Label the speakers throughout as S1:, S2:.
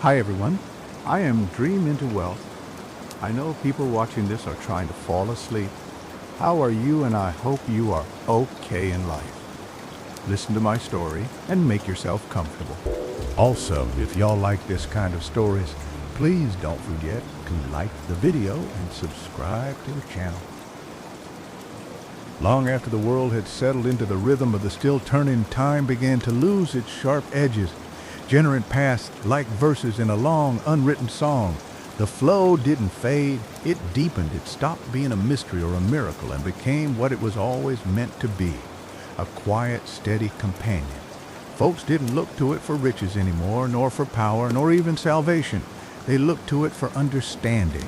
S1: Hi everyone, I am Dream Into Wealth. I know people watching this are trying to fall asleep. How are you? And I hope you are okay in life. Listen to my story and make yourself comfortable. Also, if y'all like this kind of stories, please don't forget to like the video and subscribe to the channel. Long after the world had settled into the rhythm of the still turning, time began to lose its sharp edges. Generate past like verses in a long, unwritten song. The flow didn't fade, it deepened. It stopped being a mystery or a miracle and became what it was always meant to be, a quiet, steady companion. Folks didn't look to it for riches anymore, nor for power, nor even salvation. They looked to it for understanding.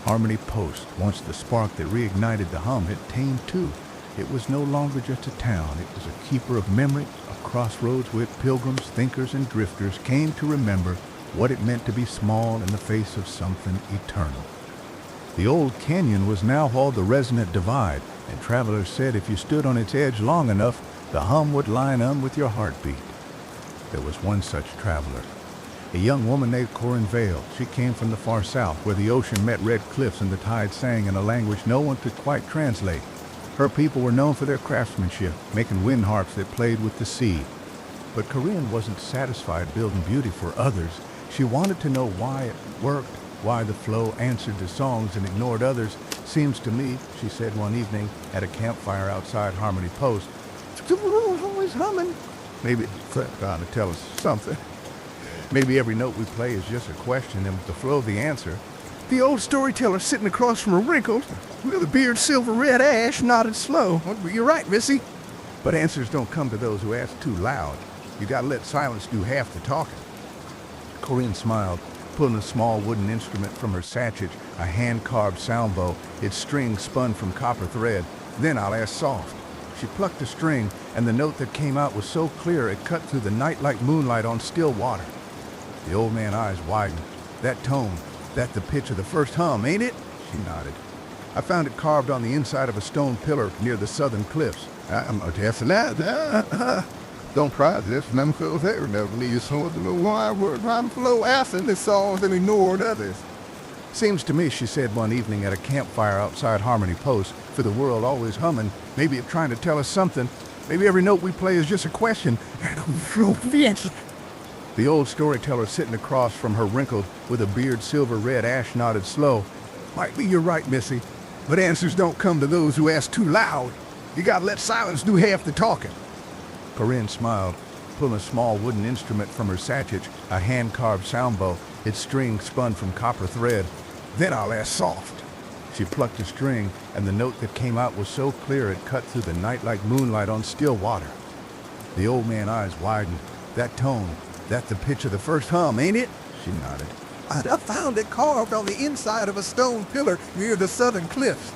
S1: Harmony Post, once the spark that reignited the hum, had tamed too. It was no longer just a town. It was a keeper of memory, a crossroads where pilgrims, thinkers, and drifters came to remember what it meant to be small in the face of something eternal. The old canyon was now called the Resonant Divide, and travelers said if you stood on its edge long enough, the hum would line up with your heartbeat. There was one such traveler, a young woman named Corinne Vale. She came from the far south, where the ocean met red cliffs and the tide sang in a language no one could quite translate. Her people were known for their craftsmanship, making wind harps that played with the sea. But Corinne wasn't satisfied building beauty for others. She wanted to know why it worked, why the flow answered to songs and ignored others. Seems to me, she said one evening at a campfire outside Harmony Post, the world's always humming. Maybe it's trying to tell us something. Maybe every note we play is just a question, and with the flow the answer. The old storyteller sitting across from her wrinkled, with a beard silver red ash, nodded slow. You're right, Missy. But answers don't come to those who ask too loud. You gotta let silence do half the talking. Corinne smiled, pulling a small wooden instrument from her sachet, a hand-carved sound bow, its string spun from copper thread. Then I'll ask soft. She plucked the string, and the note that came out was so clear it cut through the night like moonlight on still water. The old man's eyes widened. That tone, that the pitch of the first hum, ain't it? She nodded. I found it carved on the inside of a stone pillar near the southern cliffs. Don't prize this, them clothes ever never leave some of the little wire word rhyme flow asking the songs and ignored others. Seems to me, she said one evening at a campfire outside Harmony Post, for the world always humming, maybe it's trying to tell us something. Maybe every note we play is just a question. The old storyteller sitting across from her wrinkled, with a beard silver red ash nodded slow. Might be you're right, Missy, but answers don't come to those who ask too loud. You gotta let silence do half the talking. Corinne smiled, pulling a small wooden instrument from her sachet, a hand-carved sound bow, its string spun from copper thread. Then I'll ask soft. She plucked the string, and the note that came out was so clear it cut through the night like moonlight on still water. The old man's eyes widened. That tone, that the pitch of the first hum, ain't it? She nodded. I found it carved on the inside of a stone pillar near the southern cliffs.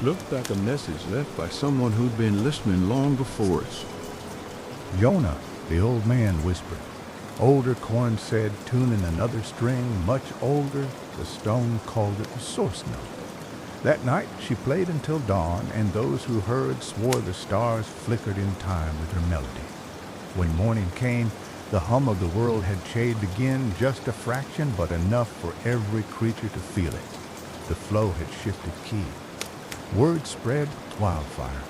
S2: Looked like a message left by someone who'd been listening long before us.
S1: Jonah, the old man whispered. Older Corin said, tuning another string, much older, the stone called it the source note. That night she played until dawn, and those who heard swore the stars flickered in time with her melody. When morning came, the hum of the world had changed again, just a fraction, but enough for every creature to feel it. The flow had shifted key. Word spread wildfire.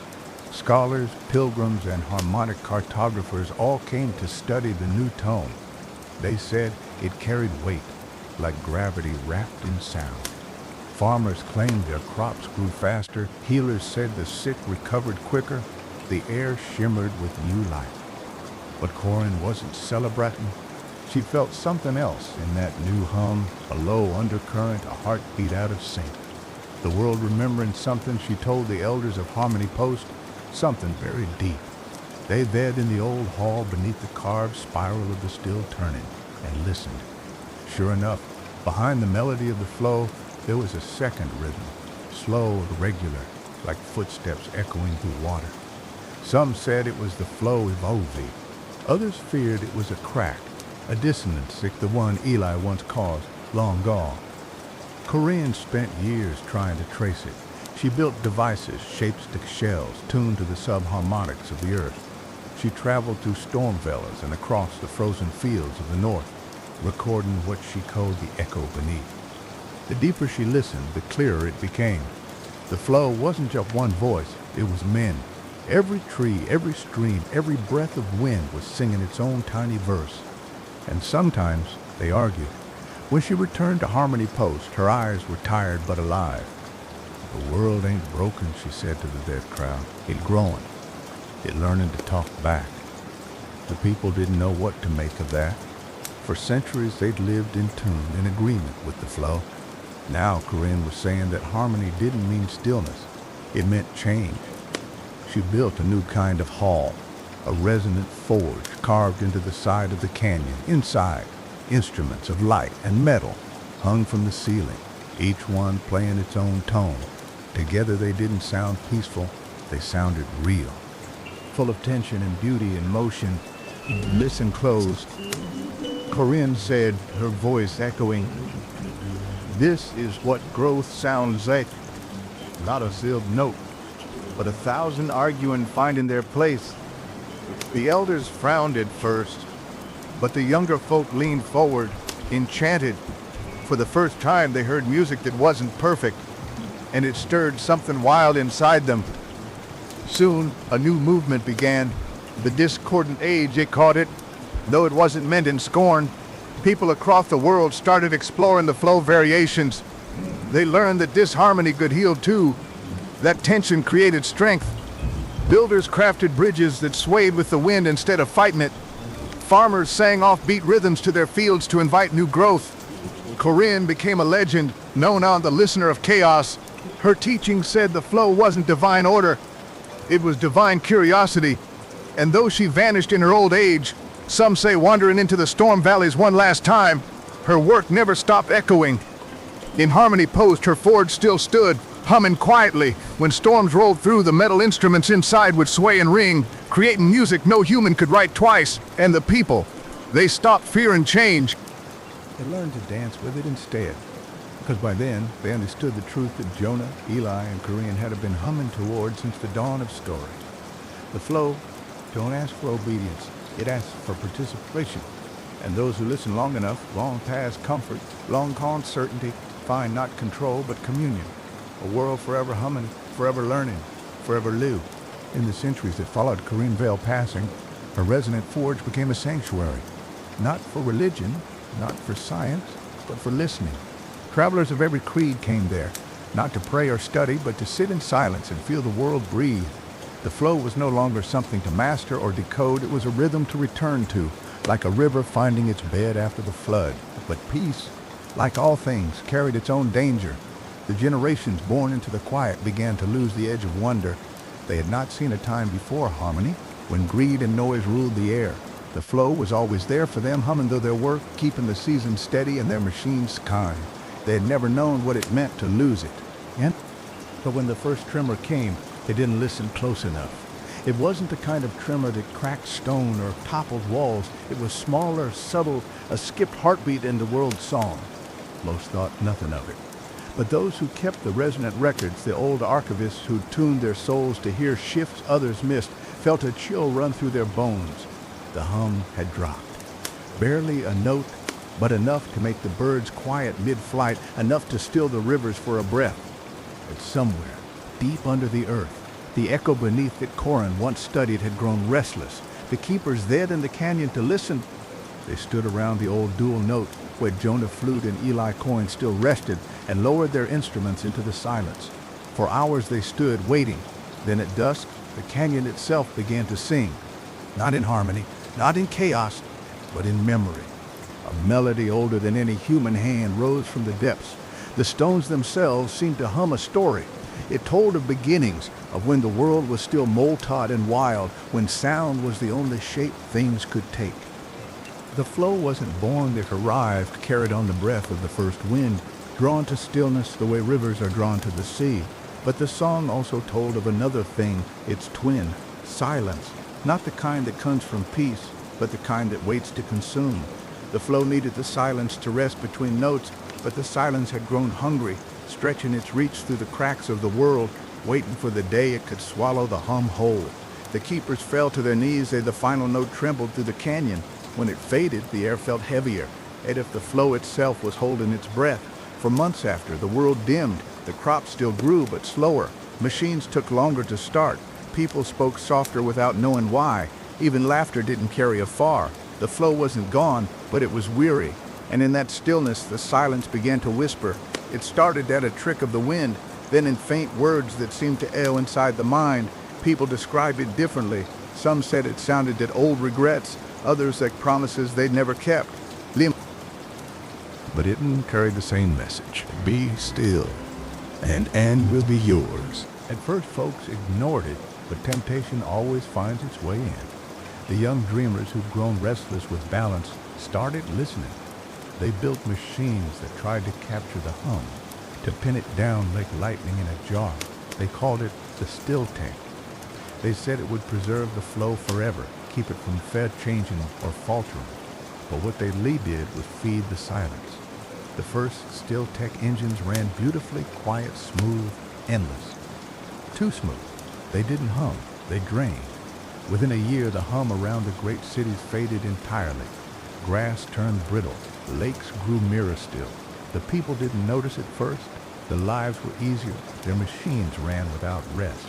S1: Scholars, pilgrims, and harmonic cartographers all came to study the new tone. They said it carried weight, like gravity wrapped in sound. Farmers claimed their crops grew faster. Healers said the sick recovered quicker. The air shimmered with new life. But Corinne wasn't celebrating. She felt something else in that new hum, a low undercurrent, a heartbeat out of sync. The world remembering something she told the elders of Harmony Post, something very deep. They read in the old hall beneath the carved spiral of the still turning, and listened. Sure enough, behind the melody of the flow, there was a second rhythm, slow and regular, like footsteps echoing through water. Some said it was the flow evolving. Others feared it was a crack, a dissonance like the one Eli once caused, long gone. Corinne spent years trying to trace it. She built devices, shaped shells, tuned to the subharmonics of the earth. She traveled through storm valleys and across the frozen fields of the north. recording what she called the echo beneath. The deeper she listened, the clearer it became. The flow wasn't just one voice, it was men. Every tree, every stream, every breath of wind was singing its own tiny verse. And sometimes they argued. When she returned to Harmony Post, her eyes were tired but alive. "The world ain't broken," she said to the dead crowd. "It growing. It learning to talk back." The people didn't know what to make of that. For centuries they'd lived in tune, in agreement with the flow. Now Corinne was saying that harmony didn't mean stillness. It meant change. She built a new kind of hall, a resonant forge carved into the side of the canyon. Inside, instruments of light and metal hung from the ceiling, each one playing its own tone. Together they didn't sound peaceful, they sounded real, full of tension and beauty and motion. "Listen close," Corinne said, her voice echoing. "This is what growth sounds like. Not a sealed note, but 1,000 arguing finding their place." The elders frowned at first, but the younger folk leaned forward, enchanted. For the first time they heard music that wasn't perfect, and it stirred something wild inside them. Soon a new movement began. The discordant age, it called it, though it wasn't meant in scorn. People across the world started exploring the flow variations. They learned that disharmony could heal too, that tension created strength. Builders crafted bridges that swayed with the wind instead of fighting it. Farmers sang offbeat rhythms to their fields to invite new growth. Corinne became a legend, known on the listener of chaos. Her teaching said the flow wasn't divine order, it was divine curiosity. And though she vanished in her old age, some say wandering into the storm valleys one last time, her work never stopped echoing. In Harmony Post, her forge still stood, humming quietly. When storms rolled through, the metal instruments inside would sway and ring, creating music no human could write twice. And the people, they stopped fearing change. They learned to dance with it instead, because by then they understood the truth that Jonah, Eli, and Corinne had been humming toward since the dawn of story. The flow don't ask for obedience, it asks for participation. And those who listen long enough, long past comfort, long gone certainty, find not control but communion. A world forever humming, forever learning, forever live. In the centuries that followed Corinne Vale passing, her resonant forge became a sanctuary. Not for religion, not for science, but for listening. Travelers of every creed came there, not to pray or study, but to sit in silence and feel the world breathe. The flow was no longer something to master or decode, it was a rhythm to return to, like a river finding its bed after the flood. But peace, like all things, carried its own danger. The generations born into the quiet began to lose the edge of wonder. They had not seen a time before harmony, when greed and noise ruled the air. The flow was always there for them, humming though their work, keeping the seasons steady and their machines kind. They had never known what it meant to lose it. But when the first tremor came, they didn't listen close enough. It wasn't the kind of tremor that cracked stone or toppled walls. It was smaller, subtle, a skipped heartbeat in the world's song. Most thought nothing of it. But those who kept the resonant records, the old archivists who tuned their souls to hear shifts others missed, felt a chill run through their bones. The hum had dropped. Barely a note, but enough to make the birds quiet mid-flight, enough to still the rivers for a breath. But somewhere, deep under the earth, the echo beneath that Corinne once studied had grown restless. The keepers there in the canyon to listen. They stood around the old dual note where Jonah flute and Eli coin still rested and lowered their instruments into the silence. For hours they stood waiting. Then at dusk, the canyon itself began to sing. Not in harmony, not in chaos, but in memory. A melody older than any human hand rose from the depths. The stones themselves seemed to hum a story. It told of beginnings, of when the world was still mole-tot and wild, when sound was the only shape things could take. The flow wasn't born, it arrived, carried on the breath of the first wind, drawn to stillness the way rivers are drawn to the sea. But the song also told of another thing, its twin, silence. Not the kind that comes from peace, but the kind that waits to consume. The flow needed the silence to rest between notes, but the silence had grown hungry, stretching its reach through the cracks of the world, waiting for the day it could swallow the hum whole. The keepers fell to their knees as the final note trembled through the canyon. When it faded, the air felt heavier. and if the flow itself was holding its breath. For months after, the world dimmed. The crops still grew, but slower. Machines took longer to start. People spoke softer without knowing why. Even laughter didn't carry afar. The flow wasn't gone, but it was weary. And in that stillness, the silence began to whisper. It started at a trick of the wind, then in faint words that seemed to echo inside the mind. People described it differently. Some said it sounded like old regrets, others like promises they'd never kept.
S3: But it carried the same message. Be still, and will be yours.
S1: At first, folks ignored it, but temptation always finds its way in. The young dreamers who'd grown restless with balance started listening. They built machines that tried to capture the hum, to pin it down like lightning in a jar. They called it the still tank. They said it would preserve the flow forever, keep it from fair changing or faltering. But what they really did was feed the silence. The first still tech engines ran beautifully quiet, smooth, endless. Too smooth. They didn't hum, they drained. Within a year, the hum around the great cities faded entirely. Grass turned brittle, lakes grew mirror still. The people didn't notice at first. Their lives were easier, their machines ran without rest.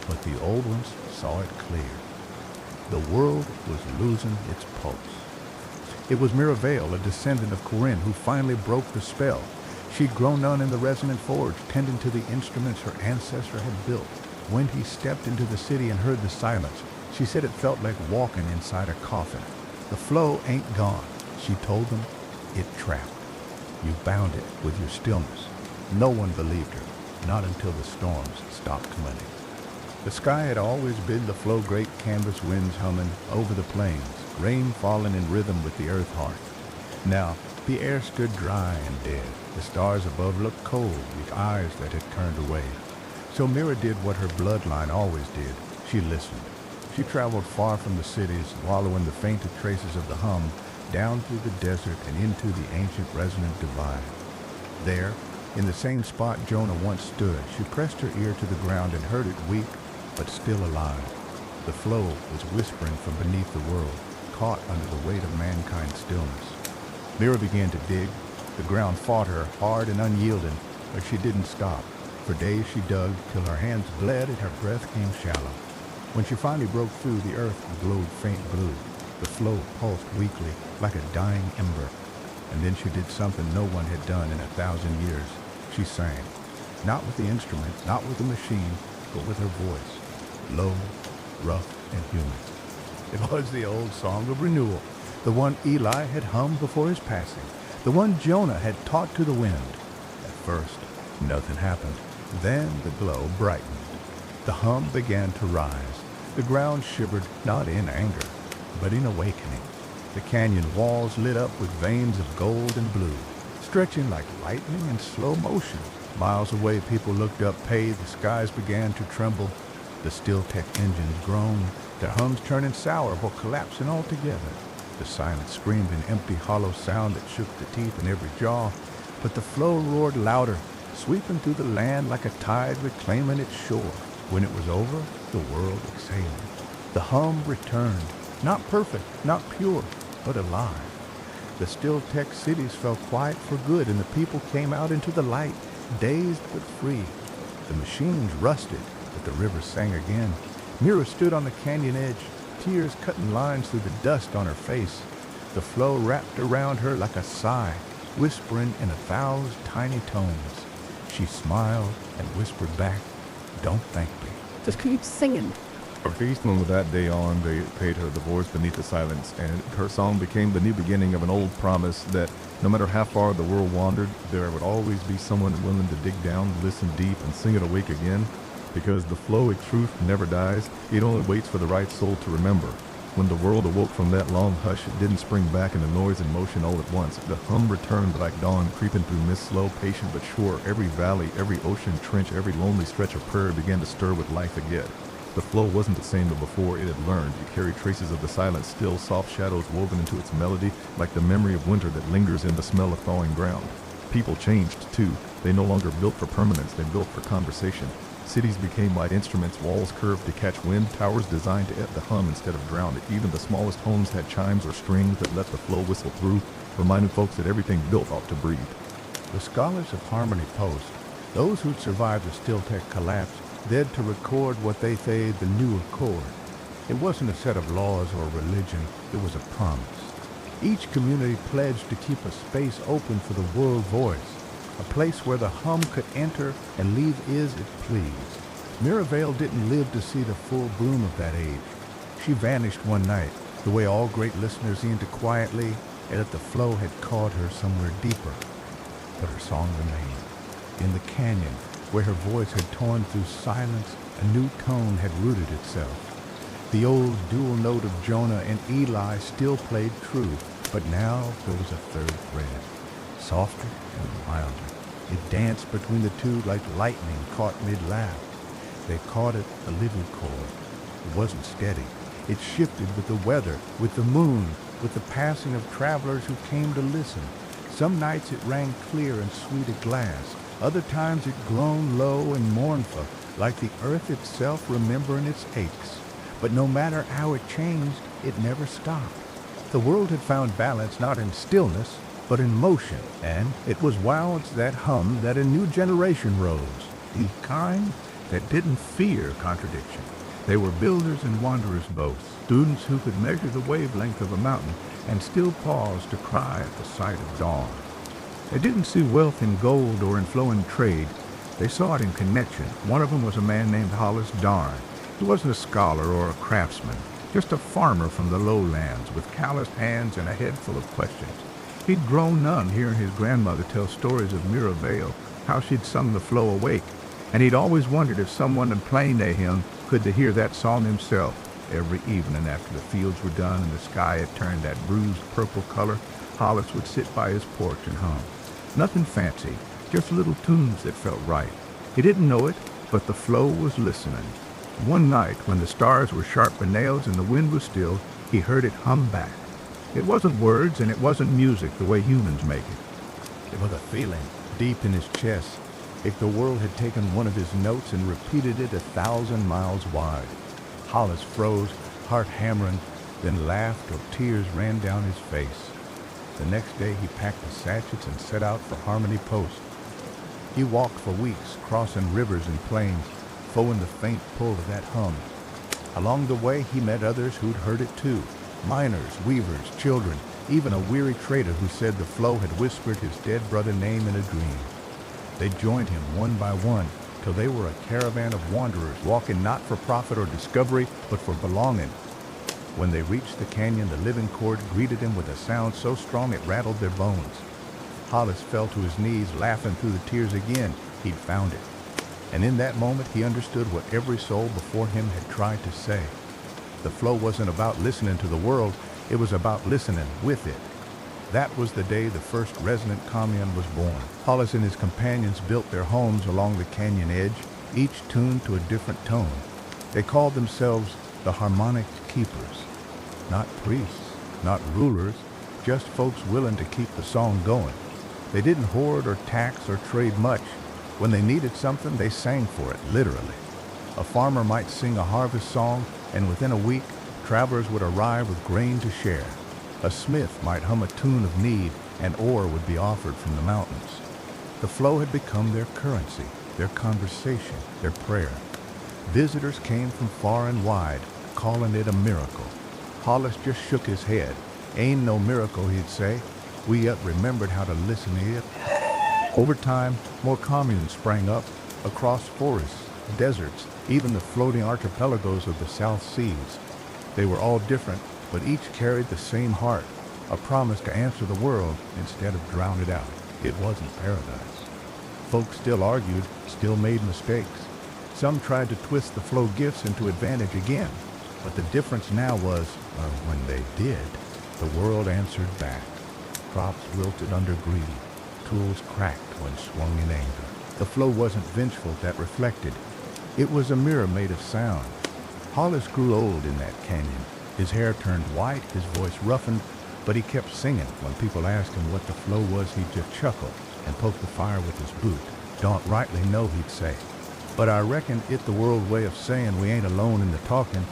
S1: But the old ones saw it clear. The world was losing its pulse. It was Mirabelle, a descendant of Corinne, who finally broke the spell. She'd grown up in the resonant forge, tending to the instruments her ancestor had built. When he stepped into the city and heard the silence, she said it felt like walking inside a coffin. The flow ain't gone, she told them. It trapped. You bound it with your stillness. No one believed her, not until the storms stopped coming. The sky had always been the flow, great canvas winds humming over the plains, rain falling in rhythm with the earth heart. Now, the air stood dry and dead. The stars above looked cold, with eyes that had turned away. So Mira did what her bloodline always did. She listened. She traveled far from the cities, wallowing the fainted traces of the hum, down through the desert and into the ancient resonant divide. There, in the same spot Jonah once stood, she pressed her ear to the ground and heard it weak, but still alive. The flow was whispering from beneath the world, caught under the weight of mankind's stillness. Mira began to dig. The ground fought her, hard and unyielding, but she didn't stop. For days she dug, till her hands bled and her breath came shallow. When she finally broke through, the earth glowed faint blue. The flow pulsed weakly, like a dying ember. And then she did something no one had done in 1,000 years. She sang, not with the instrument, not with the machine, but with her voice, low, rough, and human. It was the old song of renewal, the one Eli had hummed before his passing, the one Jonah had taught to the wind. At first, nothing happened. Then the glow brightened. The hum began to rise. The ground shivered, not in anger, but in awakening. The canyon walls lit up with veins of gold and blue, stretching like lightning in slow motion. Miles away, people looked up, paid. The skies began to tremble. The steel tech engines groaned, their hums turning sour or collapsing altogether. The silence screamed an empty, hollow sound that shook the teeth in every jaw. But the flow roared louder, sweeping through the land like a tide reclaiming its shore. When it was over, the world exhaled. The hum returned, not perfect, not pure, but alive. The still tech cities fell quiet for good, and the people came out into the light, dazed but free. The machines rusted, but the river sang again. Mira stood on the canyon edge, tears cutting lines through the dust on her face. The flow wrapped around her like a sigh, whispering in 1,000 tiny tones. She smiled and whispered back, "Don't thank me."
S4: Just keep singing.
S5: From that day on, they paid her the voice beneath the silence, and her song became the new beginning of an old promise that no matter how far the world wandered, there would always be someone willing to dig down, listen deep, and sing it awake again. Because the flow of truth never dies, it only waits for the right soul to remember. When the world awoke from that long hush, it didn't spring back into noise and motion all at once. The hum returned like dawn, creeping through mist, slow, patient but sure. Every valley, every ocean trench, every lonely stretch of prairie began to stir with life again. The flow wasn't the same as before it had learned. It carried traces of the silent, still, soft shadows woven into its melody, like the memory of winter that lingers in the smell of thawing ground. People changed, too. They no longer built for permanence, they built for conversation. Cities became like instruments, walls curved to catch wind, towers designed to hum instead of drown it. Even the smallest homes had chimes or strings that let the flow whistle through, reminding folks that everything built ought to breathe.
S1: The scholars of Harmony Post, those who'd survived the Steel Tech collapse, dared to record what they say the new accord. It wasn't a set of laws or religion, it was a promise. Each community pledged to keep a space open for the world voice, a place where the hum could enter and leave as it pleased. Mirabelle didn't live to see the full bloom of that age. She vanished one night, the way all great listeners seem to quietly, and that the flow had caught her somewhere deeper. But her song remained. In the canyon, where her voice had torn through silence, a new tone had rooted itself. The old dual note of Jonah and Eli still played true, but now there was a third thread, softer and milder. It danced between the two like lightning caught mid-laugh. They caught it a living chord. It wasn't steady. It shifted with the weather, with the moon, with the passing of travelers who came to listen. Some nights it rang clear and sweet as glass. Other times it groaned low and mournful, like the earth itself remembering its aches. But no matter how it changed, it never stopped. The world had found balance not in stillness, but in motion, and it was while that hum that a new generation rose, the kind that didn't fear contradiction. They were builders and wanderers both, students who could measure the wavelength of a mountain and still pause to cry at the sight of dawn. They didn't see wealth in gold or in flowing trade. They saw it in connection. One of them was a man named Hollis Darn. He wasn't a scholar or a craftsman, just a farmer from the lowlands with calloused hands and a head full of questions. He'd grown none hearing his grandmother tell stories of Mirabelle, how she'd sung the flow awake, and he'd always wondered if someone had played to him could to hear that song himself. Every evening after the fields were done and the sky had turned that bruised purple color, Hollis would sit by his porch and hum. Nothing fancy, just little tunes that felt right. He didn't know it, but the flow was listening. One night, when the stars were sharp as nails and the wind was still, he heard it hum back. It wasn't words and it wasn't music the way humans make it. It was a feeling deep in his chest, if the world had taken one of his notes and repeated it 1,000 miles wide. Hollis froze, heart hammering, then laughed till tears ran down his face. The next day he packed his sachets and set out for Harmony Post. He walked for weeks, crossing rivers and plains, following the faint pull of that hum. Along the way he met others who'd heard it too, miners, weavers, children, even a weary trader who said the flow had whispered his dead brother's name in a dream. They joined him one by one, till they were a caravan of wanderers walking not for profit or discovery, but for belonging. When they reached the canyon, the living chord greeted him with a sound so strong it rattled their bones. Hollis fell to his knees, laughing through the tears again. He'd found it. And in that moment, he understood what every soul before him had tried to say. The flow wasn't about listening to the world, it was about listening with it. That was the day the first resident commune was born. Hollis and his companions built their homes along the canyon edge, each tuned to a different tone. They called themselves the Harmonic Keepers. Not priests, not rulers, just folks willing to keep the song going. They didn't hoard or tax or trade much. When they needed something, they sang for it, literally. A farmer might sing a harvest song, and within a week, travelers would arrive with grain to share. A smith might hum a tune of need, and ore would be offered from the mountains. The flow had become their currency, their conversation, their prayer. Visitors came from far and wide, calling it a miracle. Hollis just shook his head. Ain't no miracle, he'd say. We yet remembered how to listen to it. Over time, more communes sprang up, across forests, deserts, even the floating archipelagos of the South Seas. They were all different, but each carried the same heart, a promise to answer the world instead of drown it out. It wasn't paradise. Folks still argued, still made mistakes. Some tried to twist the flow gifts into advantage again, but the difference now was, when they did, the world answered back. Crops wilted under greed. Tools cracked when swung in anger. The flow wasn't vengeful, that reflected. It was a mirror made of sound. Hollis grew old in that canyon. His hair turned white, his voice roughened, but he kept singing. When people asked him what the flow was, he'd just chuckle and poke the fire with his boot. Don't rightly know, he'd say. But I reckon it's the world way of saying we ain't alone in the talking.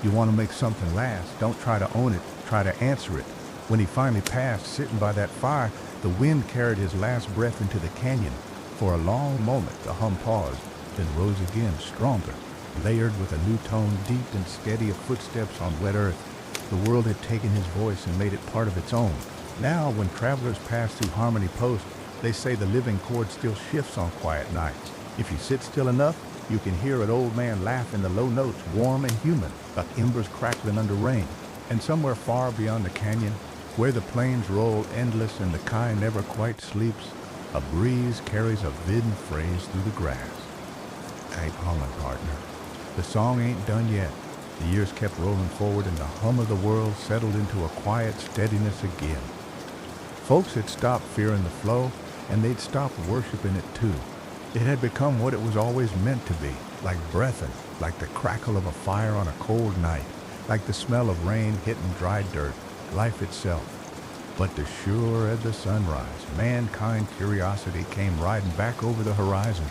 S1: You want to make something last, don't try to own it, try to answer it. When he finally passed, sitting by that fire, the wind carried his last breath into the canyon. For a long moment, the hum paused, then rose again, stronger, layered with a new tone, deep and steady of footsteps on wet earth. The world had taken his voice and made it part of its own. Now, when travelers pass through Harmony Post, they say the living chord still shifts on quiet nights. If you sit still enough, you can hear an old man laugh in the low notes, warm and human, like embers crackling under rain. And somewhere far beyond the canyon, where the plains roll endless and the sky never quite sleeps, a breeze carries a hidden phrase through the grass. Ain't humming, partner. The song ain't done yet. The years kept rolling forward and the hum of the world settled into a quiet steadiness again. Folks had stopped fearing the flow, and they'd stopped worshiping it too. It had become what it was always meant to be, like breathing, like the crackle of a fire on a cold night, like the smell of rain hitting dry dirt, life itself. But as sure as the sunrise, mankind's curiosity came riding back over the horizon.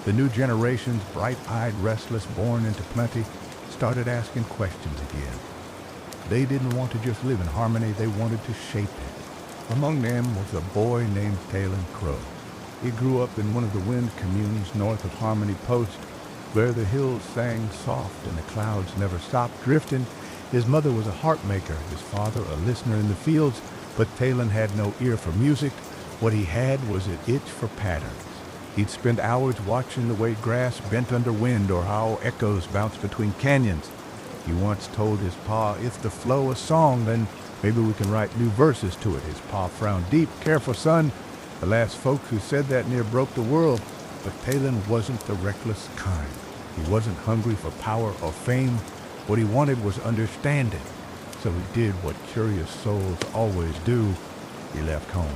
S1: The new generations, bright-eyed, restless, born into plenty, started asking questions again. They didn't want to just live in harmony, they wanted to shape it. Among them was a boy named Talon Crow. He grew up in one of the wind communes north of Harmony Post, where the hills sang soft and the clouds never stopped drifting. His mother was a harp maker, his father a listener in the fields, but Talon had no ear for music. What he had was an itch for patterns. He'd spend hours watching the way grass bent under wind or how echoes bounced between canyons. He once told his pa, if the flow a song, then maybe we can write new verses to it. His pa frowned deep. Careful, son. The last folks who said that near broke the world. But Talon wasn't the reckless kind. He wasn't hungry for power or fame. What he wanted was understanding. So he did what curious souls always do. He left home.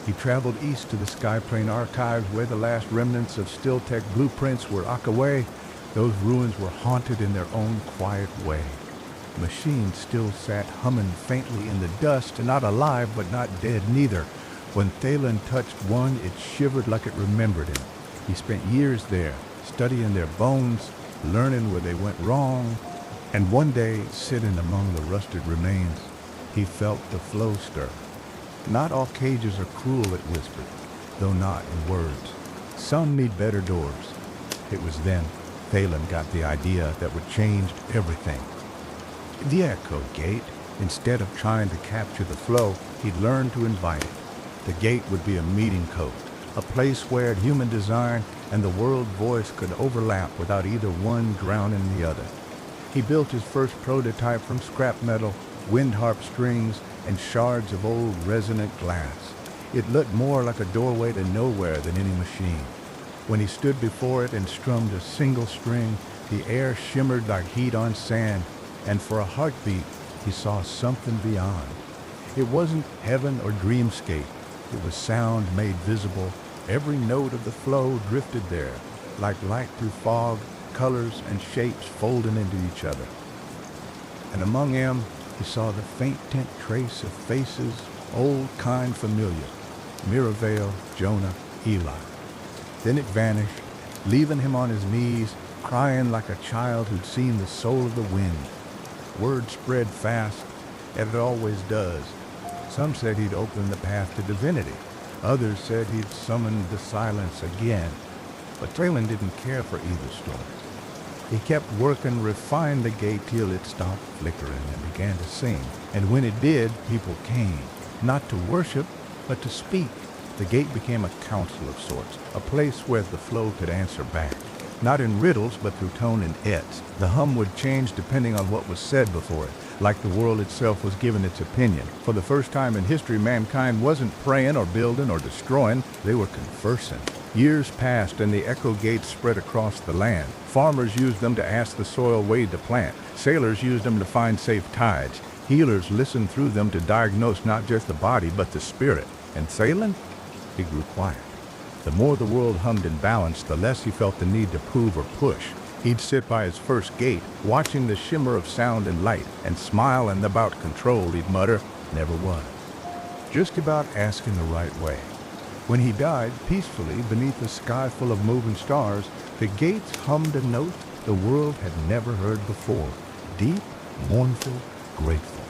S1: He traveled east to the Skyplane archives where the last remnants of Steel-Tech blueprints were away. Those ruins were haunted in their own quiet way. Machines still sat humming faintly in the dust, not alive but not dead neither. When Talon touched one, it shivered like it remembered him. He spent years there, studying their bones, learning where they went wrong. And one day, sitting among the rusted remains, he felt the flow stir. Not all cages are cruel, it whispered, though not in words. Some need better doors. It was then Talon got the idea that would change everything. The Echo Gate, instead of trying to capture the flow, he'd learned to invite it. The gate would be a meeting coast, a place where human design and the world voice could overlap without either one drowning the other. He built his first prototype from scrap metal, wind harp strings, and shards of old resonant glass. It looked more like a doorway to nowhere than any machine. When he stood before it and strummed a single string, the air shimmered like heat on sand, and for a heartbeat, he saw something beyond. It wasn't heaven or dreamscape. It was sound made visible. Every note of the flow drifted there, like light through fog, colors and shapes folding into each other. And among them, he saw the faint tint trace of faces, old kind familiar, Mirabelle, Jonah, Eli. Then it vanished, leaving him on his knees, crying like a child who'd seen the soul of the wind. Word spread fast, as it always does. Some said he'd opened the path to divinity. Others said he'd summoned the silence again. But Talon didn't care for either story. He kept working, refined the gate till it stopped flickering and began to sing. And when it did, people came, not to worship, but to speak. The gate became a council of sorts, a place where the flow could answer back. Not in riddles, but through tone and ets. The hum would change depending on what was said before it, like the world itself was given its opinion. For the first time in history, mankind wasn't praying or building or destroying, they were conversing. Years passed and the echo gates spread across the land. Farmers used them to ask the soil way to plant. Sailors used them to find safe tides. Healers listened through them to diagnose not just the body, but the spirit. And Talon? He grew quiet. The more the world hummed and balanced, the less he felt the need to prove or push. He'd sit by his first gate, watching the shimmer of sound and light, and smile, and about control, he'd mutter, never was. Just about asking the right way. When he died peacefully beneath a sky full of moving stars, the gates hummed a note the world had never heard before, deep, mournful, grateful.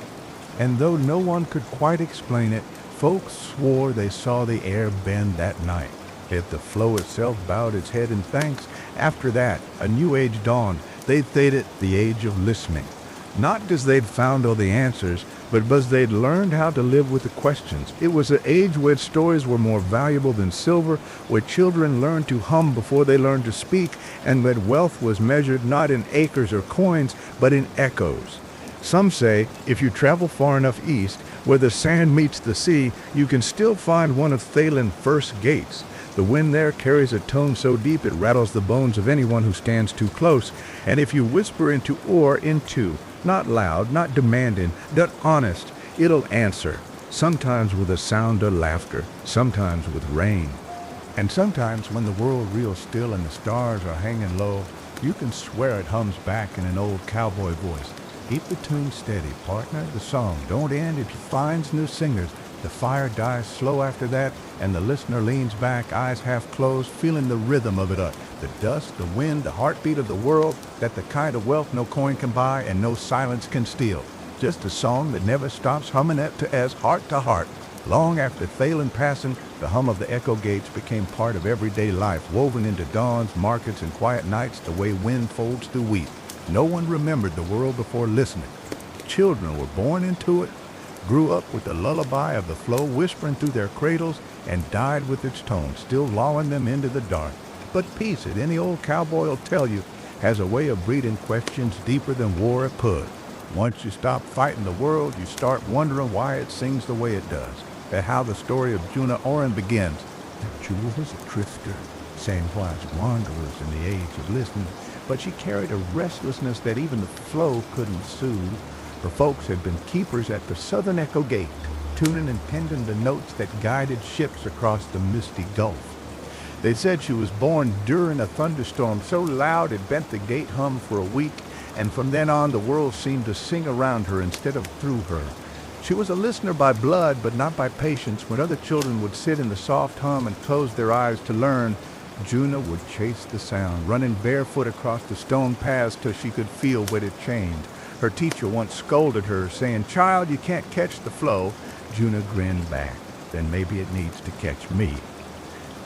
S1: And though no one could quite explain it, folks swore they saw the air bend that night. Yet the flow itself bowed its head in thanks. After that, a new age dawned. They stayed it the age of listening. Not because they'd found all the answers, but because they'd learned how to live with the questions. It was an age where stories were more valuable than silver, where children learned to hum before they learned to speak, and where wealth was measured not in acres or coins, but in echoes. Some say if you travel far enough east, where the sand meets the sea, you can still find one of Thalen's first gates. The wind there carries a tone so deep it rattles the bones of anyone who stands too close. And if you whisper into into, not loud, not demanding, but honest, it'll answer, sometimes with a sound of laughter, sometimes with rain. And sometimes when the world reels still and the stars are hanging low, you can swear it hums back in an old cowboy voice. Keep the tune steady, partner. The song don't end, it finds new singers. The fire dies slow after that, and the listener leans back, eyes half closed, feeling the rhythm of it up. The dust, the wind, the heartbeat of the world, that the kind of wealth no coin can buy and no silence can steal. Just a song that never stops humming at to as heart to heart. Long after Thalen passing, the hum of the echo gates became part of everyday life, woven into dawns, markets, and quiet nights the way wind folds through wheat. No one remembered the world before listening. Children were born into it, grew up with the lullaby of the flow whispering through their cradles, and died with its tone, still lulling them into the dark. But peace, as any old cowboy will tell you, has a way of breeding questions deeper than war or pud. Once you stop fighting the world, you start wondering why it sings the way it does. That's how the story of Juna Oren begins. The jewel was a drifter, samewise wanderers in the age of listening, but she carried a restlessness that even the flow couldn't soothe. Her folks had been keepers at the southern echo gate, tuning and pending the notes that guided ships across the misty gulf. They said she was born during a thunderstorm so loud it bent the gate hum for a week, and from then on the world seemed to sing around her instead of through her. She was a listener by blood, but not by patience. When other children would sit in the soft hum and close their eyes to learn, Juna would chase the sound, running barefoot across the stone paths till she could feel what it changed. Her teacher once scolded her, saying, "Child, you can't catch the flow." Juna grinned back. "Then maybe it needs to catch me."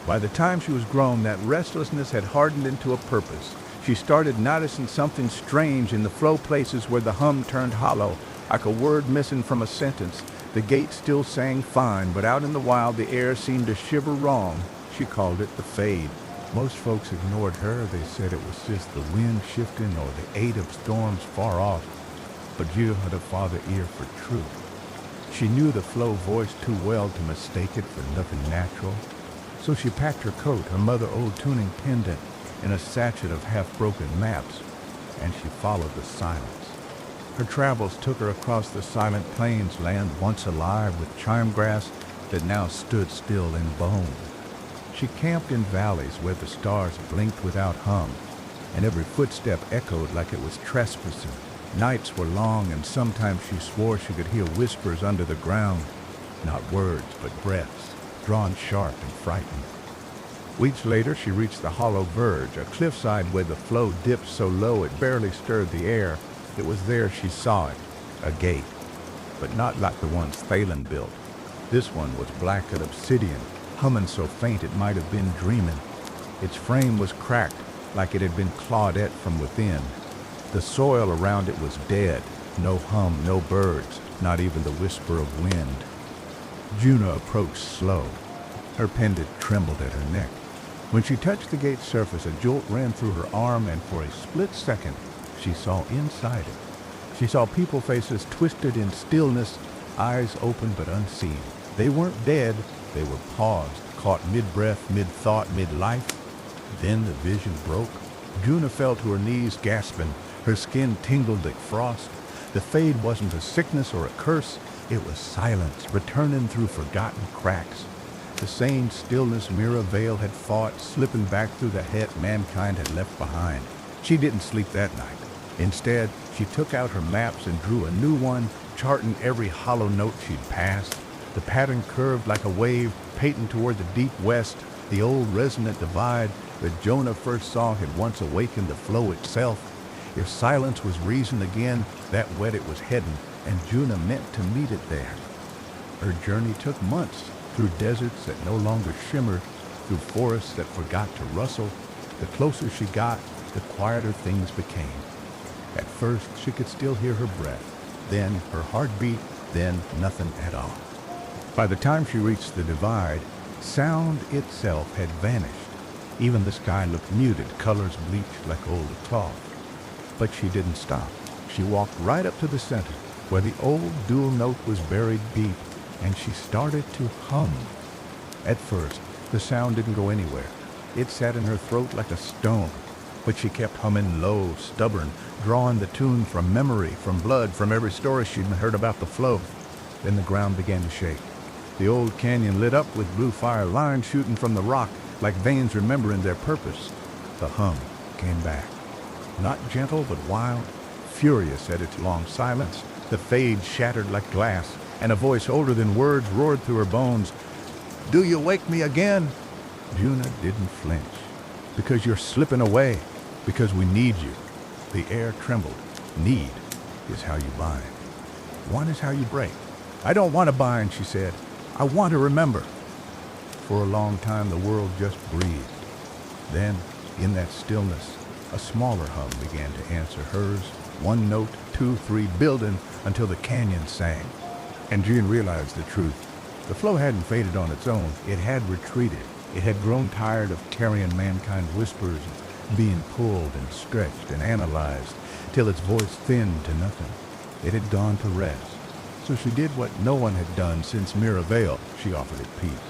S1: By the time she was grown, that restlessness had hardened into a purpose. She started noticing something strange in the flow places where the hum turned hollow, like a word missing from a sentence. The gate still sang fine, but out in the wild the air seemed to shiver wrong. She called it the fade. Most folks ignored her. They said it was just the wind shifting or the aid of storms far off. But Jill had a father ear for truth. She knew the flow voice too well to mistake it for nothing natural. So she packed her coat, her mother old tuning pendant, in a sachet of half-broken maps, and she followed the silence. Her travels took her across the silent plains, land once alive with chime grass that now stood still in bone. She camped in valleys where the stars blinked without hum, and every footstep echoed like it was trespassing. Nights were long, and sometimes she swore she could hear whispers under the ground, not words, but breaths, drawn sharp and frightened. Weeks later, she reached the hollow verge, a cliffside where the flow dipped so low it barely stirred the air. It was there she saw it, a gate, but not like the ones Thalen built. This one was black as obsidian, humming so faint it might have been dreaming. Its frame was cracked, like it had been clawed-at from within. The soil around it was dead, no hum, no birds, not even the whisper of wind. Juna approached slow. Her pendant trembled at her neck. When she touched the gate's surface, a jolt ran through her arm, and for a split second, she saw inside it. She saw people faces twisted in stillness, eyes open but unseen. They weren't dead, they were paused, caught mid-breath, mid-thought, mid-life. Then the vision broke. Juna fell to her knees, gasping. Her skin tingled like frost. The fade wasn't a sickness or a curse. It was silence, returning through forgotten cracks. The same stillness Mira Vale had fought, slipping back through the het mankind had left behind. She didn't sleep that night. Instead, she took out her maps and drew a new one, charting every hollow note she'd passed. The pattern curved like a wave, Peyton toward the deep west, the old resonant divide. The Jonah first song had once awakened the flow itself. If silence was reason again, that wet it was heading, and Juna meant to meet it there. Her journey took months, through deserts that no longer shimmered, through forests that forgot to rustle. The closer she got, the quieter things became. At first, she could still hear her breath, then her heartbeat, then nothing at all. By the time she reached the divide, sound itself had vanished. Even the sky looked muted, colors bleached like old cloth. But she didn't stop. She walked right up to the center, where the old dual note was buried deep, and she started to hum. At first, the sound didn't go anywhere. It sat in her throat like a stone, but she kept humming low, stubborn, drawing the tune from memory, from blood, from every story she'd heard about the flow. Then the ground began to shake. The old canyon lit up with blue fire, lines shooting from the rock like veins remembering their purpose. The hum came back. Not gentle, but wild, furious at its long silence. The fade shattered like glass, and a voice older than words roared through her bones. "Do you wake me again?" Juna didn't flinch. "Because you're slipping away. Because we need you." The air trembled. Need is how you bind. Want is how you break. "I don't want to bind," she said. "I want to remember." For a long time, the world just breathed. Then, in that stillness, a smaller hum began to answer hers. One note, two, three, building until the canyon sang. And June realized the truth. The flow hadn't faded on its own. It had retreated. It had grown tired of carrying mankind's whispers, being pulled and stretched and analyzed, till its voice thinned to nothing. It had gone to rest. So she did what no one had done since Miravail. She offered it peace.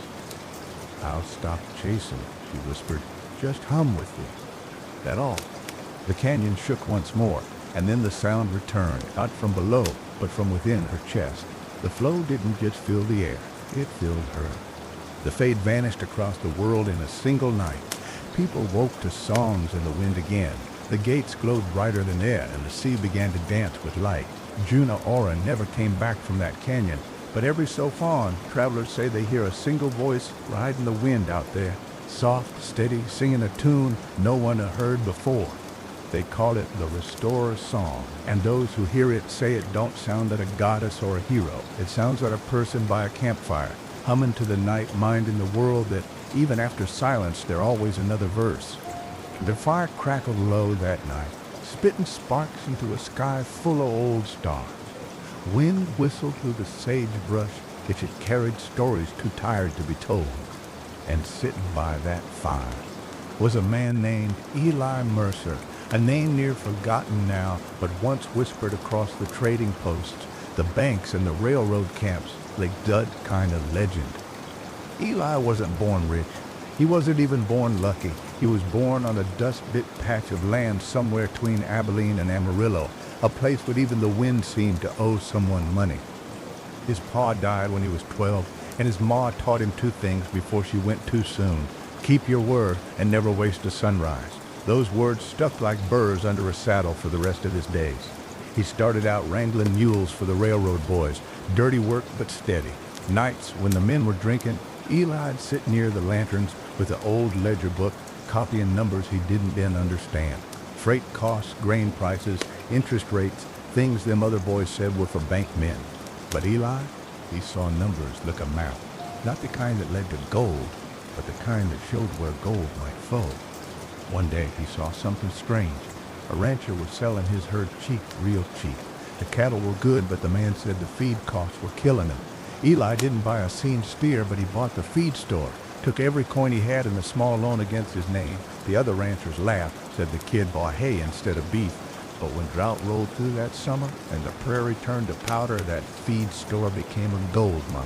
S1: "I'll stop chasing," she whispered. "Just hum with me." That all. The canyon shook once more, and then the sound returned, not from below, but from within her chest. The flow didn't just fill the air, it filled her. The fade vanished across the world in a single night. People woke to songs in the wind again. The gates glowed brighter than air, and the sea began to dance with light. Juna Aura never came back from that canyon, but every so often, travelers say they hear a single voice riding the wind out there, soft, steady, singing a tune no one had heard before. They call it the Restorer's Song, and those who hear it say it don't sound like a goddess or a hero. It sounds like a person by a campfire, humming to the night, minding the world that even after silence, there's always another verse. The fire crackled low that night, spitting sparks into a sky full of old stars. Wind whistled through the sagebrush that it carried stories too tired to be told. And sitting by that fire was a man named Eli Mercer, a name near forgotten now, but once whispered across the trading posts, the banks and the railroad camps like that kind of legend. Eli wasn't born rich. He wasn't even born lucky. He was born on a dust-bit patch of land somewhere between Abilene and Amarillo, a place where even the wind seemed to owe someone money. His pa died when he was 12, and his ma taught him two things before she went too soon: keep your word and never waste a sunrise. Those words stuck like burrs under a saddle for the rest of his days. He started out wrangling mules for the railroad boys, dirty work but steady. Nights, when the men were drinking, Eli'd sit near the lanterns with the old ledger book, copying numbers he didn't then understand. Freight costs, grain prices, interest rates, things them other boys said were for bank men. But Eli, he saw numbers like a map. Not the kind that led to gold, but the kind that showed where gold might flow. One day he saw something strange. A rancher was selling his herd cheap, real cheap. The cattle were good, but the man said the feed costs were killing him. Eli didn't buy a seen steer, but he bought the feed store, took every coin he had in a small loan against his name. The other ranchers laughed, said the kid bought hay instead of beef. But when drought rolled through that summer and the prairie turned to powder, that feed store became a gold mine.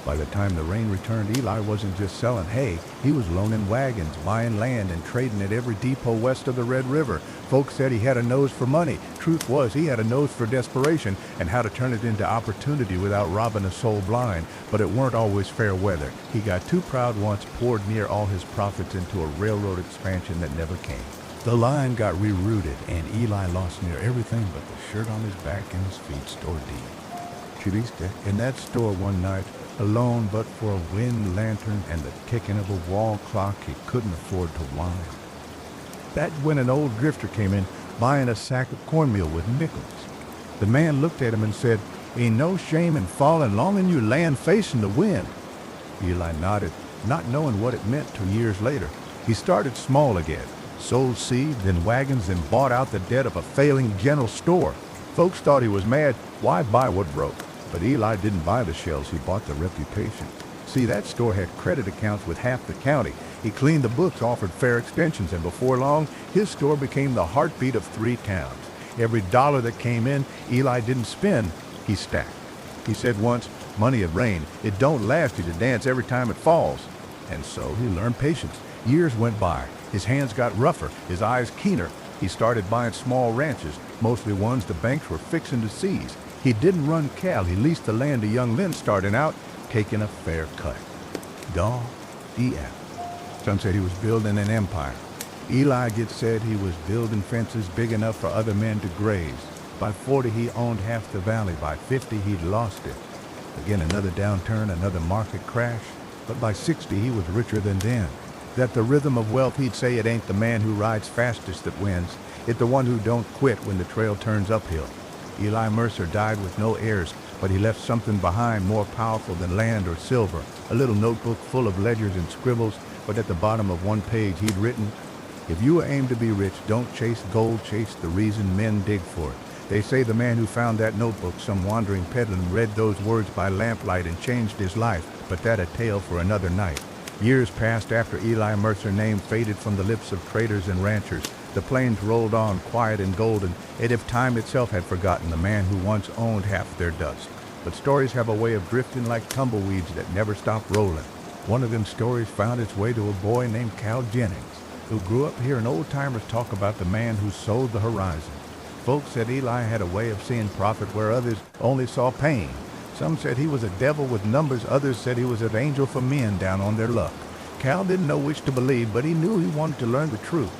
S1: By the time the rain returned, Eli wasn't just selling hay. He was loaning wagons, buying land, and trading at every depot west of the Red River. Folks said he had a nose for money. Truth was, he had a nose for desperation and how to turn it into opportunity without robbing a soul blind. But it weren't always fair weather. He got too proud once, poured near all his profits into a railroad expansion that never came. The line got rerouted, and Eli lost near everything but the shirt on his back and his feed store deed. Chiliste, in that store one night, alone but for a wind lantern and the ticking of a wall clock he couldn't afford to wind. That when an old drifter came in, buying a sack of cornmeal with nickels. The man looked at him and said, "Ain't no shame in falling long in you land facing the wind." Eli nodded, not knowing what it meant till years later. He started small again, sold seed, then wagons, and bought out the debt of a failing general store. Folks thought he was mad. Why buy what broke? But Eli didn't buy the shells, he bought the reputation. See, that store had credit accounts with half the county. He cleaned the books, offered fair extensions, and before long, his store became the heartbeat of 3 towns. Every dollar that came in, Eli didn't spend, he stacked. He said once, money had rained. It don't last you to dance every time it falls. And so he learned patience. Years went by. His hands got rougher, his eyes keener. He started buying small ranches, mostly ones the banks were fixing to seize. He didn't run Cal. He leased the land to young Lynn starting out, taking a fair cut. Daw, E.F. Some said he was building an empire. Eli said he was building fences big enough for other men to graze. By 40, he owned half the valley. By 50, he'd lost it. Again, another downturn, another market crash. But by 60, he was richer than then. That the rhythm of wealth, he'd say it ain't the man who rides fastest that wins. It's the one who don't quit when the trail turns uphill. Eli Mercer died with no heirs, but he left something behind more powerful than land or silver. A little notebook full of ledgers and scribbles, but at the bottom of one page he'd written, "If you aim to be rich, don't chase gold, chase the reason men dig for it." They say the man who found that notebook, some wandering peddler, read those words by lamplight and changed his life, but that a tale for another night. Years passed after Eli Mercer's name faded from the lips of traders and ranchers. The plains rolled on, quiet and golden, as if time itself had forgotten the man who once owned half their dust. But stories have a way of drifting like tumbleweeds that never stop rolling. One of them stories found its way to a boy named Cal Jennings, who grew up hearing old-timers talk about the man who sold the horizon. Folks said Eli had a way of seeing profit where others only saw pain. Some said he was a devil with numbers, others said he was an angel for men down on their luck. Cal didn't know which to believe, but he knew he wanted to learn the truth.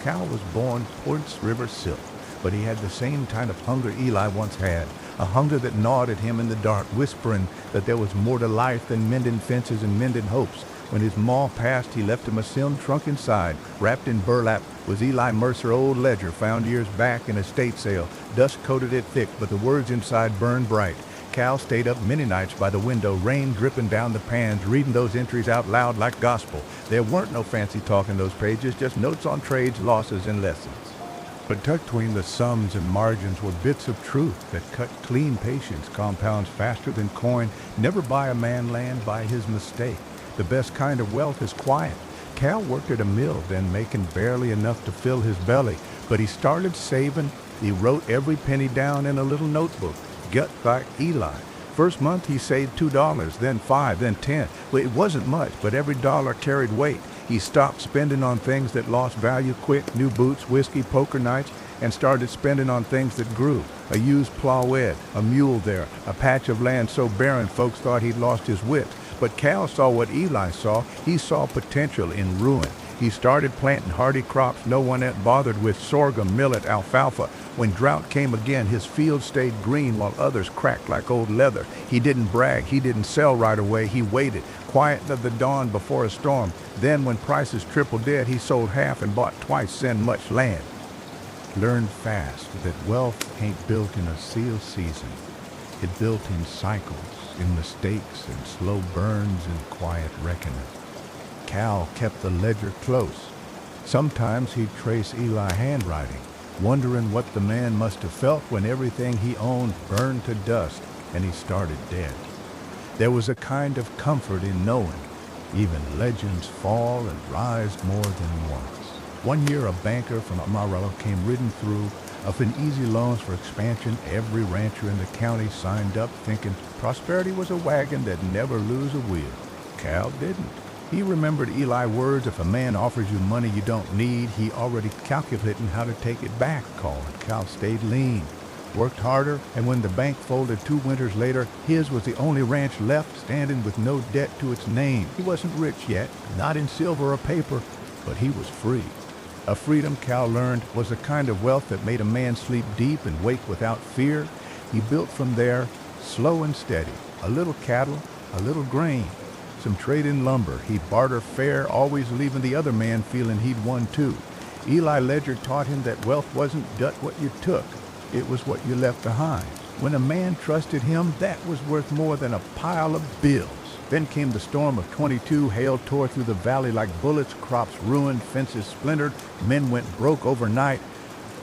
S1: Cal was born Prince River Silk, but he had the same kind of hunger Eli once had, a hunger that gnawed at him in the dark, whispering that there was more to life than mending fences and mending hopes. When his ma passed, he left him a sewn trunk inside. Wrapped in burlap was Eli Mercer's old ledger found years back in a estate sale. Dust coated it thick, but the words inside burned bright. Cal stayed up many nights by the window, rain dripping down the pans, reading those entries out loud like gospel. There weren't no fancy talk in those pages, just notes on trades, losses, and lessons. But tucked between the sums and margins were bits of truth that cut clean patience, compounds faster than coin. Never buy a man land by his mistake. The best kind of wealth is quiet. Cal worked at a mill, then making barely enough to fill his belly. But he started saving. He wrote every penny down in a little notebook, gut like Eli. First month he saved $2, then $5, then $10. Well, it wasn't much, but every dollar carried weight. He stopped spending on things that lost value quick, new boots, whiskey, poker nights, and started spending on things that grew. A used plowhead, a mule there, a patch of land so barren folks thought he'd lost his wits. But Cal saw what Eli saw. He saw potential in ruin. He started planting hardy crops no one had bothered with, sorghum, millet, alfalfa. When drought came again, his fields stayed green while others cracked like old leather. He didn't brag. He didn't sell right away. He waited, quiet of the dawn before a storm. Then when prices tripled dead, he sold half and bought twice then much land. Learned fast that wealth ain't built in a seal season. It built in cycles, in mistakes and slow burns and quiet reckoning. Cal kept the ledger close. Sometimes he'd trace Eli's handwriting, wondering what the man must have felt when everything he owned burned to dust and he started dead. There was a kind of comfort in knowing even legends fall and rise more than once. One year a banker from Amarillo came riding through, offering easy loans for expansion. Every rancher in the county signed up thinking prosperity was a wagon that'd never lose a wheel. Cal didn't. He remembered Eli's words, if a man offers you money you don't need, he already calculating how to take it back. Cal stayed lean, worked harder, and when the bank folded 2 winters later, his was the only ranch left standing with no debt to its name. He wasn't rich yet, not in silver or paper, but he was free. A freedom, Cal learned, was the kind of wealth that made a man sleep deep and wake without fear. He built from there, slow and steady. A little cattle, a little grain, some trade-in lumber. He'd barter fair, always leaving the other man feeling he'd won too. Eli Ledger taught him that wealth wasn't what you took, it was what you left behind. When a man trusted him, that was worth more than a pile of bills. Then came the storm of 22. Hail tore through the valley like bullets, crops ruined, fences splintered, men went broke overnight.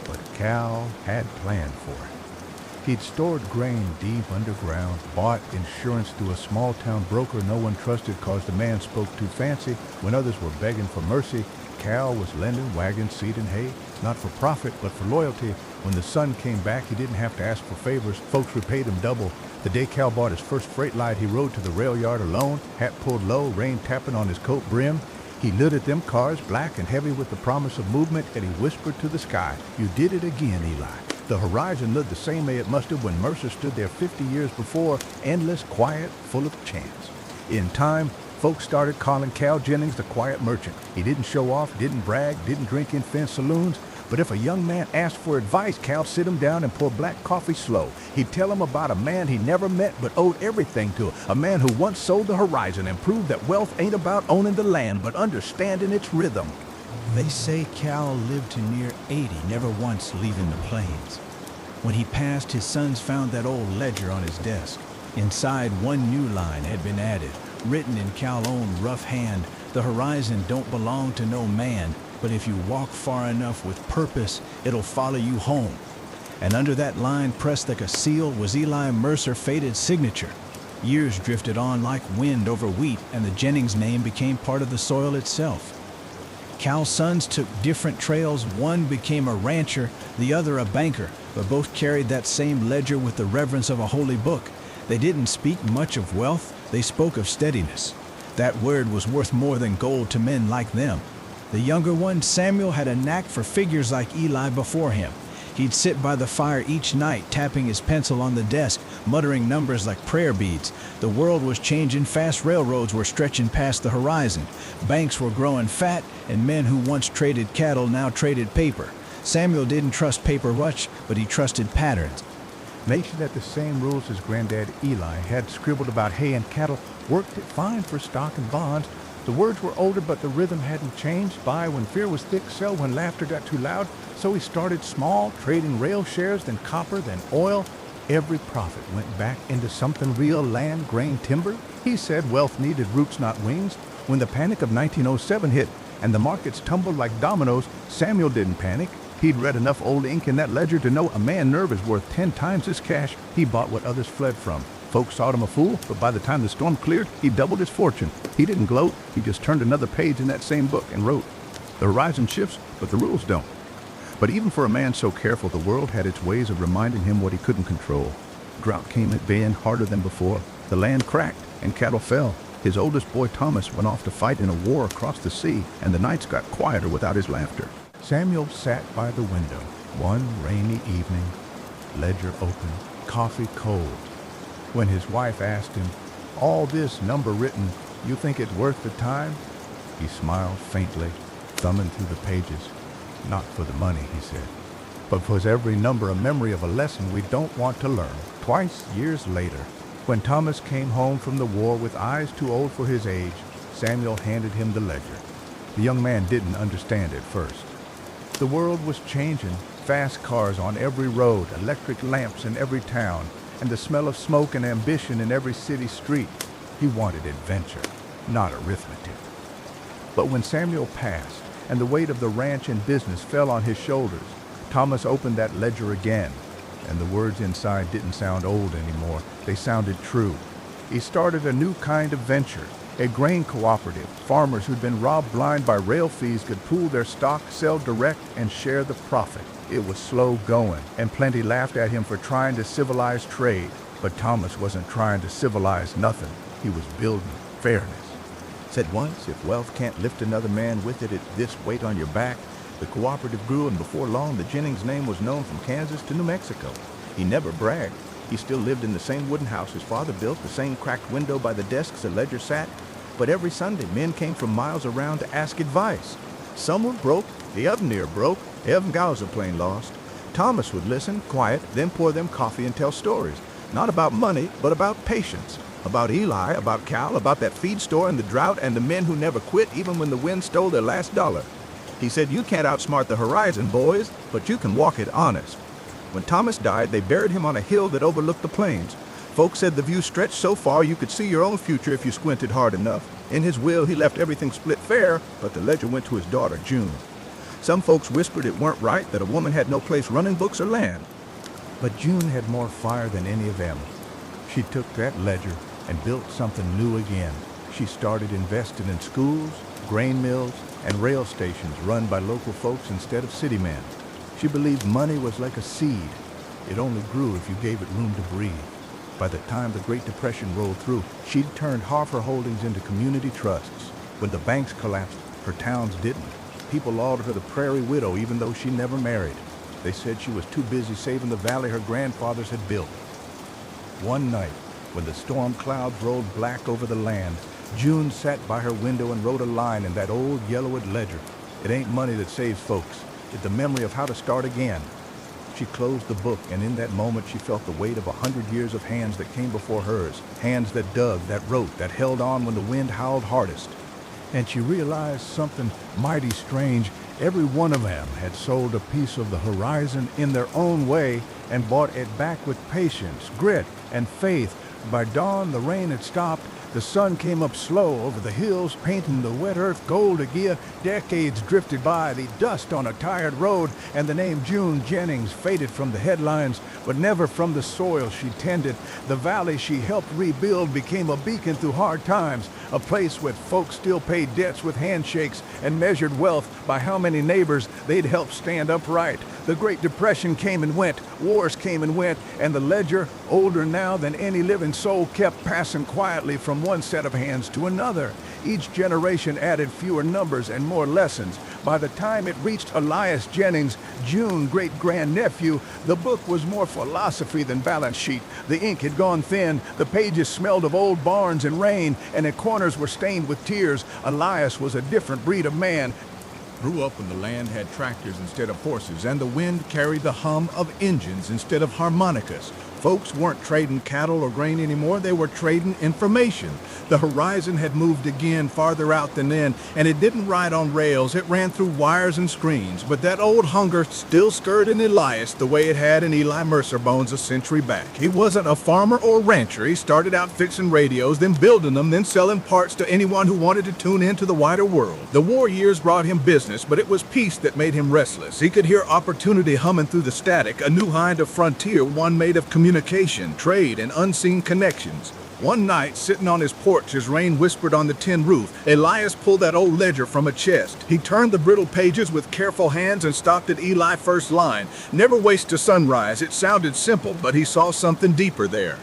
S1: But Cal had planned for it. He'd stored grain deep underground, bought insurance through a small-town broker no one trusted cause the man spoke too fancy. When others were begging for mercy, Cal was lending wagons, seed, and hay, not for profit, but for loyalty. When the sun came back, he didn't have to ask for favors. Folks repaid him double. The day Cal bought his first freight light, he rode to the rail yard alone, hat pulled low, rain tapping on his coat brim. He lit at them cars, black and heavy with the promise of movement, and he whispered to the sky, "You did it again, Eli." The horizon looked the same way it must have when Mercer stood there 50 years before, endless, quiet, full of chance. In time, folks started calling Cal Jennings the quiet merchant. He didn't show off, didn't brag, didn't drink in fenced saloons. But if a young man asked for advice, Cal sit him down and pour black coffee slow. He'd tell him about a man he never met but owed everything to, a man who once sold the horizon and proved that wealth ain't about owning the land but understanding its rhythm.
S4: They say Cal lived to near 80, never once leaving the plains. When he passed, his sons found that old ledger on his desk. Inside, one new line had been added, written in Cal's own rough hand. The horizon don't belong to no man, but if you walk far enough with purpose, it'll follow you home. And under that line, pressed like a seal, was Eli Mercer's faded signature. Years drifted on like wind over wheat, and the Jennings name became part of the soil itself. Cal's sons took different trails. One became a rancher, the other a banker, but both carried that same ledger with the reverence of a holy book. They didn't speak much of wealth, they spoke of steadiness. That word was worth more than gold to men like them. The younger one, Samuel, had a knack for figures like Eli before him. He'd sit by the fire each night, tapping his pencil on the desk, muttering numbers like prayer beads. The world was changing fast, railroads were stretching past the horizon. Banks were growing fat, and men who once traded cattle now traded paper. Samuel didn't trust paper much, but he trusted patterns.
S1: Nation that the same rules as Granddad Eli had scribbled about hay and cattle worked it fine for stock and bonds. The words were older, but the rhythm hadn't changed. Buy when fear was thick, sell when laughter got too loud. So he started small, trading rail shares, then copper, then oil. Every profit went back into something real, land, grain, timber. He said wealth needed roots, not wings. When the panic of 1907 hit and the markets tumbled like dominoes, Samuel didn't panic. He'd read enough old ink in that ledger to know a man's nerve is worth 10 times his cash. He bought what others fled from. Folks thought him a fool, but by the time the storm cleared, he doubled his fortune. He didn't gloat, he just turned another page in that same book and wrote, "The horizon shifts, but the rules don't." But even for a man so careful, the world had its ways of reminding him what he couldn't control. Drought came at baying harder than before. The land cracked and cattle fell. His oldest boy, Thomas, went off to fight in a war across the sea, and the nights got quieter without his laughter. Samuel sat by the window one rainy evening, ledger open, coffee cold. When his wife asked him, "All this number written, you think it's worth the time?" He smiled faintly, thumbing through the pages. "Not for the money," he said, "but for every number a memory of a lesson we don't want to learn." Twice, years later, when Thomas came home from the war with eyes too old for his age, Samuel handed him the ledger. The young man didn't understand at first. The world was changing, fast cars on every road, electric lamps in every town, and the smell of smoke and ambition in every city street. He wanted adventure, not arithmetic. But when Samuel passed, and the weight of the ranch and business fell on his shoulders, Thomas opened that ledger again, and the words inside didn't sound old anymore. They sounded true. He started a new kind of venture, a grain cooperative. Farmers who'd been robbed blind by rail fees could pool their stock, sell direct, and share the profit. It was slow going, and plenty laughed at him for trying to civilize trade. But Thomas wasn't trying to civilize nothing. He was building fairness. Said once, if wealth can't lift another man with it, it's this weight on your back. The cooperative grew, and before long, the Jennings name was known from Kansas to New Mexico. He never bragged. He still lived in the same wooden house his father built, the same cracked window by the desks the ledger sat. But every Sunday, men came from miles around to ask advice. Some were broke, the other near broke, even gals were plain lost. Thomas would listen, quiet, then pour them coffee and tell stories. Not about money, but about patience.
S6: About Eli, about Cal, about that feed store and the drought and the men who never quit even when the wind stole their last dollar. He said, you can't outsmart the horizon, boys, but you can walk it honest. When Thomas died, they buried him on a hill that overlooked the plains. Folks said the view stretched so far you could see your own future if you squinted hard enough. In his will, he left everything split fair, but the ledger went to his daughter, June. Some folks whispered it weren't right, that a woman had no place running books or land.
S1: But June had more fire than any of them. She took that ledger and built something new again. She started investing in schools, grain mills, and rail stations run by local folks instead of city men. She believed money was like a seed. It only grew if you gave it room to breathe. By the time the Great Depression rolled through, she'd turned half her holdings into community trusts. When the banks collapsed, her towns didn't. People called her the Prairie Widow, even though she never married. They said she was too busy saving the valley her grandfathers had built. One night, when the storm clouds rolled black over the land, June sat by her window and wrote a line in that old yellowed ledger. It ain't money that saves folks. It's the memory of how to start again. She closed the book, and in that moment she felt the weight of 100 years of hands that came before hers. Hands that dug, that wrote, that held on when the wind howled hardest. And she realized something mighty strange. Every one of them had sold a piece of the horizon in their own way and bought it back with patience, grit, and faith. By dawn, the rain had stopped. The sun came up slow over the hills, painting the wet earth gold again. Decades drifted by, the dust on a tired road, and the name June Jennings faded from the headlines, but never from the soil she tended. The valley she helped rebuild became a beacon through hard times, a place where folks still paid debts with handshakes and measured wealth by how many neighbors they'd helped stand upright. The Great Depression came and went, wars came and went, and the ledger, older now than any living soul, kept passing quietly from one set of hands to another. Each generation added fewer numbers and more lessons. By the time it reached Elias Jennings, June great-grandnephew, the book was more philosophy than balance sheet. The ink had gone thin, the pages smelled of old barns and rain, and the corners were stained with tears. Elias was a different breed of man. Grew up when the land had tractors instead of horses, and the wind carried the hum of engines instead of harmonicas. Folks weren't trading cattle or grain anymore, they were trading information. The horizon had moved again farther out than then, and it didn't ride on rails, it ran through wires and screens. But that old hunger still stirred in Elias the way it had in Eli Mercerbones a century back. He wasn't a farmer or rancher. He started out fixing radios, then building them, then selling parts to anyone who wanted to tune into the wider world. The war years brought him business, but it was peace that made him restless. He could hear opportunity humming through the static, a new kind of frontier, one made of communication, trade, and unseen connections. One night, sitting on his porch as rain whispered on the tin roof, Elias pulled that old ledger from a chest. He turned the brittle pages with careful hands and stopped at Eli's first line. Never waste a sunrise. It sounded simple, but he saw something deeper there.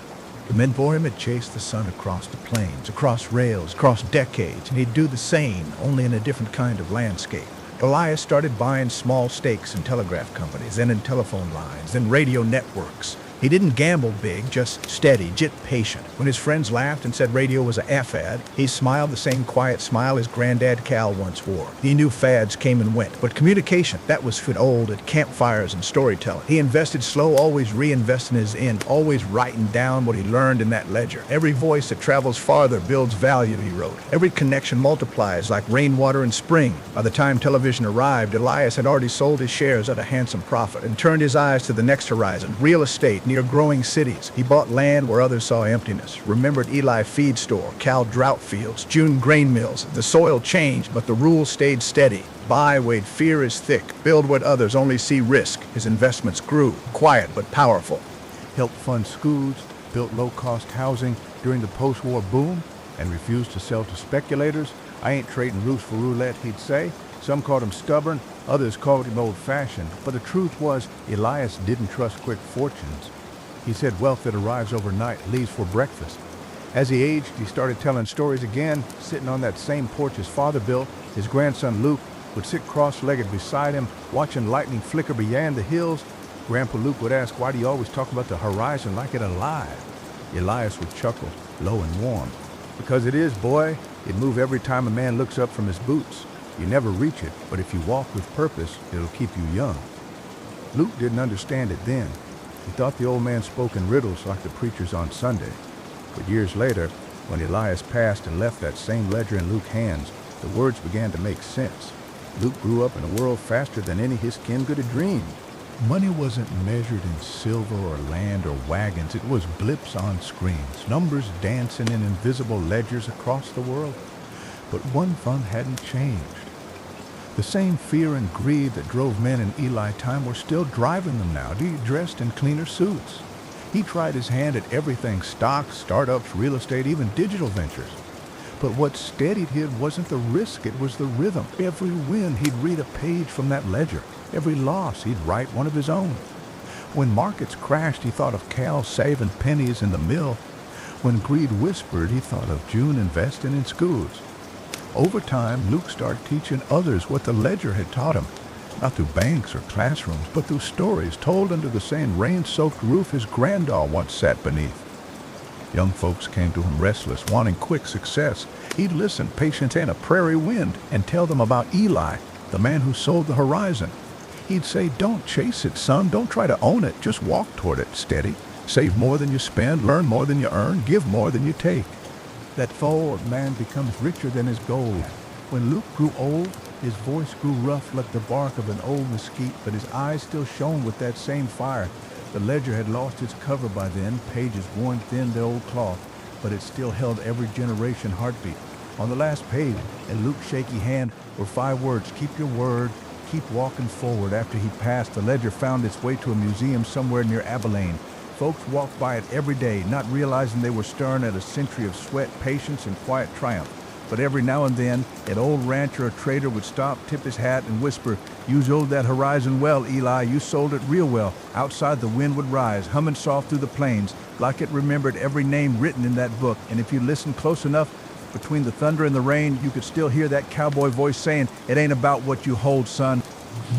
S1: The men before him had chased the sun across the plains, across rails, across decades, and he'd do the same, only in a different kind of landscape. Elias started buying small stakes in telegraph companies, then in telephone lines, then radio networks. He didn't gamble big, just steady, just patient. When his friends laughed and said radio was a fad, he smiled the same quiet smile his granddad Cal once wore. He knew fads came and went, but communication, that was fit old at campfires and storytelling. He invested slow, always reinvesting his end, always writing down what he learned in that ledger. Every voice that travels farther builds value, he wrote. Every connection multiplies like rainwater in spring. By the time television arrived, Elias had already sold his shares at a handsome profit and turned his eyes to the next horizon, real estate, near growing cities. He bought land where others saw emptiness, remembered Eli feed store, Cal drought fields, June grain mills. The soil changed, but the rules stayed steady. Buy where fear is thick, build what others only see risk. His investments grew, quiet but powerful. Helped fund schools, built low-cost housing during the post-war boom, and refused to sell to speculators. I ain't trading roofs for roulette, he'd say. Some called him stubborn, others called him old-fashioned. But the truth was, Elias didn't trust quick fortunes. He said wealth that arrives overnight leaves for breakfast. As he aged, he started telling stories again, sitting on that same porch his father built. His grandson Luke would sit cross-legged beside him, watching lightning flicker beyond the hills. Grandpa Luke would ask, why do you always talk about the horizon like it alive? Elias would chuckle, low and warm. Because it is, boy. It moves every time a man looks up from his boots. You never reach it, but if you walk with purpose, it'll keep you young. Luke didn't understand it then. He thought the old man spoke in riddles like the preachers on Sunday. But years later, when Elias passed and left that same ledger in Luke's hands, the words began to make sense. Luke grew up in a world faster than any his kin could have dreamed. Money wasn't measured in silver or land or wagons. It was blips on screens, numbers dancing in invisible ledgers across the world. But one fund hadn't changed. The same fear and greed that drove men in Eli's time were still driving them now, dressed in cleaner suits. He tried his hand at everything: stocks, startups, real estate, even digital ventures. But what steadied him wasn't the risk, it was the rhythm. Every win, he'd read a page from that ledger. Every loss, he'd write one of his own. When markets crashed, he thought of Cal saving pennies in the mill. When greed whispered, he thought of June investing in schools. Over time, Luke started teaching others what the ledger had taught him, not through banks or classrooms, but through stories told under the same rain-soaked roof his grandpa once sat beneath. Young folks came to him restless, wanting quick success. He'd listen, patient and a prairie wind, and tell them about Eli, the man who sold the horizon. He'd say, "Don't chase it, son. Don't try to own it. Just walk toward it, steady. Save more than you spend, learn more than you earn, give more than you take." That forward man becomes richer than his gold. When Luke grew old, his voice grew rough like the bark of an old mesquite, but his eyes still shone with that same fire. The ledger had lost its cover by then, pages worn thin to old cloth, but it still held every generation heartbeat. On the last page, in Luke's shaky hand, were 5 words: keep your word, keep walking forward. After he passed, the ledger found its way to a museum somewhere near Abilene. Folks walked by it every day, not realizing they were staring at a century of sweat, patience, and quiet triumph. But every now and then, an old rancher or trader would stop, tip his hat, and whisper, "You sold that horizon well, Eli. You sold it real well." Outside, the wind would rise, humming soft through the plains, like it remembered every name written in that book. And if you listened close enough, between the thunder and the rain, you could still hear that cowboy voice saying, "It ain't about what you hold, son.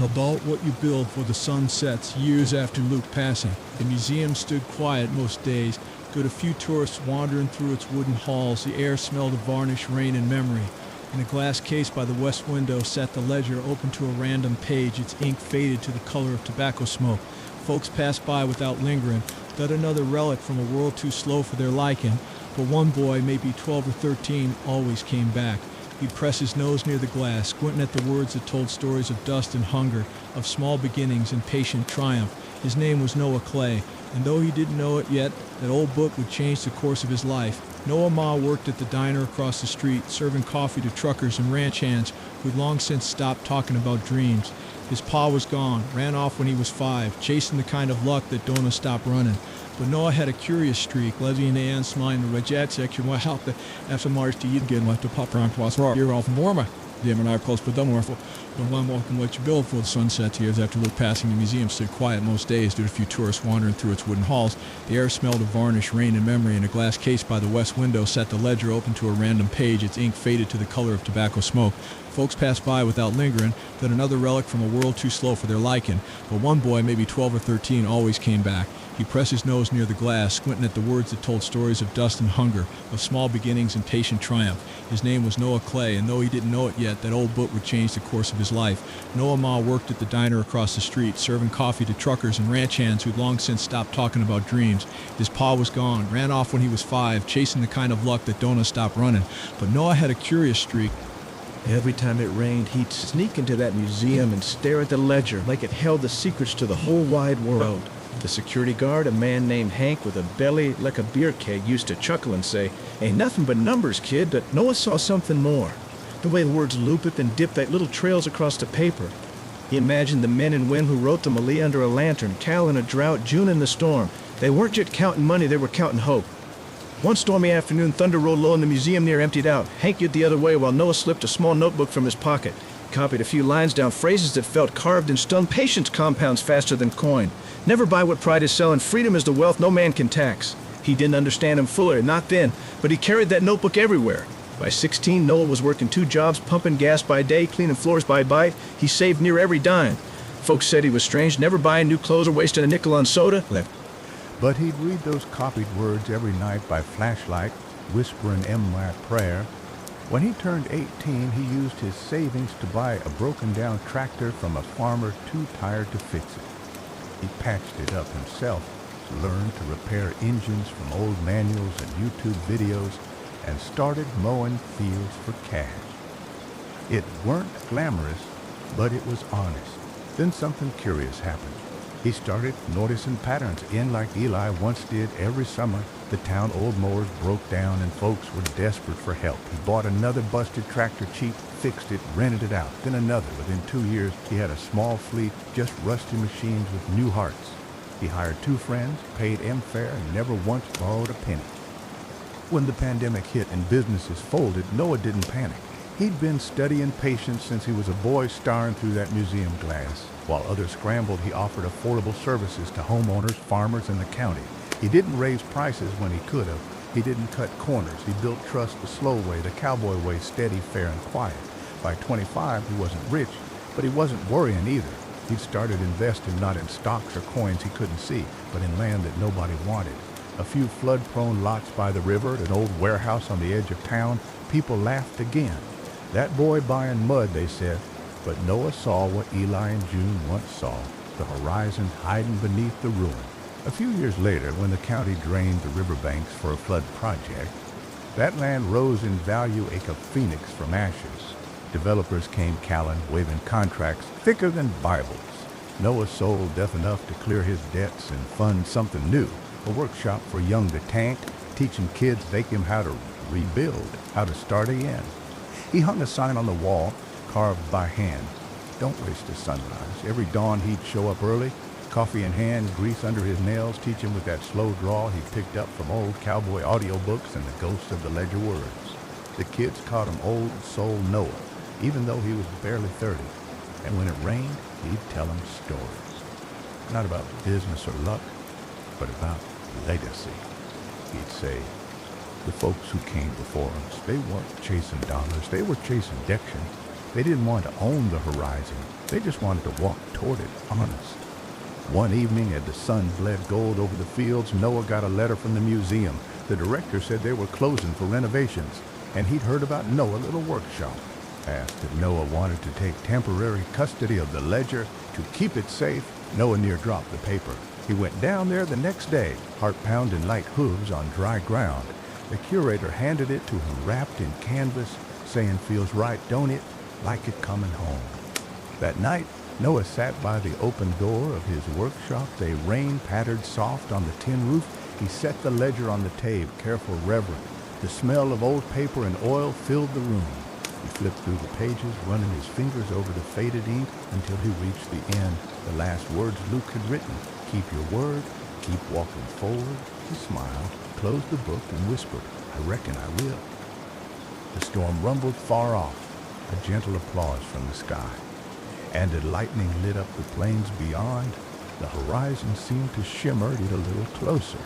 S7: About what you build for the sun sets." Years after Luke passing, the museum stood quiet most days. Good a few tourists wandering through its wooden halls. The air smelled of varnish, rain, and memory. In a glass case by the west window sat the ledger, open to a random page, its ink faded to the color of tobacco smoke. Folks passed by without lingering, yet another relic from a world too slow for their liking. But one boy, maybe 12 or 13, always came back. He'd press his nose near the glass, squinting at the words that told stories of dust and hunger, of small beginnings and patient triumph. His name was Noah Clay, and though he didn't know it yet, that old book would change the course of his life. Noah Ma worked at the diner across the street, serving coffee to truckers and ranch hands who'd long since stopped talking about dreams. His pa was gone, ran off when he was 5, chasing the kind of luck that don't stop running. But Noah had a curious streak. Leslie and Ann smiling the Reject section will help the after March to eat again like the pop around was rock. You're off Norma. Them and I close but them more for when one walking what you build for the sunset. Years after Luke passing, the museum stood quiet most days due to a few tourists wandering through its wooden halls. The air smelled of varnish, rain, and memory. In a glass case by the west window sat the ledger, open to a random page, its ink faded to the color of tobacco smoke. Folks passed by without lingering, then another relic from a world too slow for their liking. But one boy, maybe 12 or 13, always came back. He pressed his nose near the glass, squinting at the words that told stories of dust and hunger, of small beginnings and patient triumph. His name was Noah Clay, and though he didn't know it yet, that old book would change the course of his life. Noah Ma worked at the diner across the street, serving coffee to truckers and ranch hands who'd long since stopped talking about dreams. His pa was gone, ran off when he was 5, chasing the kind of luck that don't stop running. But Noah had a curious streak.
S6: Every time it rained, he'd sneak into that museum and stare at the ledger like it held the secrets to the whole wide world. The security guard, a man named Hank with a belly like a beer keg, used to chuckle and say, "Ain't nothing but numbers, kid," but Noah saw something more. The way the words looped and dipped like little trails across the paper. He imagined the men and women who wrote them Ali under a lantern, Cal in a drought, June in the storm. They weren't just counting money, they were counting hope. One stormy afternoon, thunder rolled low and the museum near emptied out. Hank went the other way while Noah slipped a small notebook from his pocket. He copied a few lines down, phrases that felt carved in stone. Patience compounds faster than coin. Never buy what pride is selling. Freedom is the wealth no man can tax. He didn't understand him fully, not then, but he carried that notebook everywhere. By 16, Noah was working 2 jobs, pumping gas by day, cleaning floors by bite. He saved near every dime. Folks said he was strange, never buying new clothes or wasting a nickel on soda.
S1: But he'd read those copied words every night by flashlight, whispering my prayer. When he turned 18, he used his savings to buy a broken-down tractor from a farmer too tired to fix it. He patched it up himself, learned to repair engines from old manuals and YouTube videos, and started mowing fields for cash. It weren't glamorous, but it was honest. Then something curious happened. He started noticing patterns in like Eli once did every summer. The town old mowers broke down and folks were desperate for help. He bought another busted tractor cheap, fixed it, rented it out, then another. Within 2 years, he had a small fleet, just rusty machines with new hearts. He hired 2 friends, paid M fare, and never once borrowed a penny. When the pandemic hit and businesses folded, Noah didn't panic. He'd been studying patience since he was a boy staring through that museum glass. While others scrambled, he offered affordable services to homeowners, farmers, and the county. He didn't raise prices when he could have. He didn't cut corners. He built trust the slow way, the cowboy way, steady, fair, and quiet. By 25, he wasn't rich, but he wasn't worrying either. He'd started investing not in stocks or coins he couldn't see, but in land that nobody wanted. A few flood-prone lots by the river, an old warehouse on the edge of town. People laughed again. That boy buying mud, they said. But Noah saw what Eli and June once saw, the horizon hiding beneath the ruin. A few years later, when the county drained the riverbanks for a flood project, that land rose in value like a phoenix from ashes. Developers came calling, waving contracts thicker than Bibles. Noah sold deaf enough to clear his debts and fund something new, a workshop for young to tank, teaching kids like him how to rebuild, how to start again. He hung a sign on the wall, carved by hand. Don't waste a sunrise. Every dawn he'd show up early, coffee in hand, grease under his nails, teaching with that slow drawl he picked up from old cowboy audiobooks and the ghosts of the ledger words. The kids called him Old Soul Noah, even though he was barely 30. And when it rained, he'd tell them stories. Not about business or luck, but about legacy. He'd say, the folks who came before us, they weren't chasing dollars, they were chasing diction. They didn't want to own the horizon, they just wanted to walk toward it honest. One evening, as the sun bled gold over the fields, Noah got a letter from the museum. The director said they were closing for renovations, and he'd heard about Noah's little workshop. Asked if Noah wanted to take temporary custody of the ledger to keep it safe, Noah near dropped the paper. He went down there the next day, heart pounding like hooves on dry ground. The curator handed it to him wrapped in canvas, saying, feels right, don't it? Like it coming home. That night, Noah sat by the open door of his workshop. The rain pattered soft on the tin roof. He set the ledger on the table, careful, reverent. The smell of old paper and oil filled the room. He flipped through the pages, running his fingers over the faded ink until he reached the end, the last words Luke had written. Keep your word, keep walking forward. He smiled, closed the book, and whispered, I reckon I will. The storm rumbled far off, a gentle applause from the sky. And as lightning lit up the plains beyond, the horizon seemed to shimmer it a little closer,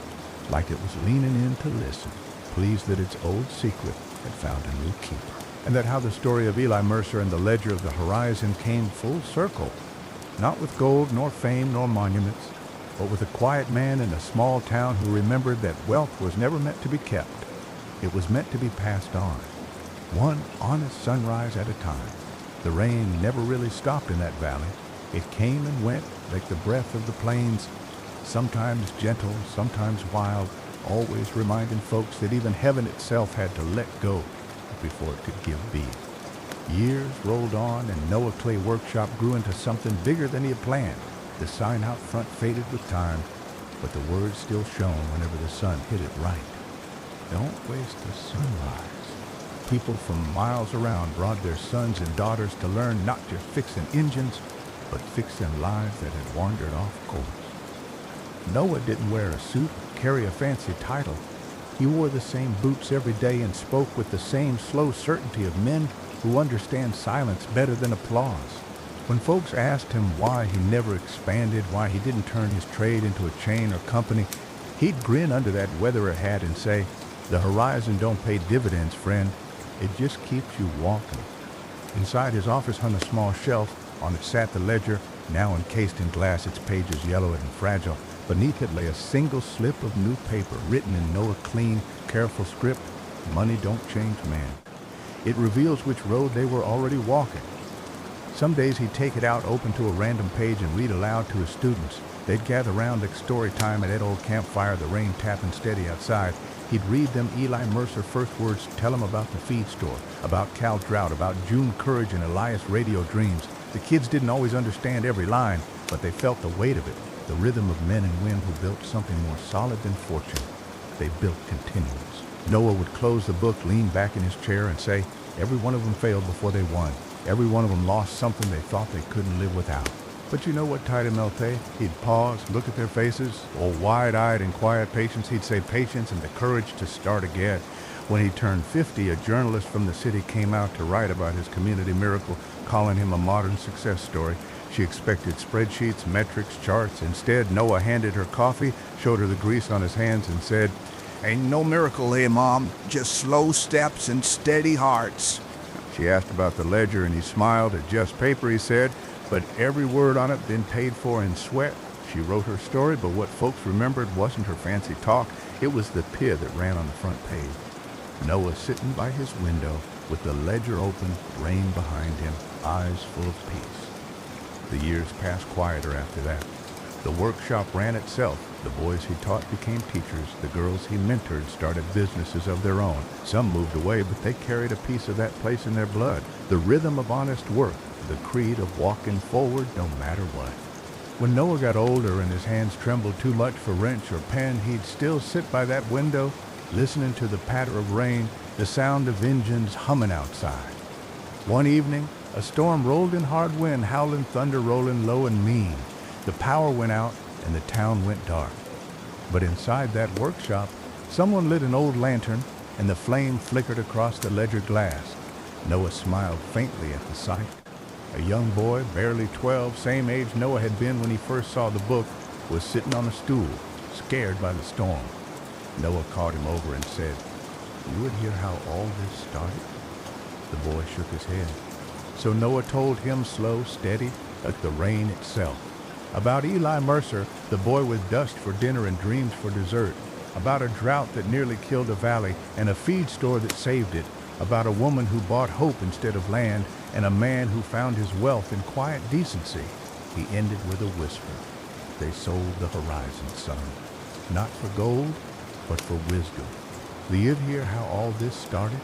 S1: like it was leaning in to listen, pleased that its old secret had found a new keeper. And that how the story of Eli Mercer and the ledger of the horizon came full circle, not with gold nor fame nor monuments, but with a quiet man in a small town who remembered that wealth was never meant to be kept. It was meant to be passed on, one honest sunrise at a time. The rain never really stopped in that valley. It came and went like the breath of the plains, sometimes gentle, sometimes wild, always reminding folks that even heaven itself had to let go before it could give be. Years rolled on, and Noah Clay Workshop grew into something bigger than he had planned. The sign out front faded with time, but the words still shone whenever the sun hit it right. Don't waste the sunrise. People from miles around brought their sons and daughters to learn not just fixing engines, but fixing lives that had wandered off course. Noah didn't wear a suit or carry a fancy title. He wore the same boots every day and spoke with the same slow certainty of men who understand silence better than applause. When folks asked him why he never expanded, why he didn't turn his trade into a chain or company, he'd grin under that weatherer hat and say, the horizon don't pay dividends, friend. It just keeps you walking. Inside his office hung a small shelf. On it sat the ledger, now encased in glass, its pages yellow and fragile. Beneath it lay a single slip of new paper, written in Noah clean, careful script. Money don't change man. It reveals which road they were already walking. Some days he'd take it out, open to a random page, and read aloud to his students. They'd gather round like story time at that old campfire, the rain tapping steady outside. He'd read them Eli Mercer first words, tell them about the feed store, about Cal Drought, about June Courage and Elias Radio Dreams. The kids didn't always understand every line, but they felt the weight of it, the rhythm of men and women who built something more solid than fortune. They built continuance. Noah would close the book, lean back in his chair, and say, every one of them failed before they won. Every one of them lost something they thought they couldn't live without. But you know what tied him Elte? He'd pause, look at their faces, all wide-eyed and quiet patience. He'd say patience and the courage to start again. When he turned 50, a journalist from the city came out to write about his community miracle, calling him a modern success story. She expected spreadsheets, metrics, charts. Instead, Noah handed her coffee, showed her the grease on his hands, and said,
S6: Ain't no miracle here, Mom. Just slow steps and steady hearts.
S1: She asked about the ledger, and he smiled. At just paper, he said, but every word on it been paid for in sweat. She wrote her story, but what folks remembered wasn't her fancy talk. It was the PIA that ran on the front page. Noah sitting by his window with the ledger open, rain behind him, eyes full of peace. The years passed quieter after that. The workshop ran itself. The boys he taught became teachers. The girls he mentored started businesses of their own. Some moved away, but they carried a piece of that place in their blood. The rhythm of honest work, the creed of walking forward no matter what. When Noah got older and his hands trembled too much for wrench or pen, he'd still sit by that window, listening to the patter of rain, the sound of engines humming outside. One evening, a storm rolled in hard wind, howling thunder rolling low and mean. The power went out and the town went dark. But inside that workshop, someone lit an old lantern and the flame flickered across the ledger glass. Noah smiled faintly at the sight. A young boy, barely 12, same age Noah had been when he first saw the book, was sitting on a stool, scared by the storm. Noah caught him over and said, "You would hear how all this started?" The boy shook his head. So Noah told him slow, steady, like the rain itself. About Eli Mercer, the boy with dust for dinner and dreams for dessert. About a drought that nearly killed a valley and a feed store that saved it. About a woman who bought hope instead of land and a man who found his wealth in quiet decency. He ended with a whisper. They sold the horizon, son. Not for gold, but for wisdom. Do you hear how all this started?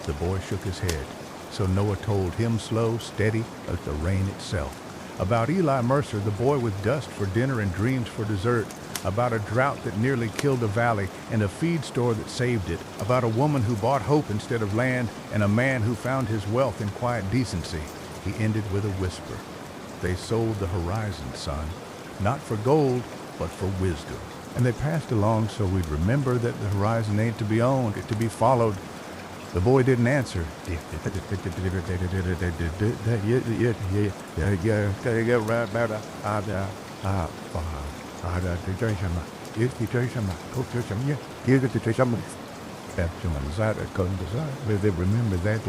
S1: The boy shook his head. So Noah told him slow, steady, like the rain itself. About Eli Mercer, the boy with dust for dinner and dreams for dessert. About a drought that nearly killed a valley and a feed store that saved it. About a woman who bought hope instead of land and a man who found his wealth in quiet decency. He ended with a whisper. They sold the horizon, son. Not for gold, but for wisdom. And they passed along so we'd remember that the horizon ain't to be owned, it's to be followed. The boy didn't answer. Remember that the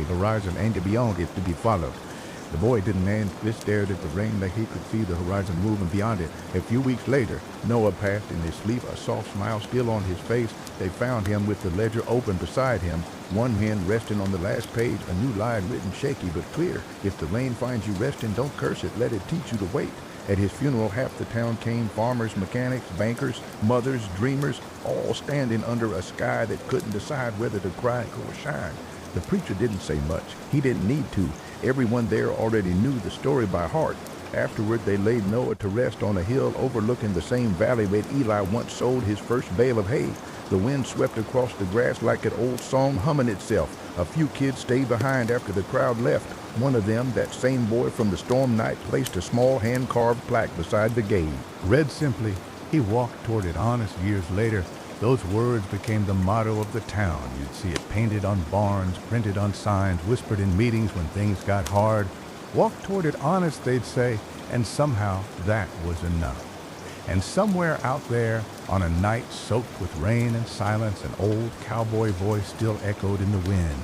S1: horizon ain't to be owned, it's to be followed. The boy didn't answer. He stared at the rain like he could see the horizon moving beyond it. A few weeks later, Noah passed in his sleep, a soft smile still on his face. They found him with the ledger open beside him, one hand resting on the last page, a new line written shaky but clear. If the rain finds you resting, don't curse it, let it teach you to wait. At his funeral, half the town came, farmers, mechanics, bankers, mothers, dreamers, all standing under a sky that couldn't decide whether to cry or shine. The preacher didn't say much. He didn't need to. Everyone there already knew the story by heart. Afterward, they laid Noah to rest on a hill overlooking the same valley where Eli once sold his first bale of hay. The wind swept across the grass like an old song humming itself. A few kids stayed behind after the crowd left. One of them, that same boy from the storm night, placed a small hand-carved plaque beside the grave. Read simply, he walked toward it honest years later. Those words became the motto of the town. You'd see it painted on barns, printed on signs, whispered in meetings when things got hard. Walk toward it honest, they'd say, and somehow that was enough. And somewhere out there, on a night soaked with rain and silence, an old cowboy voice still echoed in the wind.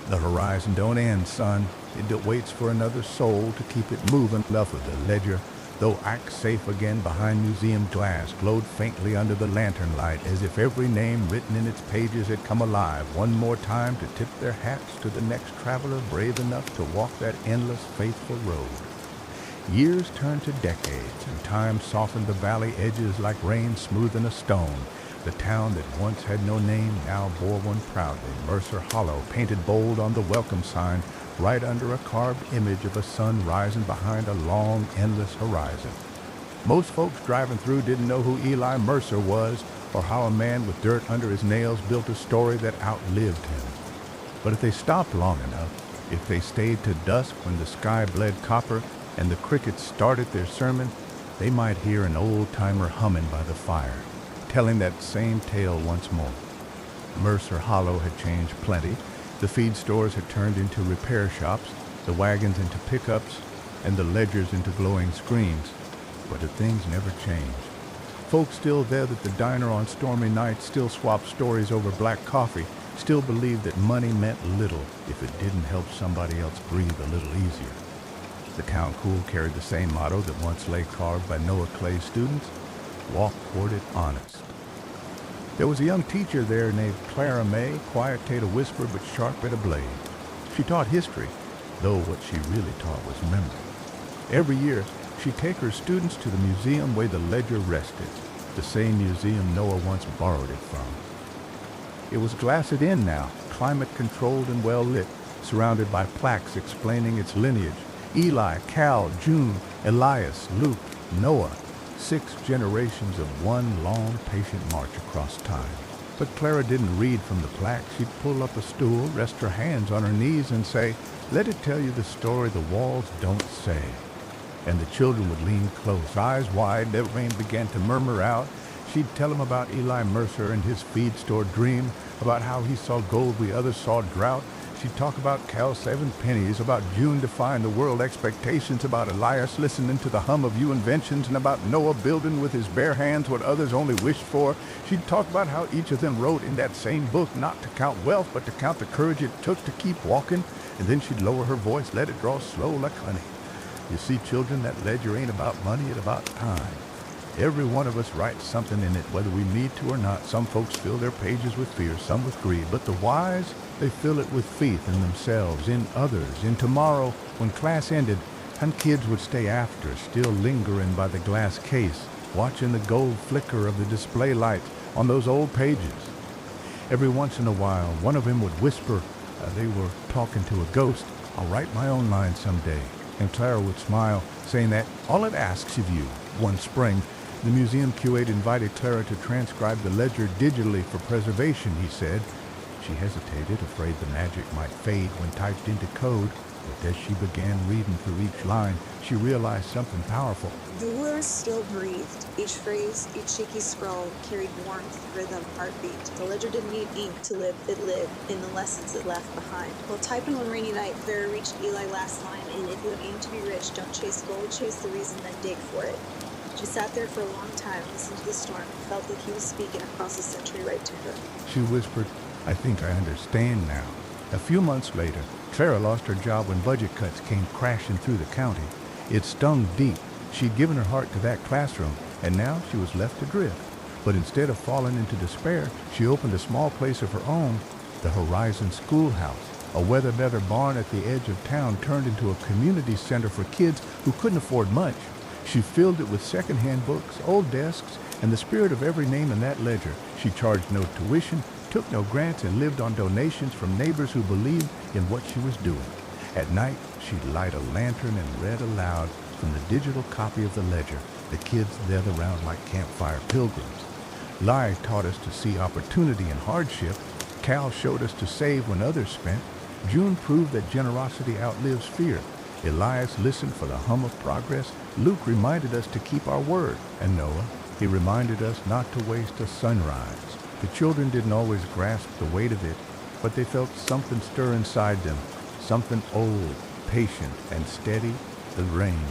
S1: The horizon don't end, son. It waits for another soul to keep it moving. Love of the ledger, though act safe again behind museum glass, glowed faintly under the lantern light, as if every name written in its pages had come alive one more time to tip their hats to the next traveler brave enough to walk that endless, faithful road. Years turned to decades, and time softened the valley edges like rain smoothing a stone. The town that once had no name now bore one proudly. Mercer Hollow, painted bold on the welcome sign, right under a carved image of a sun rising behind a long, endless horizon. Most folks driving through didn't know who Eli Mercer was, or how a man with dirt under his nails built a story that outlived him. But if they stopped long enough, if they stayed to dusk when the sky bled copper and the crickets started their sermon, they might hear an old-timer humming by the fire, telling that same tale once more. Mercer Hollow had changed plenty. The feed stores had turned into repair shops, the wagons into pickups, and the ledgers into glowing screens. But the things never changed. Folks still there at the diner on stormy nights still swapped stories over black coffee, still believed that money meant little if it didn't help somebody else breathe a little easier. The town cool carried the same motto that once lay carved by Noah Clay's students: walk toward it honest. There was a young teacher there named Clara May, quiet to whisper but sharp at a blade. She taught history, though what she really taught was memory. Every year, she'd take her students to the museum where the ledger rested, the same museum Noah once borrowed it from. It was glassed in now, climate-controlled and well-lit, surrounded by plaques explaining its lineage. Eli, Cal, June, Elias, Luke, Noah. 6 generations of one long, patient march across time. But Clara didn't read from the plaque. She'd pull up a stool, rest her hands on her knees, and say, "Let it tell you the story the walls don't say." And the children would lean close, eyes wide. Their brain began to murmur out. She'd tell them about Eli Mercer and his feed store dream, about how he saw gold we others saw drought. She'd talk about Cal's 7 pennies, about June defying the world expectations, about Elias listening to the hum of new inventions, and about Noah building with his bare hands what others only wished for. She'd talk about how each of them wrote in that same book not to count wealth, but to count the courage it took to keep walking. And then she'd lower her voice, let it draw slow like honey. You see, children, that ledger ain't about money, it's about time. Every one of us writes something in it, whether we need to or not. Some folks fill their pages with fear, some with greed. But the wise, they fill it with faith in themselves, in others, in tomorrow when class ended, and kids would stay after, still lingering by the glass case, watching the gold flicker of the display lights on those old pages. Every once in a while, one of them would whisper, they were talking to a ghost, "I'll write my own line someday." And Clara would smile, saying that all it asks of you. One spring, the museum curate invited Clara to transcribe the ledger digitally for preservation, he said. She hesitated, afraid the magic might fade when typed into code, but as she began reading through each line, she realized something powerful.
S8: The words still breathed. Each phrase, each shaky scroll carried warmth, rhythm, heartbeat. The ledger didn't need ink to live, it lived in the lessons it left behind. While typing one rainy night, Clara reached Eli's last line, and if you aim to be rich, don't chase gold, chase the reason, then dig for it. She sat there for a long time, listened to the storm, and felt like he was speaking across the century right to her.
S1: She whispered, "I think I understand now." A few months later, Clara lost her job when budget cuts came crashing through the county. It stung deep. She'd given her heart to that classroom, and now she was left adrift. But instead of falling into despair, she opened a small place of her own, the Horizon Schoolhouse. A weather-better barn at the edge of town turned into a community center for kids who couldn't afford much. She filled it with second-hand books, old desks, and the spirit of every name in that ledger. She charged no tuition, took no grants, and lived on donations from neighbors who believed in what she was doing. At night, she'd light a lantern and read aloud from the digital copy of the ledger. The kids gathered around like campfire pilgrims. Lai taught us to see opportunity in hardship. Cal showed us to save when others spent. June proved that generosity outlives fear. Elias listened for the hum of progress. Luke reminded us to keep our word. And Noah, he reminded us not to waste a sunrise. The children didn't always grasp the weight of it, but they felt something stir inside them, something old, patient, and steady, the rain.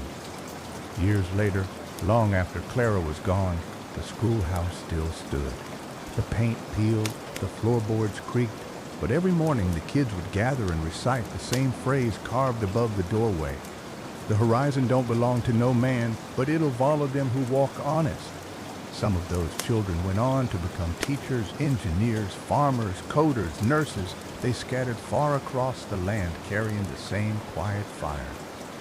S1: Years later, long after Clara was gone, the schoolhouse still stood. The paint peeled, the floorboards creaked, but every morning the kids would gather and recite the same phrase carved above the doorway. The horizon don't belong to no man, but it'll follow them who walk honest. Some of those children went on to become teachers, engineers, farmers, coders, nurses. They scattered far across the land carrying the same quiet fire.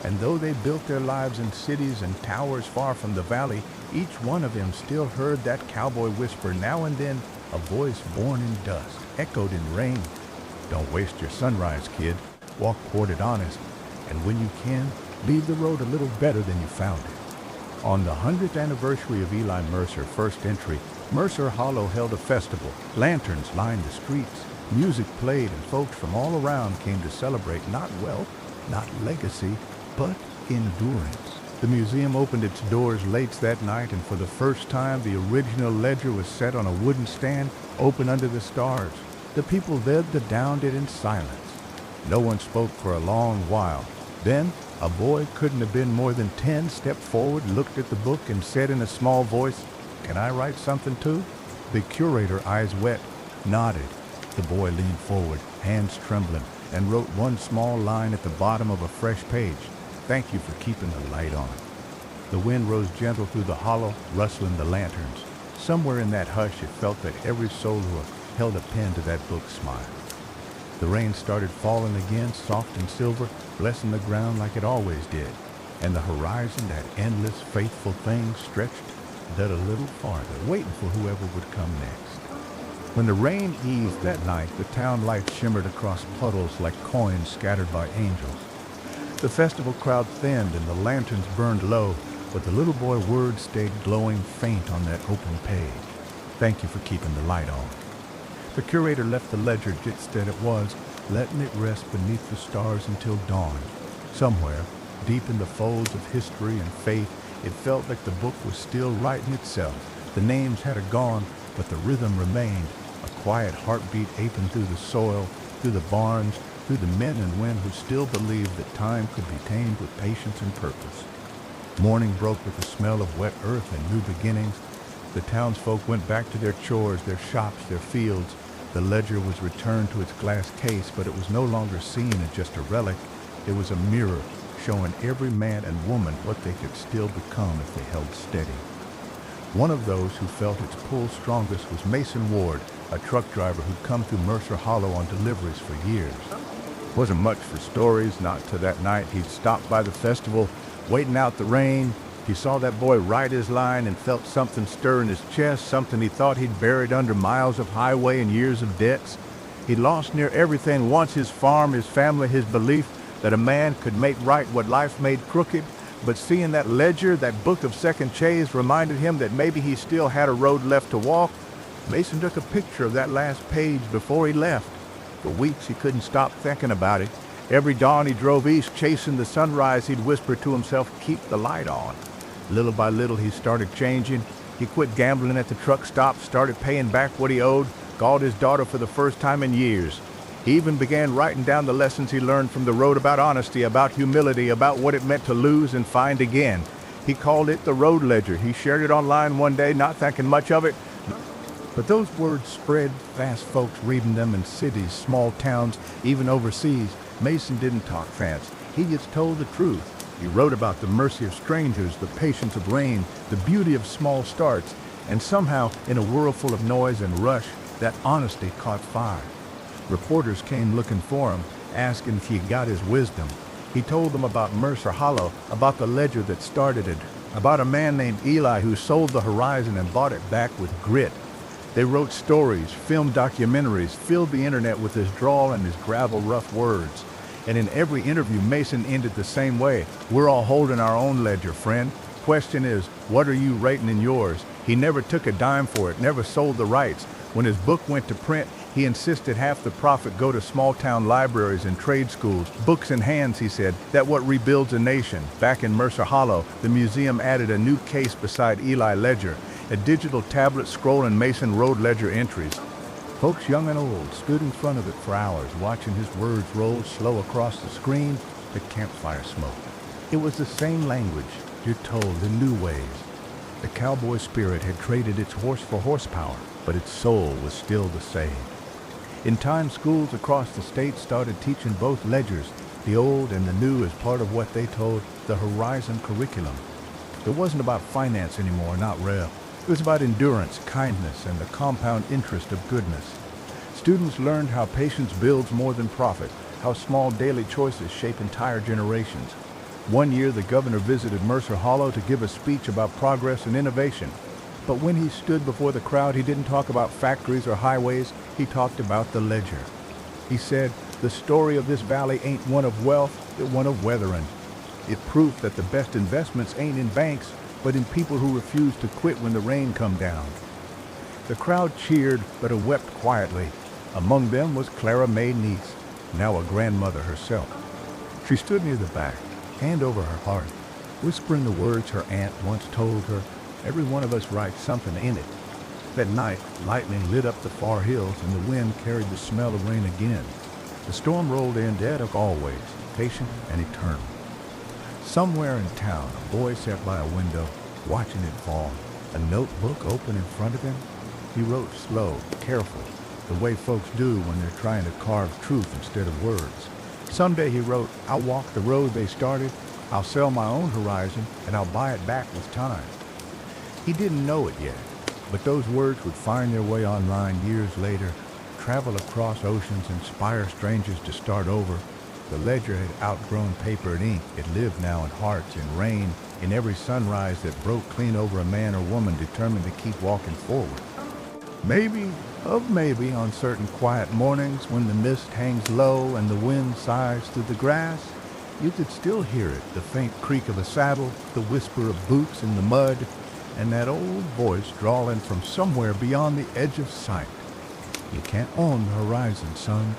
S1: And though they built their lives in cities and towers far from the valley, each one of them still heard that cowboy whisper now and then, a voice born in dust, echoed in rain. Don't waste your sunrise, kid. Walk toward it honest. And when you can, leave the road a little better than you found it. On the 100th anniversary of Eli Mercer's first entry, Mercer Hollow held a festival. Lanterns lined the streets. Music played, and folks from all around came to celebrate not wealth, not legacy, but endurance. The museum opened its doors late that night, and for the first time, the original ledger was set on a wooden stand, open under the stars. The people read the downed it in silence. No one spoke for a long while. Then, a boy couldn't have been more than 10 stepped forward, looked at the book, and said in a small voice, "Can I write something too?" The curator, eyes wet, nodded. The boy leaned forward, hands trembling, and wrote one small line at the bottom of a fresh page. "Thank you for keeping the light on." The wind rose gentle through the hollow, rustling the lanterns. Somewhere in that hush, it felt that every soul who held a pen to that book smiled. The rain started falling again, soft and silver, blessing the ground like it always did. And the horizon, that endless, faithful thing, stretched that a little farther, waiting for whoever would come next. When the rain eased that night, the town lights shimmered across puddles like coins scattered by angels. The festival crowd thinned and the lanterns burned low, but the little boy's words stayed glowing faint on that open page. "Thank you for keeping the light on." The curator left the ledger just as it was, letting it rest beneath the stars until dawn. Somewhere, deep in the folds of history and faith, it felt like the book was still writing itself. The names had gone, but the rhythm remained, a quiet heartbeat aping through the soil, through the barns, through the men and women who still believed that time could be tamed with patience and purpose. Morning broke with the smell of wet earth and new beginnings. The townsfolk went back to their chores, their shops, their fields. The ledger was returned to its glass case, but it was no longer seen as just a relic. It was a mirror, showing every man and woman what they could still become if they held steady. One of those who felt its pull strongest was Mason Ward, a truck driver who'd come through Mercer Hollow on deliveries for years. Wasn't much for stories, not till that night he'd stopped by the festival, waiting out the rain. He saw that boy write his line and felt something stir in his chest, something he thought he'd buried under miles of highway and years of debts. He'd lost near everything once, his farm, his family, his belief that a man could make right what life made crooked. But seeing that ledger, that book of second chase, reminded him that maybe he still had a road left to walk. Mason took a picture of that last page before he left. For weeks he couldn't stop thinking about it. Every dawn he drove east, chasing the sunrise, he'd whisper to himself, "Keep the light on." Little by little he started changing. He quit gambling at the truck stop, started paying back what he owed, called his daughter for the first time in years. He even began writing down the lessons he learned from the road about honesty, about humility, about what it meant to lose and find again. He called it the Road Ledger. He shared it online one day, not thinking much of it. But those words spread fast, folks reading them in cities, small towns, even overseas. Mason didn't talk fancy. He just told the truth. He wrote about the mercy of strangers, the patience of rain, the beauty of small starts, and somehow, in a world full of noise and rush, that honesty caught fire. Reporters came looking for him, asking if he got his wisdom. He told them about Mercer Hollow, about the ledger that started it, about a man named Eli who sold the horizon and bought it back with grit. They wrote stories, filmed documentaries, filled the internet with his drawl and his gravel rough words. And in every interview, Mason ended the same way. "We're all holding our own ledger, friend. Question is, what are you writing in yours?" He never took a dime for it, never sold the rights. When his book went to print, he insisted half the profit go to small-town libraries and trade schools. Books in hands, he said, that what rebuilds a nation. Back in Mercer Hollow, the museum added a new case beside Eli Ledger, a digital tablet scrolling Mason Road Ledger entries. Folks young and old stood in front of it for hours, watching his words roll slow across the screen, the campfire smoke. It was the same language, you're told, in new ways. The cowboy spirit had traded its horse for horsepower, but its soul was still the same. In time, schools across the state started teaching both ledgers, the old and the new, as part of what they told the Horizon curriculum. It wasn't about finance anymore, not real. It was about endurance, kindness, and the compound interest of goodness. Students learned how patience builds more than profit, how small daily choices shape entire generations. One year, the governor visited Mercer Hollow to give a speech about progress and innovation. But when he stood before the crowd, he didn't talk about factories or highways. He talked about the ledger. He said, the story of this valley ain't one of wealth, but one of weathering. It proved that the best investments ain't in banks, but in people who refuse to quit when the rain come down. The crowd cheered, but it wept quietly. Among them was Clara Mae Niece, now a grandmother herself. She stood near the back, hand over her heart, whispering the words her aunt once told her. Every one of us writes something in it. That night, lightning lit up the far hills and the wind carried the smell of rain again. The storm rolled in dead as always, patient and eternal. Somewhere in town, a boy sat by a window, watching it fall, a notebook open in front of him. He wrote slow, careful, the way folks do when they're trying to carve truth instead of words. Someday, he wrote, I'll walk the road they started, I'll sell my own horizon, and I'll buy it back with time. He didn't know it yet, but those words would find their way online years later, travel across oceans, inspire strangers to start over. The ledger had outgrown paper and ink. It lived now in hearts, in rain, in every sunrise that broke clean over a man or woman determined to keep walking forward. Maybe, maybe, on certain quiet mornings when the mist hangs low and the wind sighs through the grass, you could still hear it, the faint creak of a saddle, the whisper of boots in the mud, and that old voice drawling from somewhere beyond the edge of sight. You can't own the horizon, son,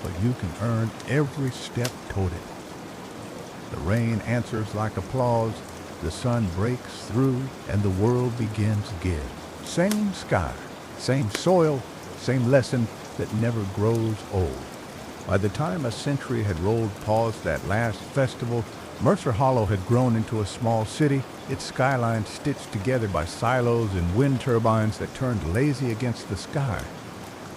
S1: but you can earn every step toward it. The rain answers like applause, the sun breaks through, and the world begins again. Same sky, same soil, same lesson that never grows old. By the time a century had rolled past that last festival, Mercer Hollow had grown into a small city, its skyline stitched together by silos and wind turbines that turned lazy against the sky.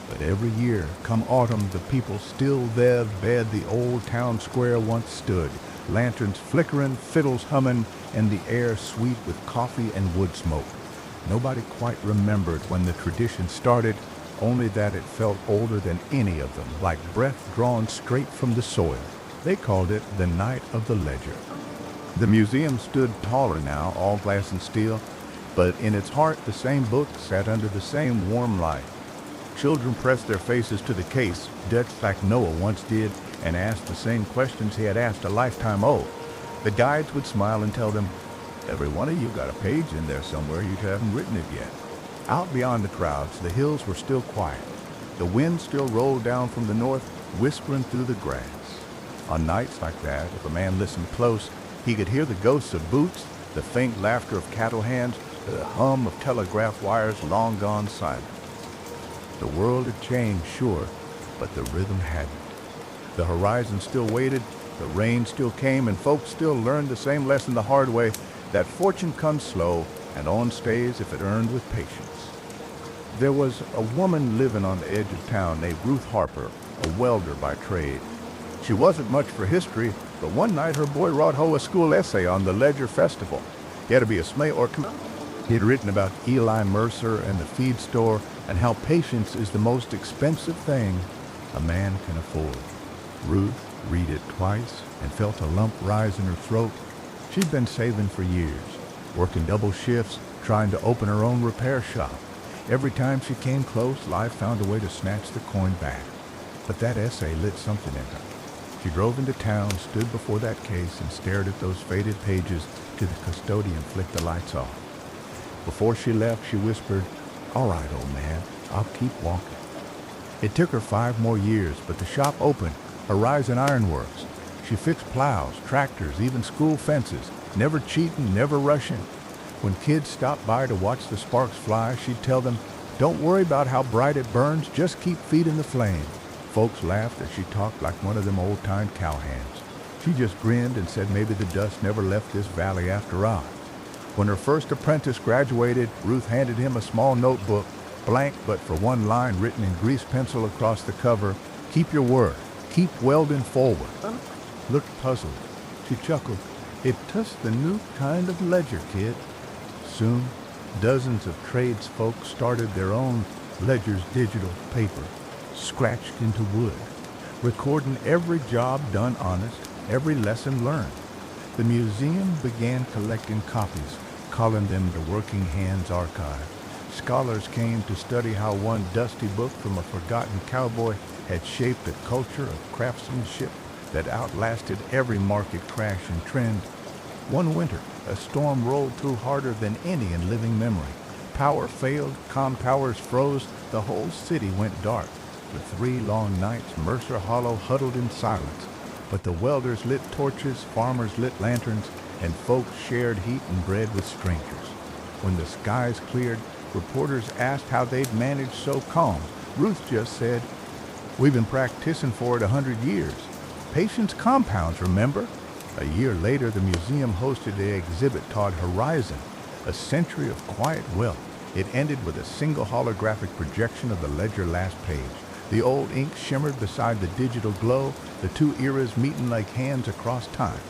S1: But every year, come autumn, the people still there bed the old town square once stood, lanterns flickering, fiddles humming, and the air sweet with coffee and wood smoke. Nobody quite remembered when the tradition started, only that it felt older than any of them, like breath drawn straight from the soil. They called it the Night of the Ledger. The museum stood taller now, all glass and steel, but in its heart the same book sat under the same warm light. Children pressed their faces to the case, Dutch like Noah once did, and asked the same questions he had asked a lifetime old. The guides would smile and tell them, every one of you got a page in there somewhere, you haven't written it yet. Out beyond the crowds, the hills were still quiet. The wind still rolled down from the north, whispering through the grass. On nights like that, if a man listened close, he could hear the ghosts of boots, the faint laughter of cattle hands, the hum of telegraph wires long gone silent. The world had changed, sure, but the rhythm hadn't. The horizon still waited, the rain still came, and folks still learned the same lesson the hard way, that fortune comes slow and on stays if it earned with patience. There was a woman living on the edge of town named Ruth Harper, a welder by trade. She wasn't much for history, but one night her boy wrote her a school essay on the Ledger Festival. He had to be a Smay or he had written about Eli Mercer and the feed store and how patience is the most expensive thing a man can afford. Ruth read it twice and felt a lump rise in her throat. She'd been saving for years, working double shifts, trying to open her own repair shop. Every time she came close, life found a way to snatch the coin back. But that essay lit something in her. She drove into town, stood before that case, and stared at those faded pages till the custodian flicked the lights off. Before she left, she whispered, "All right, old man, I'll keep walking." It took her 5 more years, but the shop opened, Horizon Ironworks. She fixed plows, tractors, even school fences, never cheating, never rushing. When kids stopped by to watch the sparks fly, she'd tell them, "Don't worry about how bright it burns, just keep feeding the flame." Folks laughed as she talked like one of them old-time cowhands. She just grinned and said maybe the dust never left this valley after all. When her first apprentice graduated, Ruth handed him a small notebook, blank but for one line written in grease pencil across the cover, "Keep your word. Keep welding forward." Looked puzzled. She chuckled. "It was the new kind of ledger, kid." Soon, dozens of tradesfolk started their own ledger's digital paper, scratched into wood, recording every job done honest, every lesson learned. The museum began collecting copies, calling them the Working Hands Archive. Scholars came to study how one dusty book from a forgotten cowboy had shaped a culture of craftsmanship that outlasted every market crash and trend. One winter, a storm rolled through harder than any in living memory. Power failed, comm towers froze, the whole city went dark. For 3 long nights, Mercer Hollow huddled in silence. But the welders lit torches, farmers lit lanterns, and folks shared heat and bread with strangers. When the skies cleared, reporters asked how they'd managed so calm. Ruth just said, "We've been practicing for it 100 years. Patience compounds, remember?" A year later, the museum hosted an exhibit called Horizon, a century of quiet wealth. It ended with a single holographic projection of the ledger last page. The old ink shimmered beside the digital glow, the 2 eras meeting like hands across time.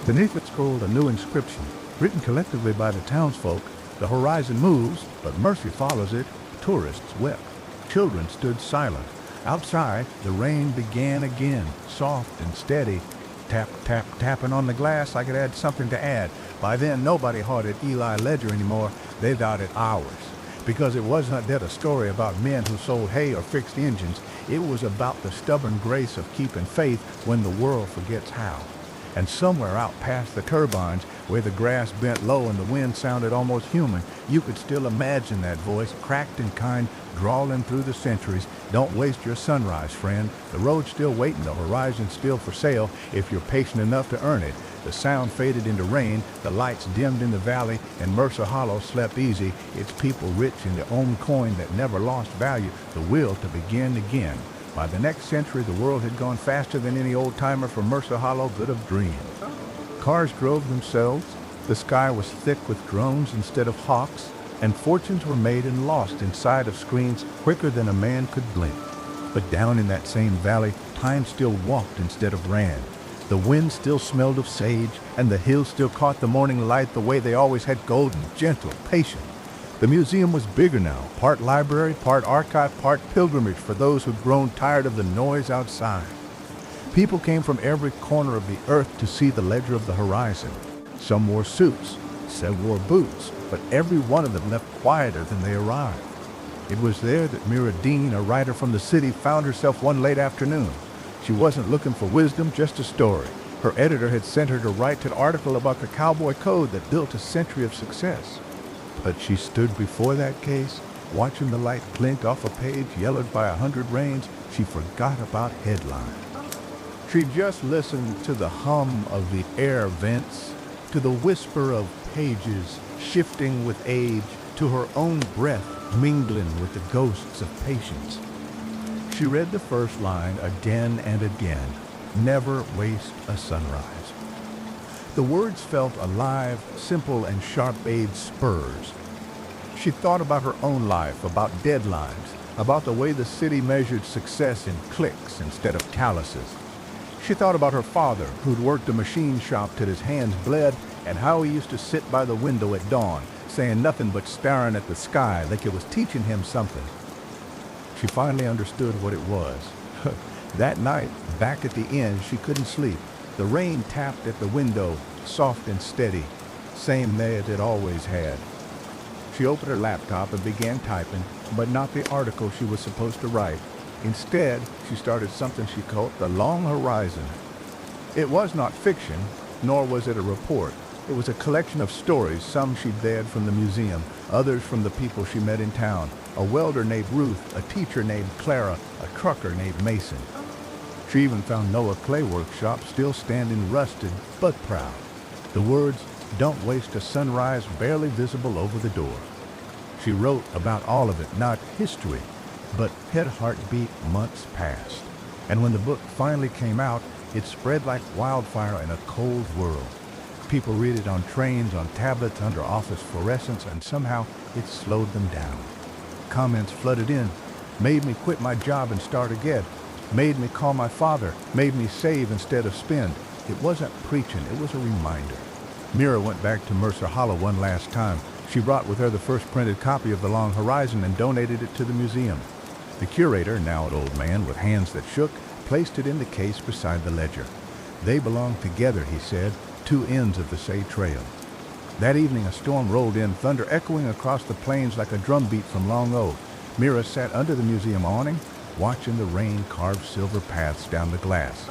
S1: Beneath it scrolled a new inscription, written collectively by the townsfolk. "The horizon moves, but mercy follows it." Tourists wept. Children stood silent. Outside, the rain began again, soft and steady. Tap, tap, tapping on the glass like it had something to add. By then, nobody haunted Eli Ledger anymore. They doubted ours. Because it was not that a story about men who sold hay or fixed engines. It was about the stubborn grace of keeping faith when the world forgets how. And somewhere out past the turbines, where the grass bent low and the wind sounded almost human, you could still imagine that voice, cracked and kind, drawling through the centuries. "Don't waste your sunrise, friend. The road's still waiting, the horizon's still for sale, if you're patient enough to earn it." The sound faded into rain, the lights dimmed in the valley, and Mercer Hollow slept easy, its people rich in their own coin that never lost value, the will to begin again. By the next century, the world had gone faster than any old-timer from Mercer Hollow could have dreamed. Cars drove themselves, the sky was thick with drones instead of hawks, and fortunes were made and lost inside of screens quicker than a man could blink. But down in that same valley, time still walked instead of ran. The wind still smelled of sage, and the hills still caught the morning light the way they always had, golden, gentle, patient. The museum was bigger now, part library, part archive, part pilgrimage for those who'd grown tired of the noise outside. People came from every corner of the earth to see the ledger of the horizon. Some wore suits, some wore boots, but every one of them left quieter than they arrived. It was there that Mira Dean, a writer from the city, found herself one late afternoon. She wasn't looking for wisdom, just a story. Her editor had sent her to write an article about the cowboy code that built a century of success. But she stood before that case, watching the light glint off a page yellowed by 100 rains. She forgot about headlines. She just listened to the hum of the air vents, to the whisper of pages shifting with age, to her own breath mingling with the ghosts of patience. She read the first line again and again, "Never waste a sunrise." The words felt alive, simple, and sharp-edged spurs. She thought about her own life, about deadlines, about the way the city measured success in clicks instead of calluses. She thought about her father, who'd worked a machine shop till his hands bled, and how he used to sit by the window at dawn, saying nothing but staring at the sky like it was teaching him something. She finally understood what it was. That night, back at the inn, she couldn't sleep. The rain tapped at the window, soft and steady, same as it always had. She opened her laptop and began typing, but not the article she was supposed to write. Instead, she started something she called The Long Horizon. It was not fiction, nor was it a report. It was a collection of stories, some she'd dared from the museum, others from the people she met in town. A welder named Ruth, a teacher named Clara, a trucker named Mason. She even found Noah Clay Workshop still standing rusted but proud. The words, "Don't waste a sunrise," barely visible over the door. She wrote about all of it, not history, but head heartbeat months past. And when the book finally came out, it spread like wildfire in a cold world. People read it on trains, on tablets, under office fluorescents, and somehow it slowed them down. Comments flooded in, made me quit my job and start again, made me call my father, made me save instead of spend. It wasn't preaching, it was a reminder. Mira went back to Mercer Hollow one last time. She brought with her the first printed copy of The Long Horizon and donated it to the museum. The curator, now an old man with hands that shook, placed it in the case beside the ledger. They belong together, he said, two ends of the Say Trail. That evening, a storm rolled in, thunder echoing across the plains like a drumbeat from Long O. Mira sat under the museum awning, watching the rain carve silver paths down the glass.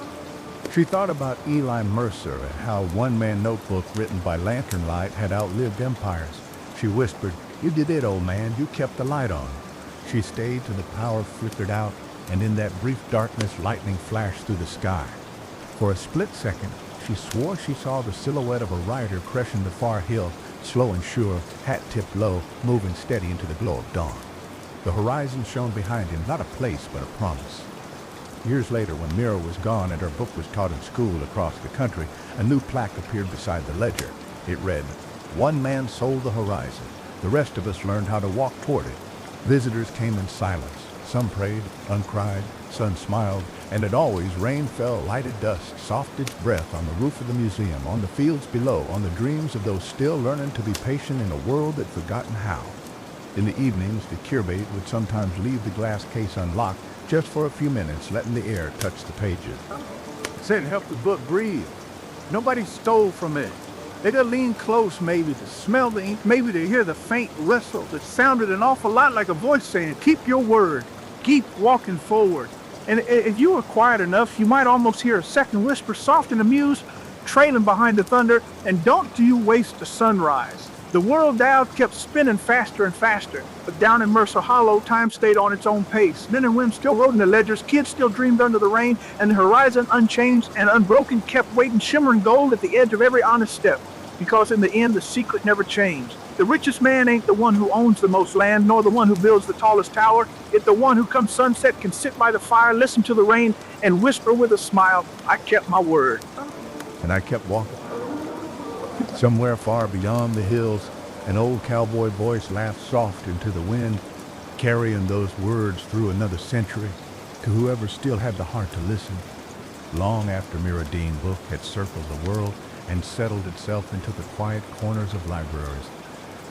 S1: She thought about Eli Mercer and how one-man notebook written by lantern light had outlived empires. She whispered, "You did it, old man. You kept the light on." She stayed till the power flickered out, and in that brief darkness, lightning flashed through the sky. For a split second, she swore she saw the silhouette of a rider cresting the far hill, slow and sure, hat tipped low, moving steady into the glow of dawn. The horizon shone behind him, not a place, but a promise. Years later, when Mira was gone and her book was taught in school across the country, a new plaque appeared beside the ledger. It read, "One man sold the horizon. The rest of us learned how to walk toward it." Visitors came in silence. Some prayed, uncried, some smiled, and as always, rain fell light as dust, soft as breath on the roof of the museum, on the fields below, on the dreams of those still learning to be patient in a world that forgotten how. In the evenings, the curate would sometimes leave the glass case unlocked just for a few minutes, letting the air touch the pages. It said it helped the book breathe. Nobody stole from it. They could lean close maybe to smell the ink, maybe to hear the faint rustle that sounded an awful lot like a voice saying, "Keep your word. Keep walking forward." And if you were quiet enough, you might almost hear a second whisper, soft and amused, trailing behind the thunder, "And don't you waste the sunrise." The world dial kept spinning faster and faster, but down in Mercer Hollow, time stayed on its own pace. Men and women still wrote in the ledgers, kids still dreamed under the rain, and the horizon, unchanged and unbroken, kept waiting shimmering gold at the edge of every honest step, because in the end, the secret never changed. The richest man ain't the one who owns the most land, nor the one who builds the tallest tower. It's the one who come sunset can sit by the fire, listen to the rain, and whisper with a smile, "I kept my word." And I kept walking. Somewhere far beyond the hills, an old cowboy voice laughed soft into the wind, carrying those words through another century to whoever still had the heart to listen. Long after Mira Dean's book had circled the world and settled itself into the quiet corners of libraries,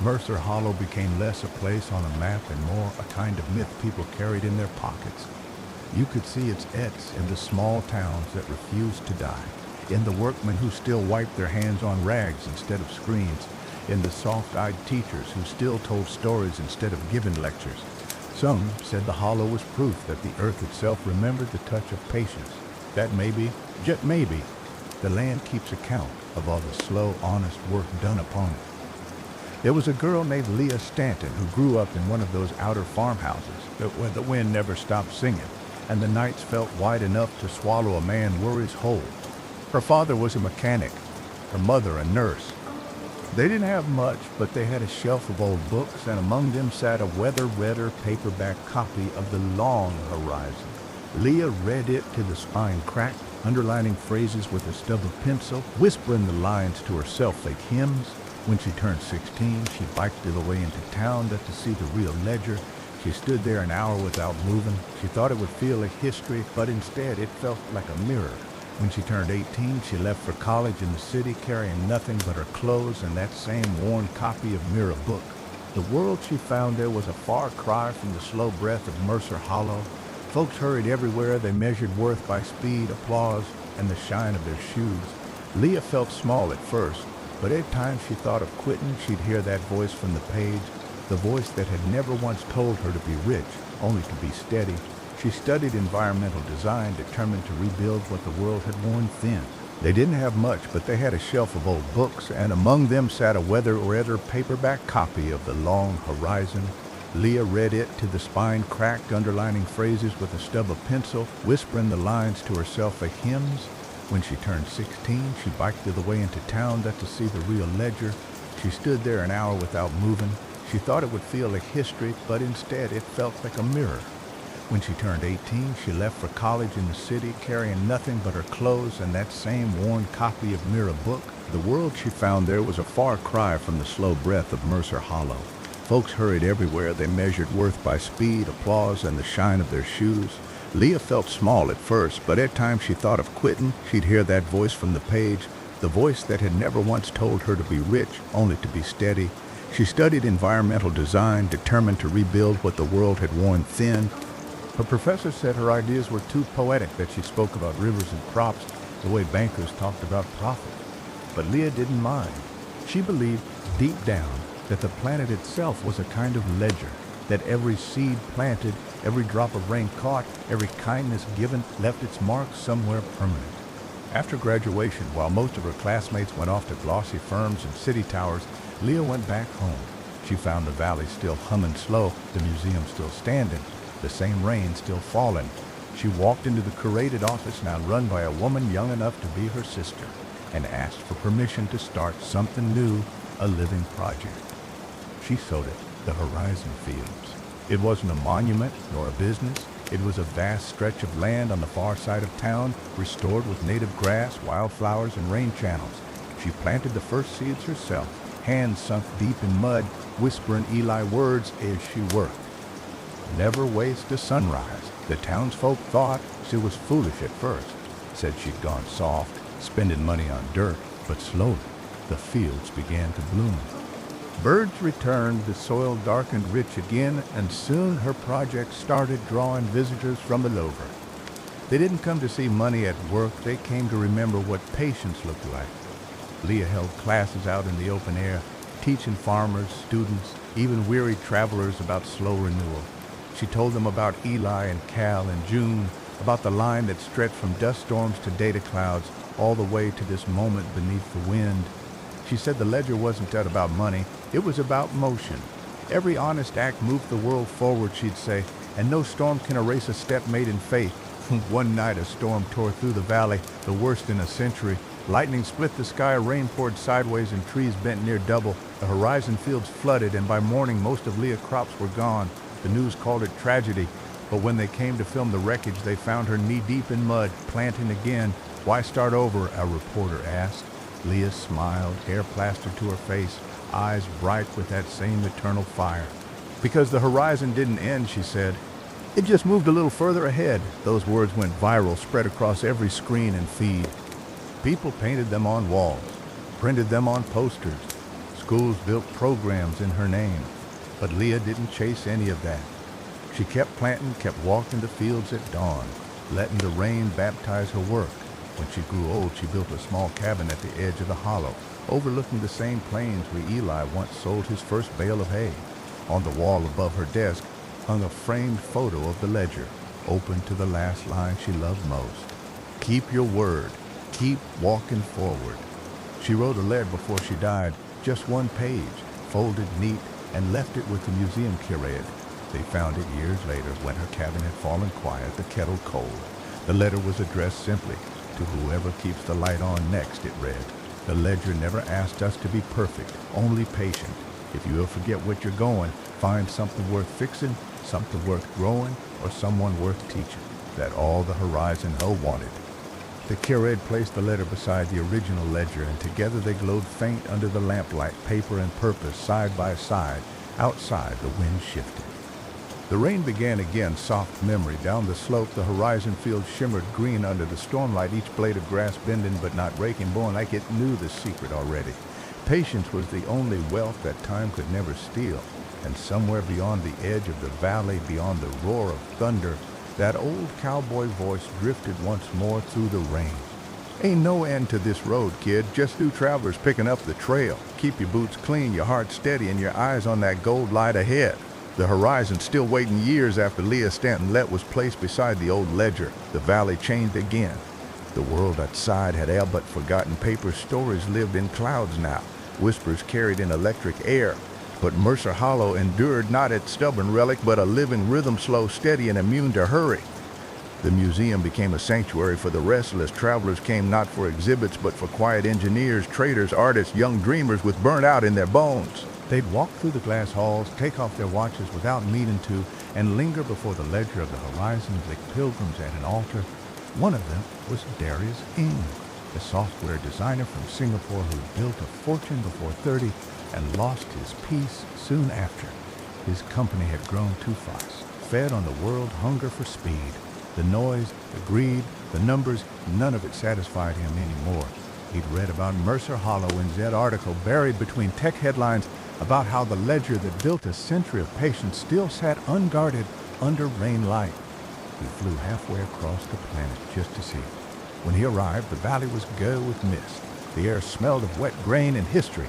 S1: Mercer Hollow became less a place on a map and more a kind of myth people carried in their pockets. You could see its ets in the small towns that refused to die, in the workmen who still wiped their hands on rags instead of screens, in the soft-eyed teachers who still told stories instead of giving lectures. Some said the hollow was proof that the earth itself remembered the touch of patience, that maybe, just maybe, the land keeps account of all the slow, honest work done upon it. There was a girl named Leah Stanton who grew up in one of those outer farmhouses where the wind never stopped singing, and the nights felt wide enough to swallow a man worries whole. Her father was a mechanic, her mother a nurse. They didn't have much, but they had a shelf of old books, and among them sat a weather-redder paperback copy of The Long Horizon. Leah read it till the spine cracked, underlining phrases with a stub of pencil, whispering the lines to herself like hymns. When she turned 16, she biked away into town to see the real ledger. She stood there an hour without moving. She thought it would feel like history, but instead it felt like a mirror. When she turned 18, she left for college in the city, carrying nothing but her clothes and that same worn copy of Mira book. The world she found there was a far cry from the slow breath of Mercer Hollow. Folks hurried everywhere. They measured worth by speed, applause, and the shine of their shoes. Leah felt small at first, but every time she thought of quitting, she'd hear that voice from the page, the voice that had never once told her to be rich, only to be steady. She studied environmental design, determined to rebuild what the world had worn thin. They didn't have much, but they had a shelf of old books, and among them sat a weather-redder paperback copy of The Long Horizon. Leah read it till the spine cracked, underlining phrases with a stub of pencil, whispering the lines to herself like hymns. When she turned 16, she biked away into town to see the real ledger. She stood there an hour without moving. She thought it would feel like history, but instead it felt like a mirror. When she turned 18, she left for college in the city, carrying nothing but her clothes and that same worn copy of Mira book. The world she found there was a far cry from the slow breath of Mercer Hollow. Folks hurried everywhere. They measured worth by speed, applause, and the shine of their shoes. Leah felt small at first, but at times she thought of quitting. She'd hear that voice from the page, the voice that had never once told her to be rich, only to be steady. She studied environmental design, determined to rebuild what the world had worn thin. Her professor said her ideas were too poetic, that she spoke about rivers and crops the way bankers talked about profit. but Leah didn't mind. She believed deep down that the planet itself was a kind of ledger, that every seed planted, every drop of rain caught, every kindness given left its mark somewhere permanent. After graduation, while most of her classmates went off to glossy firms and city towers, Leah went back home. She found the valley still humming slow, the museum still standing, the same rain still falling. She walked into the curated office now run by a woman young enough to be her sister and asked for permission to start something new, a living project. She sold it, the Horizon Fields. It wasn't a monument nor a business. It was a vast stretch of land on the far side of town, restored with native grass, wildflowers, and rain channels. She planted the first seeds herself, hands sunk deep in mud, whispering Eli words as she worked. Never waste a sunrise. The townsfolk thought she was foolish at first, said she'd gone soft, spending money on dirt, but slowly the fields began to bloom. Birds returned, the soil darkened rich again, and soon her project started drawing visitors from the lover. They didn't come to see money at work, they came to remember what patience looked like. Leah held classes out in the open air, teaching farmers, students, even weary travelers about slow renewal. She told them about Eli and Cal and June, about the line that stretched from dust storms to data clouds, all the way to this moment beneath the wind. She said the ledger wasn't that about money, it was about motion. Every honest act moved the world forward, she'd say, and no storm can erase a step made in faith. One night a storm tore through the valley, the worst in a century. Lightning split the sky, rain poured sideways, and trees bent near double. The horizon fields flooded, and by morning most of Leah's crops were gone. The news called it tragedy, but when they came to film the wreckage, they found her knee-deep in mud, planting again. Why start over? A reporter asked. Leah smiled, hair plastered to her face, eyes bright with that same eternal fire. Because the horizon didn't end, she said. It just moved a little further ahead. Those words went viral, spread across every screen and feed. People painted them on walls, printed them on posters. Schools built programs in her name. But Leah didn't chase any of that. She kept planting, kept walking the fields at dawn, letting the rain baptize her work. When she grew old, she built a small cabin at the edge of the hollow, overlooking the same plains where Eli once sold his first bale of hay. On the wall above her desk hung a framed photo of the ledger, open to the last line she loved most. Keep your word. Keep walking forward. She wrote a letter before she died, just one page, folded neat, and left it with the museum curator. They found it years later when her cabin had fallen quiet, the kettle cold. The letter was addressed simply, to whoever keeps the light on next, it read. The ledger never asked us to be perfect, only patient. If you ever forget what you're going, find something worth fixing, something worth growing, or someone worth teaching. That all the Horizon Ho wanted. The curate placed the letter beside the original ledger, and together they glowed faint under the lamplight, paper and purpose side by side. Outside, the wind shifted. The rain began again, soft memory. Down the slope, the horizon field shimmered green under the stormlight, each blade of grass bending but not breaking, born like it knew the secret already. Patience was the only wealth that time could never steal. And somewhere beyond the edge of the valley, beyond the roar of thunder, that old cowboy voice drifted once more through the rain. Ain't no end to this road, kid. Just two travelers picking up the trail. Keep your boots clean, your heart steady, and your eyes on that gold light ahead. The horizon still waiting years after Leah Stanton Lett was placed beside the old ledger. The valley changed again. The world outside had all but forgotten paper. Stories lived in clouds now. Whispers carried in electric air. But Mercer Hollow endured not its stubborn relic, but a living rhythm, slow, steady, and immune to hurry. The museum became a sanctuary for the restless. Travelers came not for exhibits, but for quiet engineers, traders, artists, young dreamers with burnout in their bones. They'd walk through the glass halls, take off their watches without meaning to, and linger before the ledger of the horizon like pilgrims at an altar. One of them was Darius Ng, a software designer from Singapore who built a fortune before 30 and lost his peace soon after. His company had grown too fast, fed on the world hunger for speed. The noise, the greed, the numbers, none of it satisfied him anymore. He'd read about Mercer Hollow in Zed article buried between tech headlines about how the ledger that built a century of patience still sat unguarded under rain light. He flew halfway across the planet just to see it. When he arrived, the valley was gay with mist. The air smelled of wet grain and history.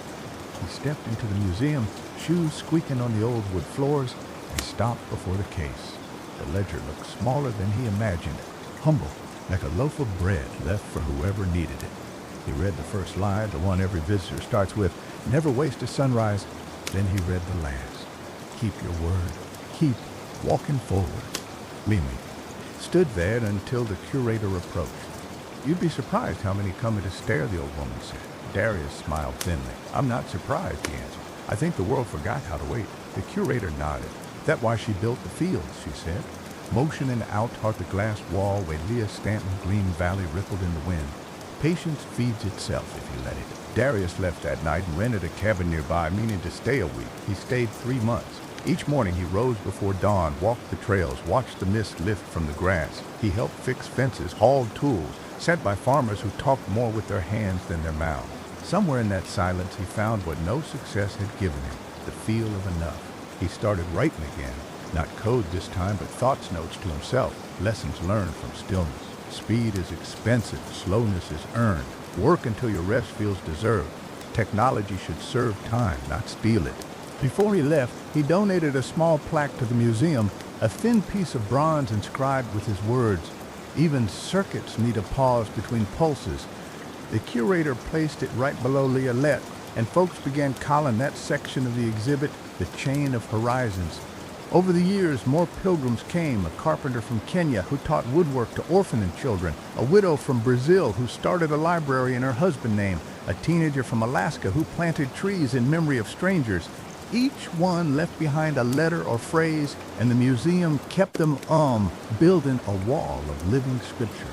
S1: He stepped into the museum, shoes squeaking on the old wood floors, and stopped before the case. The ledger looked smaller than he imagined, humble, like a loaf of bread left for whoever needed it. He read the first line, the one every visitor starts with, "Never waste a sunrise." Then he read the last, "Keep your word. Keep walking forward." Mimi stood there until the curator approached. "You'd be surprised how many come in to stare," the old woman said. Darius smiled thinly. "I'm not surprised," he answered. "I think the world forgot how to wait." The curator nodded. "That's why she built the fields," she said. Motioning out toward the glass wall where Leah Stanton Green Valley rippled in the wind. Patience feeds itself if you let it. Darius left that night and rented a cabin nearby, meaning to stay a week. He stayed 3 months. Each morning he rose before dawn, walked the trails, watched the mist lift from the grass. He helped fix fences, hauled tools, sent by farmers who talked more with their hands than their mouths. Somewhere in that silence he found what no success had given him, the feel of enough. He started writing again, not code this time, but thoughts notes to himself, lessons learned from stillness. Speed is expensive, slowness is earned. Work until your rest feels deserved. Technology should serve time, not steal it. Before he left, he donated a small plaque to the museum, a thin piece of bronze inscribed with his words. Even circuits need a pause between pulses. The curator placed it right below Leolette, and folks began calling that section of the exhibit the Chain of Horizons. Over the years, more pilgrims came, a carpenter from Kenya who taught woodwork to orphaned children, a widow from Brazil who started a library in her husband's name, a teenager from Alaska who planted trees in memory of strangers. Each one left behind a letter or phrase, and the museum kept them building a wall of living scripture.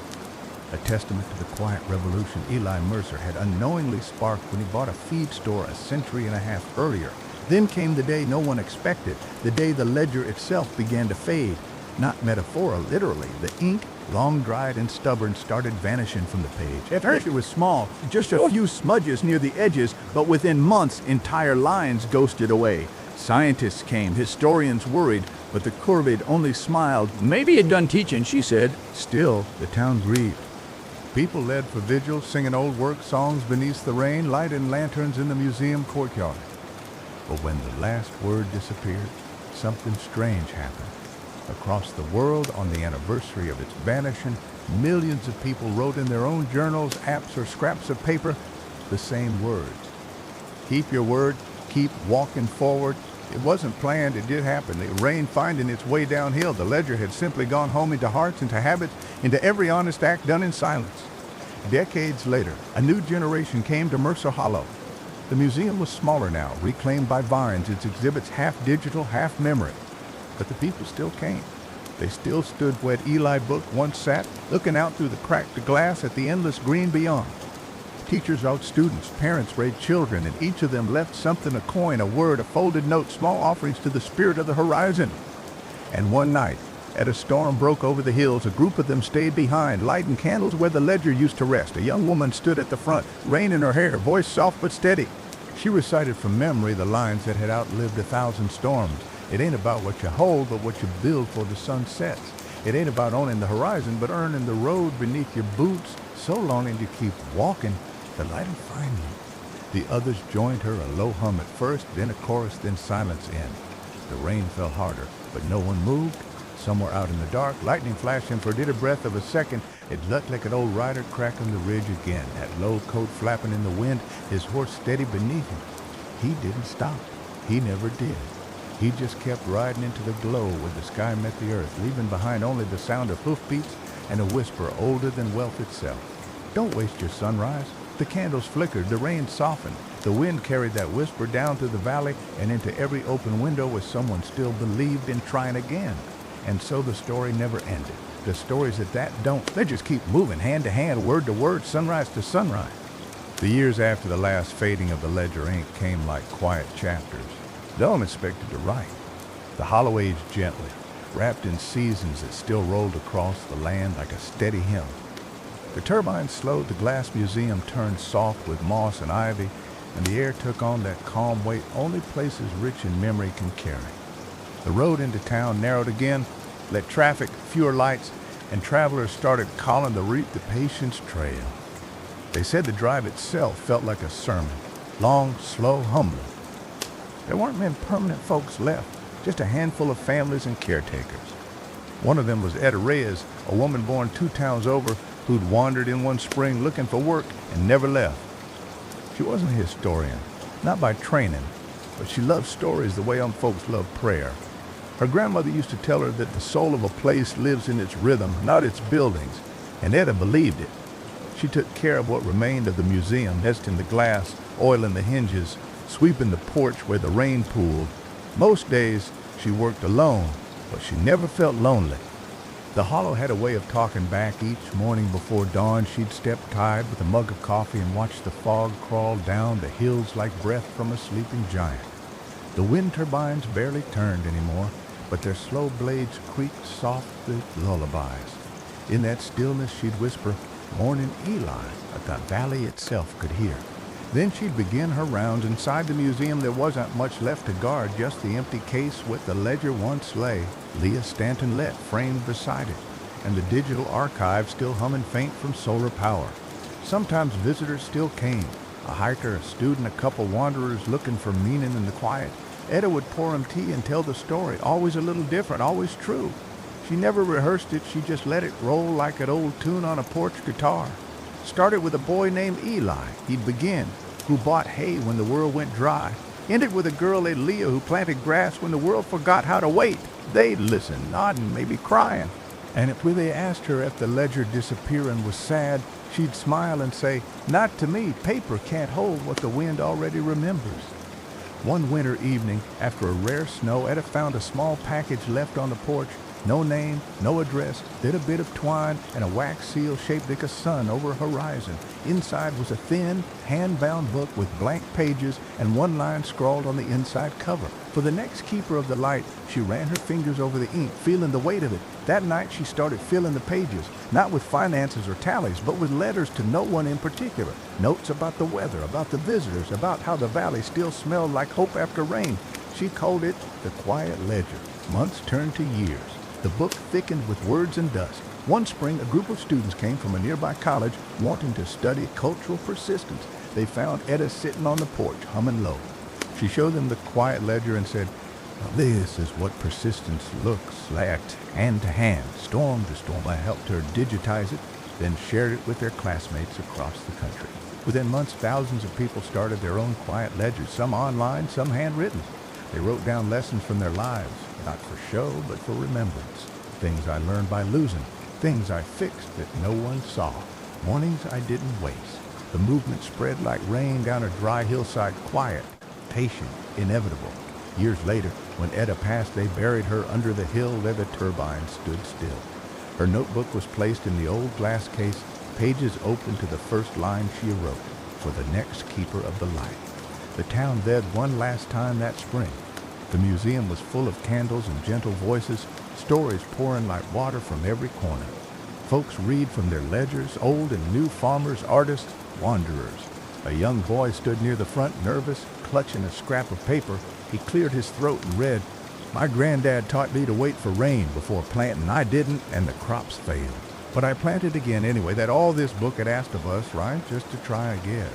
S1: A testament to the quiet revolution Eli Mercer had unknowingly sparked when he bought a feed store a century and a half earlier. Then came the day no one expected, the day the ledger itself began to fade. Not metaphorically, literally. The ink, long dried and stubborn, started vanishing from the page. At first it was small, just a few smudges near the edges, but within months, entire lines ghosted away. Scientists came, historians worried, but the curved only smiled. "Maybe you're done teaching," she said. Still, the town grieved. People led for vigils, singing old work songs beneath the rain, lighting lanterns in the museum courtyard. But when the last word disappeared, something strange happened. Across the world, on the anniversary of its vanishing, millions of people wrote in their own journals, apps, or scraps of paper the same words. Keep your word, keep walking forward. It wasn't planned, it did happen. The rain finding its way downhill. The ledger had simply gone home into hearts, into habits, into every honest act done in silence. Decades later, a new generation came to Mercer Hollow. The museum was smaller now, reclaimed by vines, its exhibits half digital, half memory. But the people still came. They still stood where Eli Book once sat, looking out through the cracked glass at the endless green beyond. Teachers wrote students, parents raised children, and each of them left something, a coin, a word, a folded note, small offerings to the spirit of the horizon. And one night, as a storm broke over the hills, a group of them stayed behind, lighting candles where the ledger used to rest. A young woman stood at the front, rain in her hair, voice soft but steady. She recited from memory the lines that had outlived 1,000 storms. It ain't about what you hold, but what you build for the sun sets. It ain't about owning the horizon, but earning the road beneath your boots, so long as you keep walking, the light will find you. The others joined her, a low hum at first, then a chorus, then silence in. The rain fell harder, but no one moved. Somewhere out in the dark, lightning flashing for a breath of a second, it looked like an old rider cracking the ridge again, that low coat flapping in the wind, his horse steady beneath him. He didn't stop. He never did. He just kept riding into the glow where the sky met the earth, leaving behind only the sound of hoofbeats and a whisper older than wealth itself. Don't waste your sunrise. The candles flickered, the rain softened. The wind carried that whisper down through the valley and into every open window where someone still believed in trying again. And so the story never ended. The stories that don't, they just keep moving hand to hand, word to word, sunrise to sunrise. The years after the last fading of the ledger ink came like quiet chapters. Dawn expected to write. The hollow aged gently, wrapped in seasons that still rolled across the land like a steady hymn. The turbine slowed, the glass museum turned soft with moss and ivy, and the air took on that calm weight only places rich in memory can carry. The road into town narrowed again, let traffic, fewer lights, and travelers started calling the route the Patience Trail. They said the drive itself felt like a sermon, long, slow, humbling. There weren't many permanent folks left, just a handful of families and caretakers. One of them was Etta Reyes, a woman born 2 towns over who'd wandered in one spring looking for work and never left. She wasn't a historian, not by training, but she loved stories the way folks love prayer. Her grandmother used to tell her that the soul of a place lives in its rhythm, not its buildings, and Etta believed it. She took care of what remained of the museum, nesting the glass, oiling the hinges, sweeping the porch where the rain pooled. Most days she worked alone, but she never felt lonely. The Hollow had a way of talking back. Each morning before dawn, she'd step tied with a mug of coffee and watch the fog crawl down the hills like breath from a sleeping giant. The wind turbines barely turned anymore, but their slow blades creaked softly lullabies. In that stillness, she'd whisper, "Morning, Eli," that the valley itself could hear. Then she'd begin her rounds. Inside the museum there wasn't much left to guard, just the empty case with the ledger once lay, Leah Stanton Lett framed beside it, and the digital archive still humming faint from solar power. Sometimes visitors still came, a hiker, a student, a couple wanderers looking for meaning in the quiet. Etta would pour them tea and tell the story, always a little different, always true. She never rehearsed it, she just let it roll like an old tune on a porch guitar. Started with a boy named Eli, he'd begin, who bought hay when the world went dry. Ended with a girl named Leah who planted grass when the world forgot how to wait. They'd listen, nodding, maybe crying. And when they asked her if the ledger disappearing was sad, she'd smile and say, "Not to me, paper can't hold what the wind already remembers." One winter evening, after a rare snow, Etta found a small package left on the porch. No name, no address, then a bit of twine and a wax seal shaped like a sun over a horizon. Inside was a thin, hand-bound book with blank pages and one line scrawled on the inside cover. For the next keeper of the light, she ran her fingers over the ink, feeling the weight of it. That night she started filling the pages, not with finances or tallies, but with letters to no one in particular. Notes about the weather, about the visitors, about how the valley still smelled like hope after rain. She called it the Quiet Ledger. Months turned to years. The book thickened with words and dust. One spring, a group of students came from a nearby college wanting to study cultural persistence. They found Etta sitting on the porch, humming low. She showed them the Quiet Ledger and said, "Now this is what persistence looks like, hand to hand, storm to storm." I helped her digitize it, then shared it with their classmates across the country. Within months, thousands of people started their own Quiet Ledgers, some online, some handwritten. They wrote down lessons from their lives, not for show, but for remembrance. Things I learned by losing, things I fixed that no one saw, mornings I didn't waste. The movement spread like rain down a dry hillside, quiet, patient, inevitable. Years later, when Etta passed, they buried her under the hill where the turbine stood still. Her notebook was placed in the old glass case, pages open to the first line she wrote, "For the next keeper of the light." The town read one last time that spring. The museum was full of candles and gentle voices, stories pouring like water from every corner. Folks read from their ledgers, old and new, farmers, artists, wanderers. A young boy stood near the front, nervous, clutching a scrap of paper. He cleared his throat and read, "My granddad taught me to wait for rain before planting. I didn't, and the crops failed. But I planted again anyway." That all this book had asked of us, right? Just to try again.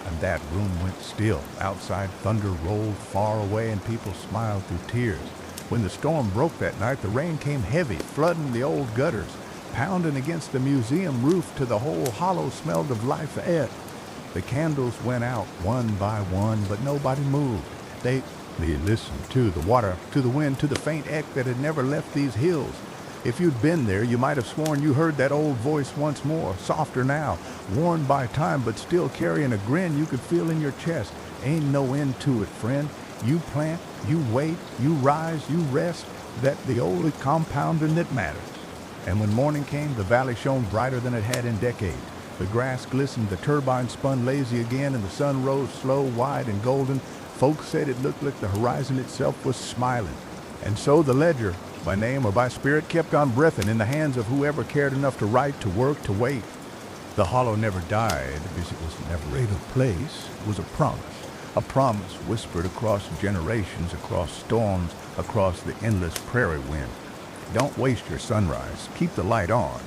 S1: And that room went still. Outside, thunder rolled far away and people smiled through tears. When the storm broke that night, the rain came heavy, flooding the old gutters, pounding against the museum roof till the whole hollow smelled of life ahead. The candles went out one by one, but nobody moved. They listened to the water, to the wind, to the faint echo that had never left these hills. If you'd been there, you might have sworn you heard that old voice once more, softer now, worn by time, but still carrying a grin you could feel in your chest. Ain't no end to it, friend. You plant, you wait, you rise, you rest. That the only compounding that matters. And when morning came, the valley shone brighter than it had in decades. The grass glistened, the turbine spun lazy again, and the sun rose slow, wide, and golden. Folks said it looked like the horizon itself was smiling. And so the ledger, by name or by spirit, kept on breathing in the hands of whoever cared enough to write, to work, to wait. The hollow never died because it was never a place. It was a promise whispered across generations, across storms, across the endless prairie wind. Don't waste your sunrise, keep the light on.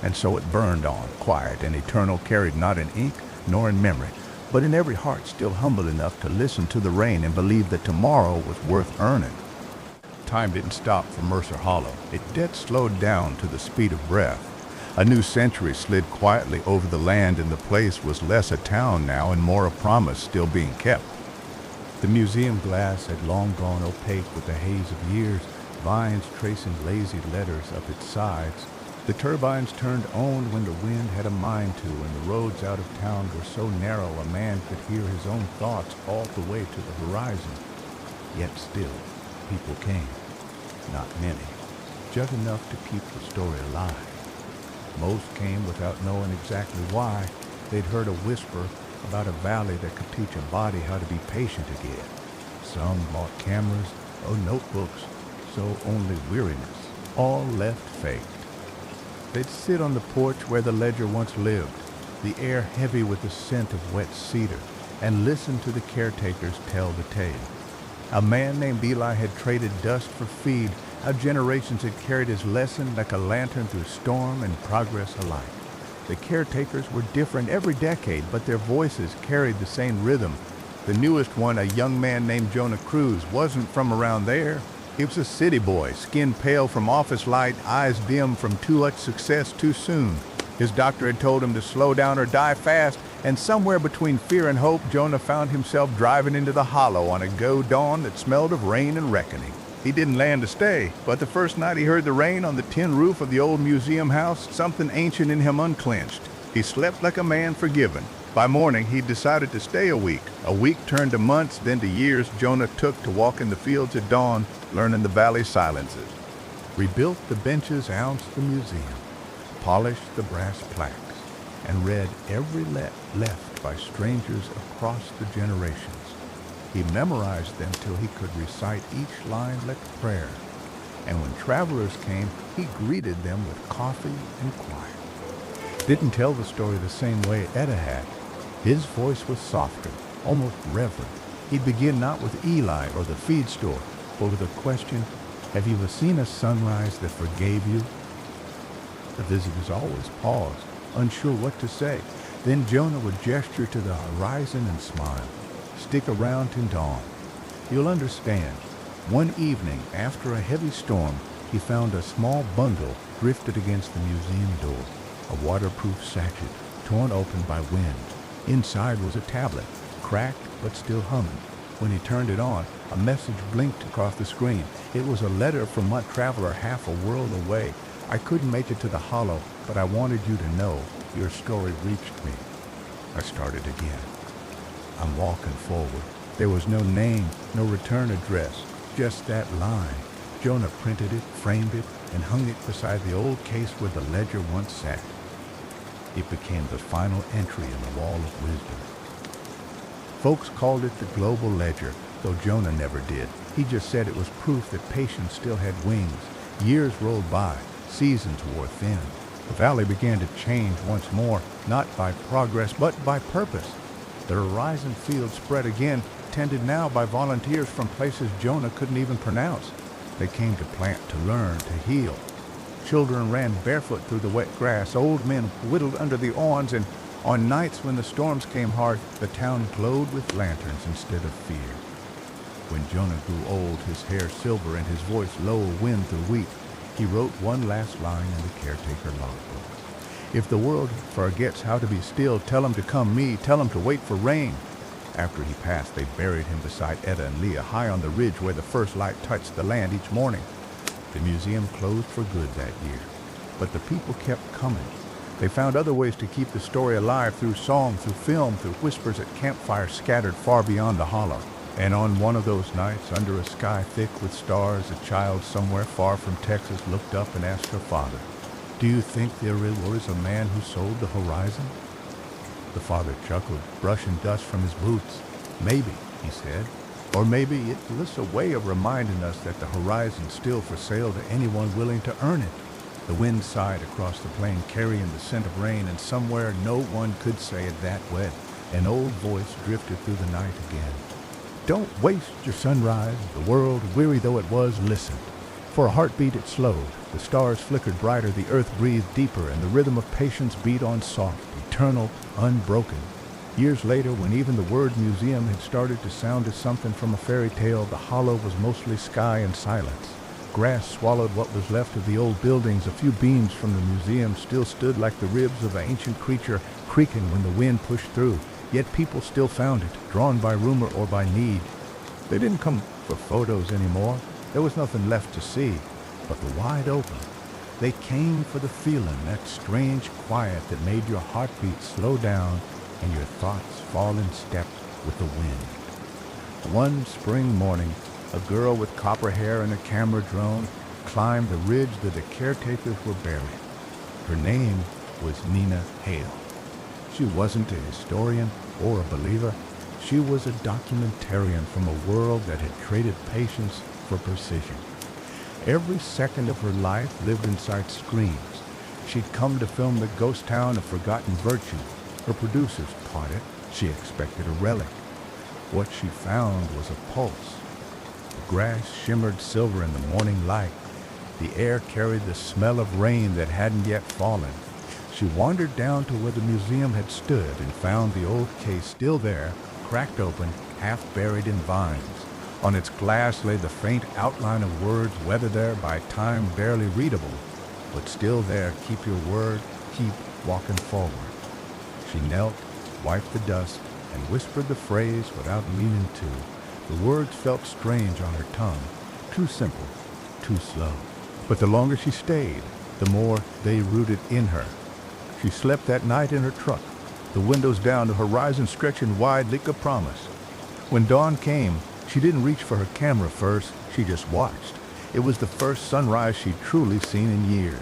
S1: And so it burned on, quiet and eternal, carried not in ink, nor in memory, but in every heart still humble enough to listen to the rain and believe that tomorrow was worth earning. Time didn't stop for Mercer Hollow. It dead slowed down to the speed of breath. A new century slid quietly over the land, and the place was less a town now and more a promise still being kept. The museum glass had long gone opaque with the haze of years, vines tracing lazy letters up its sides. The turbines turned on when the wind had a mind to, and the roads out of town were so narrow a man could hear his own thoughts all the way to the horizon. Yet still, people came. Not many, just enough to keep the story alive. Most came without knowing exactly why. They'd heard a whisper about a valley that could teach a body how to be patient again. Some bought cameras or notebooks, so only weariness, all left faked. They'd sit on the porch where the ledger once lived, the air heavy with the scent of wet cedar, and listen to the caretakers tell the tale. A man named Eli had traded dust for feed, how generations had carried his lesson like a lantern through storm and progress alike. The caretakers were different every decade, but their voices carried the same rhythm. The newest one, a young man named Jonah Cruz, wasn't from around there. He was a city boy, skin pale from office light, eyes dim from too much success too soon. His doctor had told him to slow down or die fast, and somewhere between fear and hope, Jonah found himself driving into the hollow on a dawn that smelled of rain and reckoning. He didn't land to stay, but the first night he heard the rain on the tin roof of the old museum house, something ancient in him unclenched. He slept like a man forgiven. By morning, he decided to stay a week. A week turned to months, then to years Jonah took to walk in the fields at dawn, learning the valley silences. Rebuilt the benches, ounced the museum, polished the brass plaques, and read every left by strangers across the generations. He memorized them till he could recite each line like a prayer. And when travelers came, he greeted them with coffee and quiet. Didn't tell the story the same way Etta had. His voice was softer, almost reverent. He'd begin not with Eli or the feed store, but with a question, "Have you ever seen a sunrise that forgave you?" The visitors always paused, unsure what to say. Then Jonah would gesture to the horizon and smile. "Stick around till dawn. You'll understand." One evening, after a heavy storm, he found a small bundle drifted against the museum door, a waterproof sachet, torn open by wind. Inside was a tablet, cracked but still humming. When he turned it on, a message blinked across the screen. It was a letter from a traveler half a world away. "I couldn't make it to the hollow, but I wanted you to know your story reached me." I started again. I'm walking forward. There was no name, no return address, just that line. Jonah printed it, framed it, and hung it beside the old case where the ledger once sat. It became the final entry in the wall of wisdom. Folks called it the global ledger, though Jonah never did. He just said it was proof that patience still had wings. Years rolled by, seasons wore thin. The valley began to change once more, not by progress, but by purpose. The horizon field spread again, tended now by volunteers from places Jonah couldn't even pronounce. They came to plant, to learn, to heal. Children ran barefoot through the wet grass. Old men whittled under the awns, and on nights when the storms came hard, the town glowed with lanterns instead of fear. When Jonah grew old, his hair silver and his voice low wind through wheat, he wrote one last line in the caretaker logbook. "If the world forgets how to be still, tell him to come me, tell him to wait for rain." After he passed, they buried him beside Etta and Leah, high on the ridge where the first light touched the land each morning. The museum closed for good that year, but the people kept coming. They found other ways to keep the story alive, through song, through film, through whispers at campfires scattered far beyond the hollow. And on one of those nights, under a sky thick with stars, a child somewhere far from Texas looked up and asked her father, "Do you think there was a man who sold the horizon?" The father chuckled, brushing dust from his boots. "Maybe," he said. "Or maybe it was a way of reminding us that the horizon's still for sale to anyone willing to earn it." The wind sighed across the plain, carrying the scent of rain, and somewhere no one could say it that wet. An old voice drifted through the night again. "Don't waste your sunrise." The world, weary though it was, listened. For a heartbeat it slowed. The stars flickered brighter, the earth breathed deeper, and the rhythm of patience beat on soft, eternal, unbroken. Years later, when even the word museum had started to sound as something from a fairy tale, the hollow was mostly sky and silence. Grass swallowed what was left of the old buildings. A few beams from the museum still stood like the ribs of an ancient creature, creaking when the wind pushed through. Yet people still found it, drawn by rumor or by need. They didn't come for photos anymore. There was nothing left to see but the wide open. They came for the feeling, that strange quiet that made your heartbeat slow down and your thoughts fall in step with the wind. One spring morning, a girl with copper hair and a camera drone climbed the ridge that the caretakers were buried. Her name was Nina Hale. She wasn't a historian or a believer. She was a documentarian from a world that had traded patience for precision. Every second of her life lived inside screens. She'd come to film the ghost town of forgotten virtue. Her producers caught it. She expected a relic. What she found was a pulse. The grass shimmered silver in the morning light. The air carried the smell of rain that hadn't yet fallen. She wandered down to where the museum had stood and found the old case still there, cracked open, half buried in vines. On its glass lay the faint outline of words weathered there by time barely readable, but still there. Keep your word, keep walking forward. She knelt, wiped the dust, and whispered the phrase without meaning to. The words felt strange on her tongue, too simple, too slow. But the longer she stayed, the more they rooted in her. She slept that night in her truck, the windows down, the horizon stretching wide like a promise. When dawn came, she didn't reach for her camera first, she just watched. It was the first sunrise she'd truly seen in years.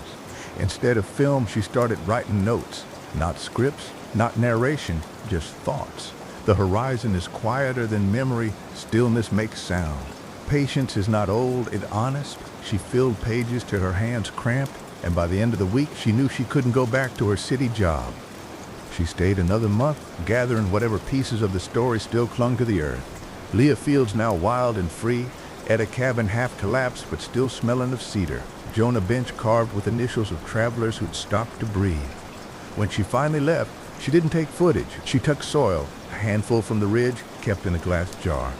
S1: Instead of film, she started writing notes. Not scripts, not narration, just thoughts. The horizon is quieter than memory, stillness makes sound. Patience is not old, it's honest. She filled pages till her hands cramped, and by the end of the week, she knew she couldn't go back to her city job. She stayed another month, gathering whatever pieces of the story still clung to the earth. Leah Fields now wild and free, Etta cabin half collapsed but still smelling of cedar. Jonah bench carved with initials of travelers who'd stopped to breathe. When she finally left, she didn't take footage. She took soil, a handful from the ridge, kept in a glass jar.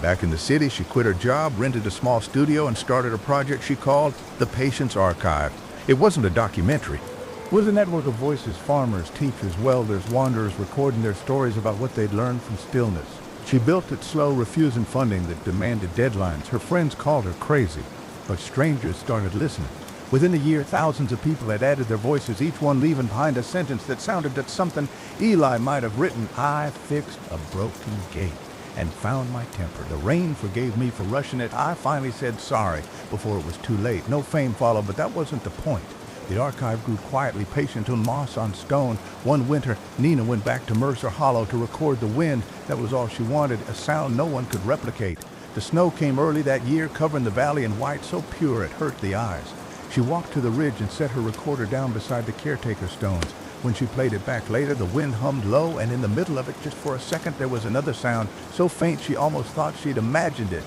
S1: Back in the city, she quit her job, rented a small studio, and started a project she called The Patience Archive. It wasn't a documentary. It was a network of voices, farmers, teachers, welders, wanderers, recording their stories about what they'd learned from stillness. She built it slow, refusing funding that demanded deadlines. Her friends called her crazy, but strangers started listening. Within a year, thousands of people had added their voices, each one leaving behind a sentence that sounded like something Eli might have written. I fixed a broken gate and found my temper. The rain forgave me for rushing it. I finally said sorry before it was too late. No fame followed, but that wasn't the point. The archive grew quietly, patient till moss on stone. One winter, Nina went back to Mercer Hollow to record the wind. That was all she wanted, a sound no one could replicate. The snow came early that year, covering the valley in white, so pure it hurt the eyes. She walked to the ridge and set her recorder down beside the caretaker stones. When she played it back later, the wind hummed low, and in the middle of it, just for a second, there was another sound, so faint she almost thought she'd imagined it.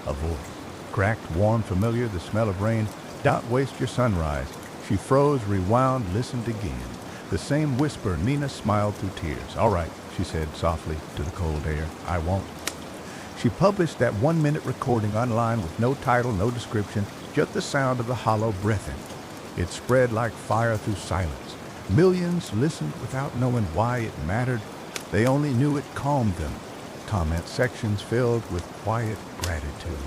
S1: A voice. Cracked, warm, familiar, the smell of rain. Don't waste your sunrise. She froze, rewound, listened again. The same whisper. Nina smiled through tears. All right, she said softly to the cold air. I won't. She published that 1-minute recording online with no title, no description, just the sound of the hollow breathing. It spread like fire through silence. Millions listened without knowing why it mattered. They only knew it calmed them. Comment sections filled with quiet gratitude.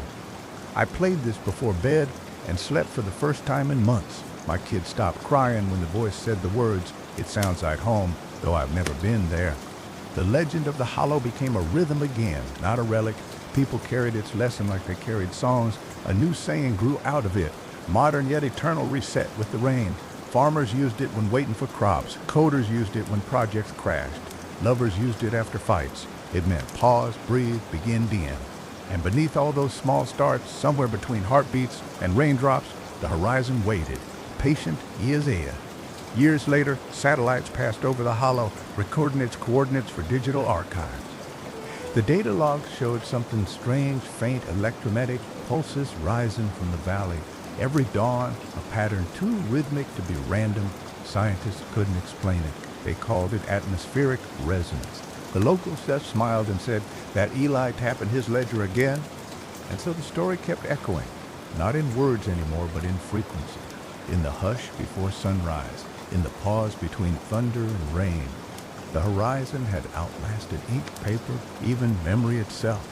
S1: I played this before bed and slept for the first time in months. My kids stopped crying when the voice said the words, "It sounds like home," though I've never been there. The legend of the hollow became a rhythm again, not a relic. People carried its lesson like they carried songs. A new saying grew out of it. Modern yet eternal reset with the rain. Farmers used it when waiting for crops. Coders used it when projects crashed. Lovers used it after fights. It meant pause, breathe, begin again. And beneath all those small starts, somewhere between heartbeats and raindrops, the horizon waited. Patient as air. Years later, satellites passed over the hollow, recording its coordinates for digital archives. The data logs showed something strange, faint, electromagnetic pulses rising from the valley. Every dawn, a pattern too rhythmic to be random. Scientists couldn't explain it. They called it atmospheric resonance. The locals just smiled and said that Eli tapping his ledger again. And so the story kept echoing, not in words anymore, but in frequency, in the hush before sunrise, in the pause between thunder and rain. The horizon had outlasted ink, paper, even memory itself,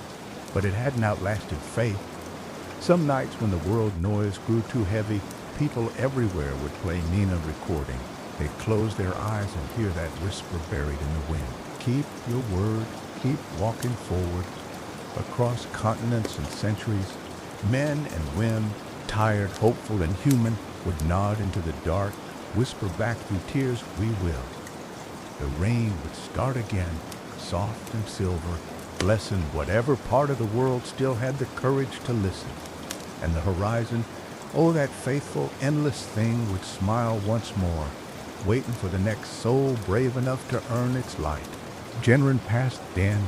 S1: but it hadn't outlasted faith. Some nights when the world noise grew too heavy, people everywhere would play Nina recording. They'd close their eyes and hear that whisper buried in the wind. Keep your word, keep walking forward. Across continents and centuries, men and women, tired, hopeful, and human, would nod into the dark, whisper back through tears, "We will." The rain would start again, soft and silver, blessing whatever part of the world still had the courage to listen. And the horizon, oh, that faithful, endless thing would smile once more, waiting for the next soul brave enough to earn its light. Generation passed then,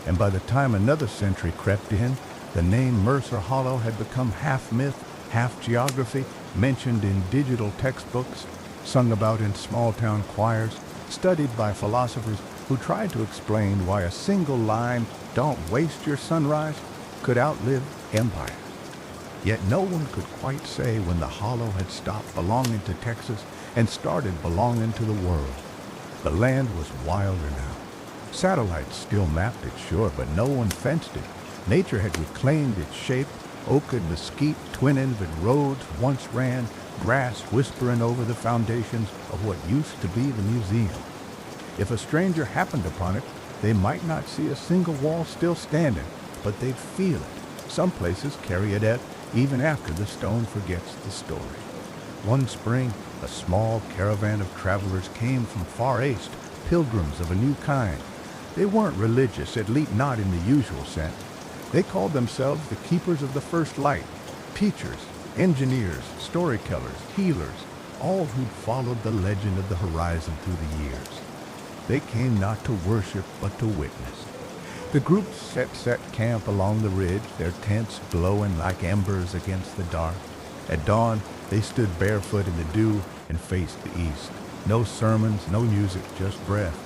S1: and by the time another century crept in, the name Mercer Hollow had become half myth, half geography, mentioned in digital textbooks, sung about in small-town choirs, studied by philosophers who tried to explain why a single line, "Don't waste your sunrise," could outlive empire. Yet no one could quite say when the hollow had stopped belonging to Texas and started belonging to the world. The land was wilder now. Satellites still mapped it, sure, but no one fenced it. Nature had reclaimed its shape. Oak and mesquite, twin-envied roads once ran, grass whispering over the foundations of what used to be the museum. If a stranger happened upon it, they might not see a single wall still standing, but they'd feel it. Some places carry it at even after the stone forgets the story. One spring, a small caravan of travelers came from far east, pilgrims of a new kind. They weren't religious, at least not in the usual sense. They called themselves the keepers of the first light, teachers, engineers, storytellers, healers, all who'd followed the legend of the horizon through the years. They came not to worship, but to witness. The group set camp along the ridge, their tents glowing like embers against the dark. At dawn, they stood barefoot in the dew and faced the east. No sermons, no music, just breath.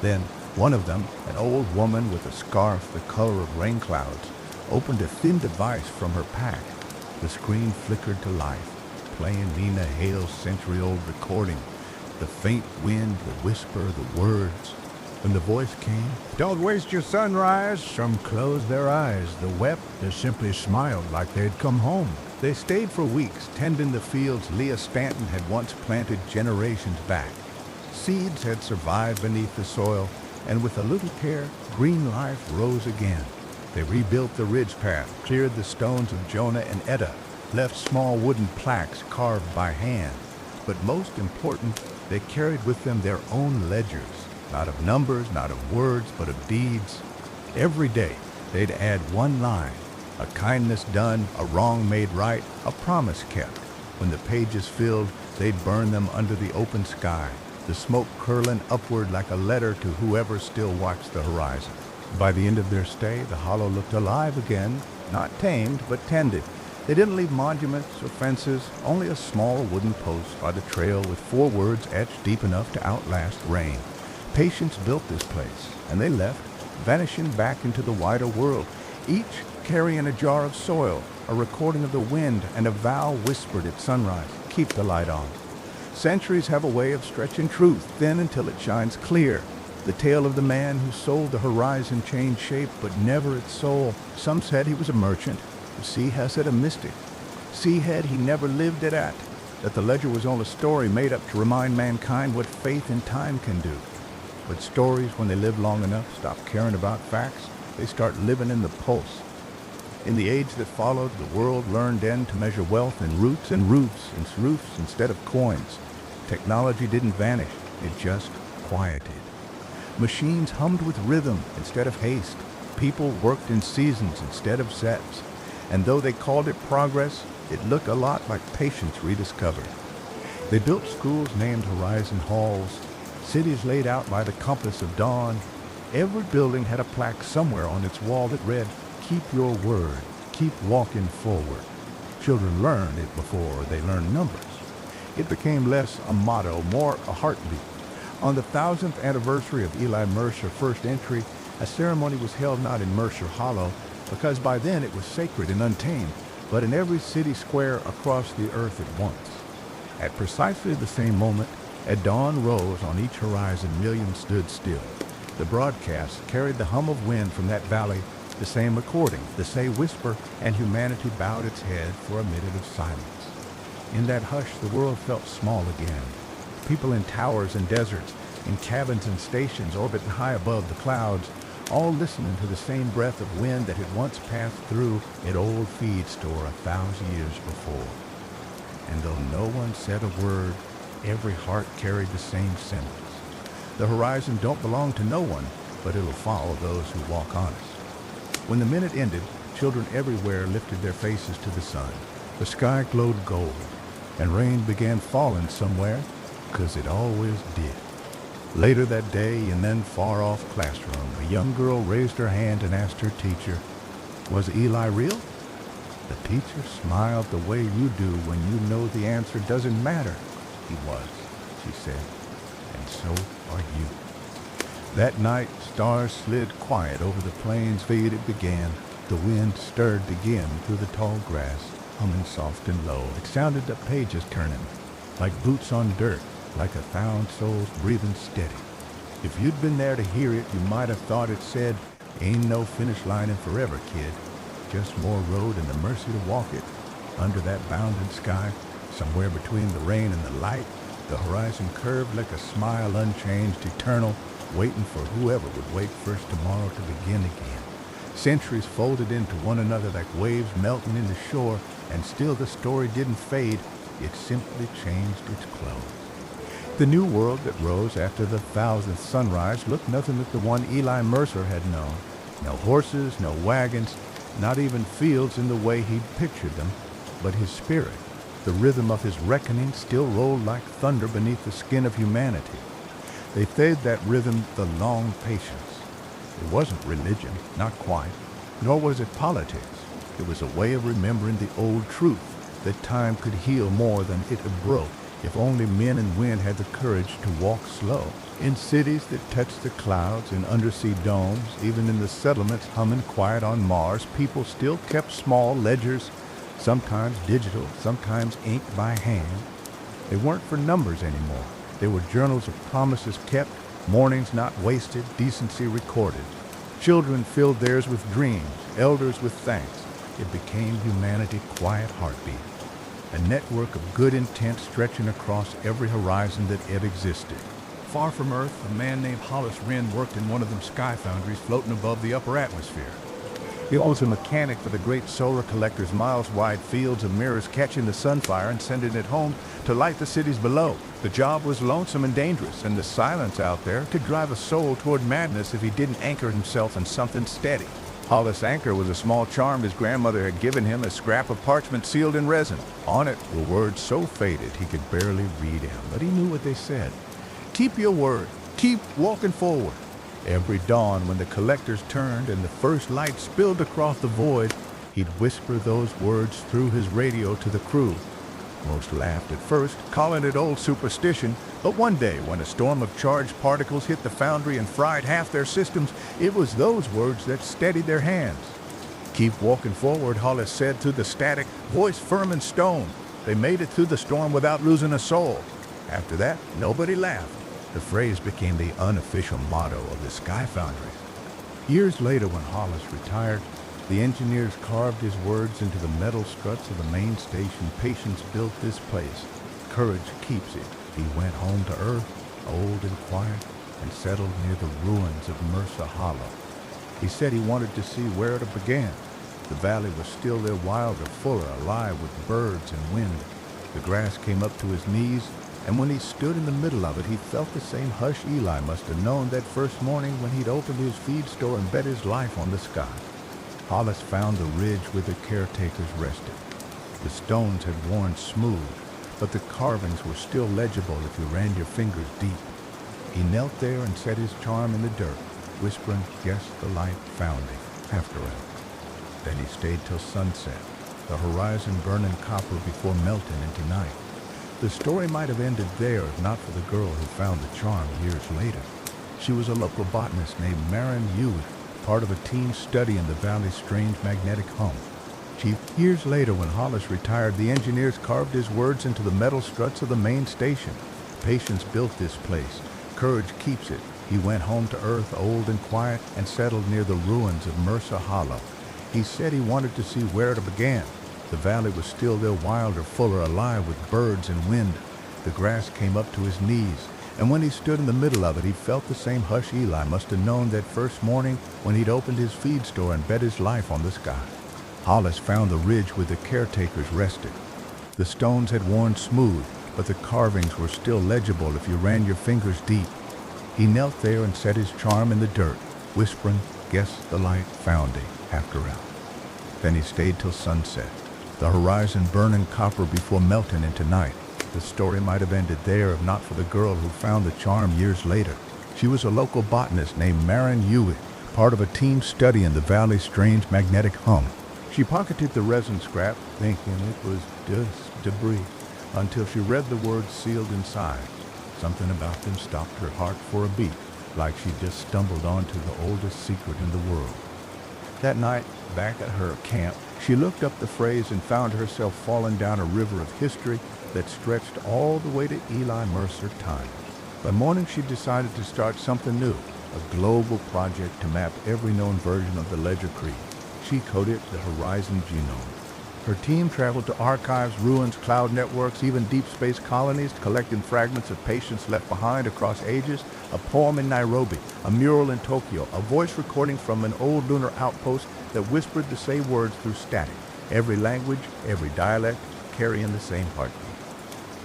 S1: Then one of them, an old woman with a scarf the color of rain clouds, opened a thin device from her pack. The screen flickered to life, playing Nina Hale's century-old recording. The faint wind, the whisper, the words. When the voice came, "Don't waste your sunrise," some closed their eyes. The wept, they simply smiled like they'd come home. They stayed for weeks, tending the fields Leah Stanton had once planted generations back. Seeds had survived beneath the soil, and with a little care, green life rose again. They rebuilt the ridge path, cleared the stones of Jonah and Etta, left small wooden plaques carved by hand. But most important, they carried with them their own ledgers, not of numbers, not of words, but of deeds. Every day, they'd add one line, a kindness done, a wrong made right, a promise kept. When the pages filled, they'd burn them under the open sky, the smoke curling upward like a letter to whoever still watched the horizon. By the end of their stay, the hollow looked alive again, not tamed, but tended. They didn't leave monuments or fences, only a small wooden post by the trail with 4 words etched deep enough to outlast rain. Patience built this place, and they left, vanishing back into the wider world, each carrying a jar of soil, a recording of the wind, and a vow whispered at sunrise, "Keep the light on." Centuries have a way of stretching truth thin until it shines clear. The tale of the man who sold the horizon changed shape, but never its soul. Some said he was a merchant. The sea has said a mystic. Seahead he never lived it at. That the ledger was only a story made up to remind mankind what faith in time can do. But stories, when they live long enough, stop caring about facts. They start living in the pulse. In the age that followed, the world learned then to measure wealth in roots and roofs instead of coins. Technology didn't vanish, it just quieted. Machines hummed with rhythm instead of haste. People worked in seasons instead of sets. And though they called it progress, it looked a lot like patience rediscovered. They built schools named Horizon Halls, cities laid out by the compass of dawn. Every building had a plaque somewhere on its wall that read, "Keep your word, keep walking forward." Children learned it before they learned numbers. It became less a motto, more a heartbeat. On the 1000th anniversary of Eli Mercer's first entry, a ceremony was held not in Mercer Hollow, because by then it was sacred and untamed, but in every city square across the earth at once. At precisely the same moment, at dawn rose on each horizon, millions stood still. The broadcast carried the hum of wind from that valley, the same recording, the same whisper, and humanity bowed its head for a minute of silence. In that hush, the world felt small again. People in towers and deserts, in cabins and stations orbiting high above the clouds, all listening to the same breath of wind that had once passed through an old feed store 1,000 years before. And though no one said a word, every heart carried the same sentence. The horizon don't belong to no one, but it'll follow those who walk honest. When the minute ended, children everywhere lifted their faces to the sun. The sky glowed gold, and rain began falling somewhere, 'cause it always did. Later that day, in that far-off classroom, a young girl raised her hand and asked her teacher, "Was Eli real?" The teacher smiled the way you do when you know the answer doesn't matter. "He was," she said, "and so are you." That night, stars slid quiet over the plains. It began. The wind stirred again through the tall grass, humming soft and low. It sounded the pages turning, like boots on dirt, like 1,000 souls breathing steady. If you'd been there to hear it, you might have thought it said, "Ain't no finish line in forever, kid. Just more road and the mercy to walk it." Under that bounding sky, somewhere between the rain and the light, the horizon curved like a smile, unchanged, eternal, waiting for whoever would wake first tomorrow to begin again. Centuries folded into one another like waves melting in the shore, and still the story didn't fade. It simply changed its clothes. The new world that rose after the 1000th sunrise looked nothing like the one Eli Mercer had known. No horses, no wagons, not even fields in the way he'd pictured them, but his spirit, the rhythm of his reckoning, still rolled like thunder beneath the skin of humanity. They said that rhythm the long patience. It wasn't religion, not quite, nor was it politics. It was a way of remembering the old truth, that time could heal more than it had broke, if only men and women had the courage to walk slow. In cities that touched the clouds, in undersea domes, even in the settlements humming quiet on Mars, people still kept small ledgers, sometimes digital, sometimes inked by hand. They weren't for numbers anymore. They were journals of promises kept, mornings not wasted, decency recorded. Children filled theirs with dreams, elders with thanks. It became humanity's quiet heartbeat, a network of good intent stretching across every horizon that ever existed. Far from Earth, a man named Hollis Wren worked in one of them sky foundries floating above the upper atmosphere. He was a mechanic for the great solar collector's miles-wide fields of mirrors, catching the sunfire and sending it home to light the cities below. The job was lonesome and dangerous, and the silence out there could drive a soul toward madness if he didn't anchor himself in something steady. Hollis' anchor was a small charm his grandmother had given him, a scrap of parchment sealed in resin. On it were words so faded he could barely read them, but he knew what they said. "Keep your word. Keep walking forward." Every dawn, when the collectors turned and the first light spilled across the void, he'd whisper those words through his radio to the crew. Most laughed at first, calling it old superstition, but one day, when a storm of charged particles hit the foundry and fried half their systems, it was those words that steadied their hands. "Keep walking forward," Hollis said through the static, voice firm and stone. They made it through the storm without losing a soul. After that, nobody laughed. The phrase became the unofficial motto of the sky foundries. Years later, when Hollis retired, the engineers carved his words into the metal struts of the main station. "Patience built this place. Courage keeps it." He went home to Earth, old and quiet, and settled near the ruins of Mercer Hollow. He said he wanted to see where it began. The valley was still there, wilder, fuller, alive with birds and wind. The grass came up to his knees, and when he stood in the middle of it, he felt the same hush Eli must have known that first morning when he'd opened his feed store and bet his life on the sky. Hollis found the ridge where the caretakers rested. The stones had worn smooth, but the carvings were still legible if you ran your fingers deep. He knelt there and set his charm in the dirt, whispering, "Guess the light found him," after him. Then he stayed till sunset, the horizon burning copper before melting into night. The story might have ended there if not for the girl who found the charm years later. She was a local botanist named Marin Hewitt, part of a team studying the valley's strange magnetic hum. Years later, when Hollis retired, the engineers carved his words into the metal struts of the main station. Patience built this place. Courage keeps it. He went home to earth, old and quiet, and settled near the ruins of Mercer Hollow. He said he wanted to see where it began. The valley was still there, wilder, fuller, alive with birds and wind. The grass came up to his knees, and when he stood in the middle of it, he felt the same hush Eli must have known that first morning when he'd opened his feed store and bet his life on the sky. Hollis found the ridge where the caretakers rested. The stones had worn smooth, but the carvings were still legible if you ran your fingers deep. He knelt there and set his charm in the dirt, whispering, "Guess the light found thee, after all." Then he stayed till sunset, the horizon burning copper before melting into night. The story might have ended there if not for the girl who found the charm years later. She was a local botanist named Marin Hewitt, part of a team studying the valley's strange magnetic hum. She pocketed the resin scrap, thinking it was just debris, until she read the words sealed inside. Something about them stopped her heart for a beat, like she'd just stumbled onto the oldest secret in the world. That night, back at her camp, she looked up the phrase and found herself falling down a river of history that stretched all the way to Eli Mercer time. By morning, she decided to start something new, a global project to map every known version of the Ledger Creed. She coded the Horizon Genome. Her team traveled to archives, ruins, cloud networks, even deep space colonies, collecting fragments of patience left behind across ages, a poem in Nairobi, a mural in Tokyo, a voice recording from an old lunar outpost that whispered the same words through static. Every language, every dialect, carrying the same heartbeat.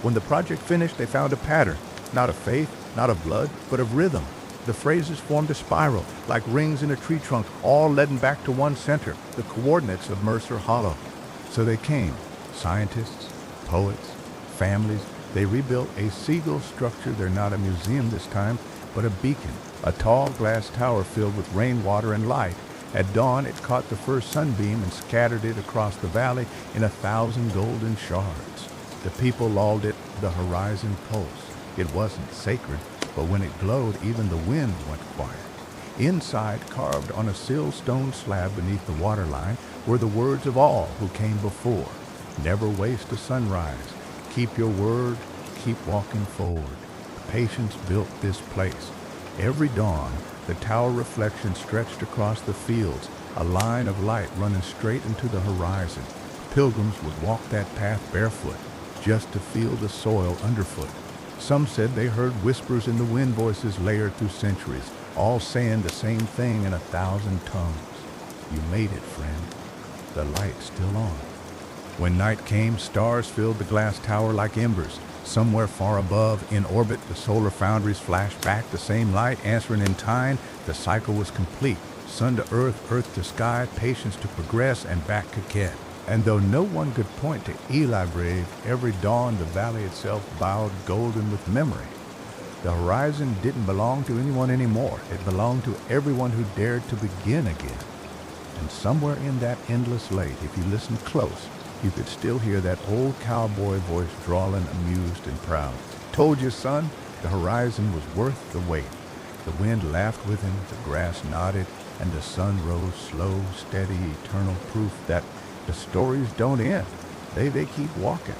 S1: When the project finished, they found a pattern, not of faith, not of blood, but of rhythm. The phrases formed a spiral, like rings in a tree trunk, all leading back to one center, the coordinates of Mercer Hollow. So they came, scientists, poets, families. They rebuilt a seagull structure. They're not a museum this time, but a beacon, a tall glass tower filled with rainwater and light. At dawn, it caught the first sunbeam and scattered it across the valley in 1,000 golden shards. The people called it the Horizon Pulse. It wasn't sacred, but when it glowed, even the wind went quiet. Inside, carved on a sill stone slab beneath the waterline, were the words of all who came before. Never waste a sunrise. Keep your word. Keep walking forward. Patience built this place. Every dawn, the tower reflection stretched across the fields, a line of light running straight into the horizon. Pilgrims would walk that path barefoot, just to feel the soil underfoot. Some said they heard whispers in the wind, voices layered through centuries, all saying the same thing in 1,000 tongues. You made it, friend. The light's still on. When night came, stars filled the glass tower like embers. Somewhere far above, in orbit, the solar foundries flashed back the same light, answering in time. The cycle was complete. Sun to earth, earth to sky, patience to progress, and back again. And though no one could point to Eli Brave, every dawn the valley itself bowed golden with memory. The horizon didn't belong to anyone anymore. It belonged to everyone who dared to begin again. And somewhere in that endless lake, if you listened close, you could still hear that old cowboy voice drawling, amused and proud. Told you, son, the horizon was worth the wait. The wind laughed with him, the grass nodded, and the sun rose slow, steady, eternal proof that the stories don't end. They keep walking.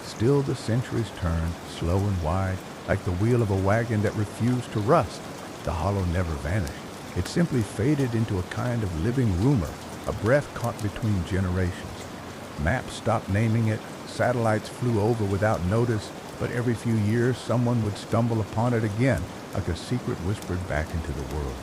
S1: Still the centuries turned, slow and wide, like the wheel of a wagon that refused to rust. The hollow never vanished. It simply faded into a kind of living rumor, a breath caught between generations. Maps stopped naming it, satellites flew over without notice, but every few years someone would stumble upon it again, like a secret whispered back into the world.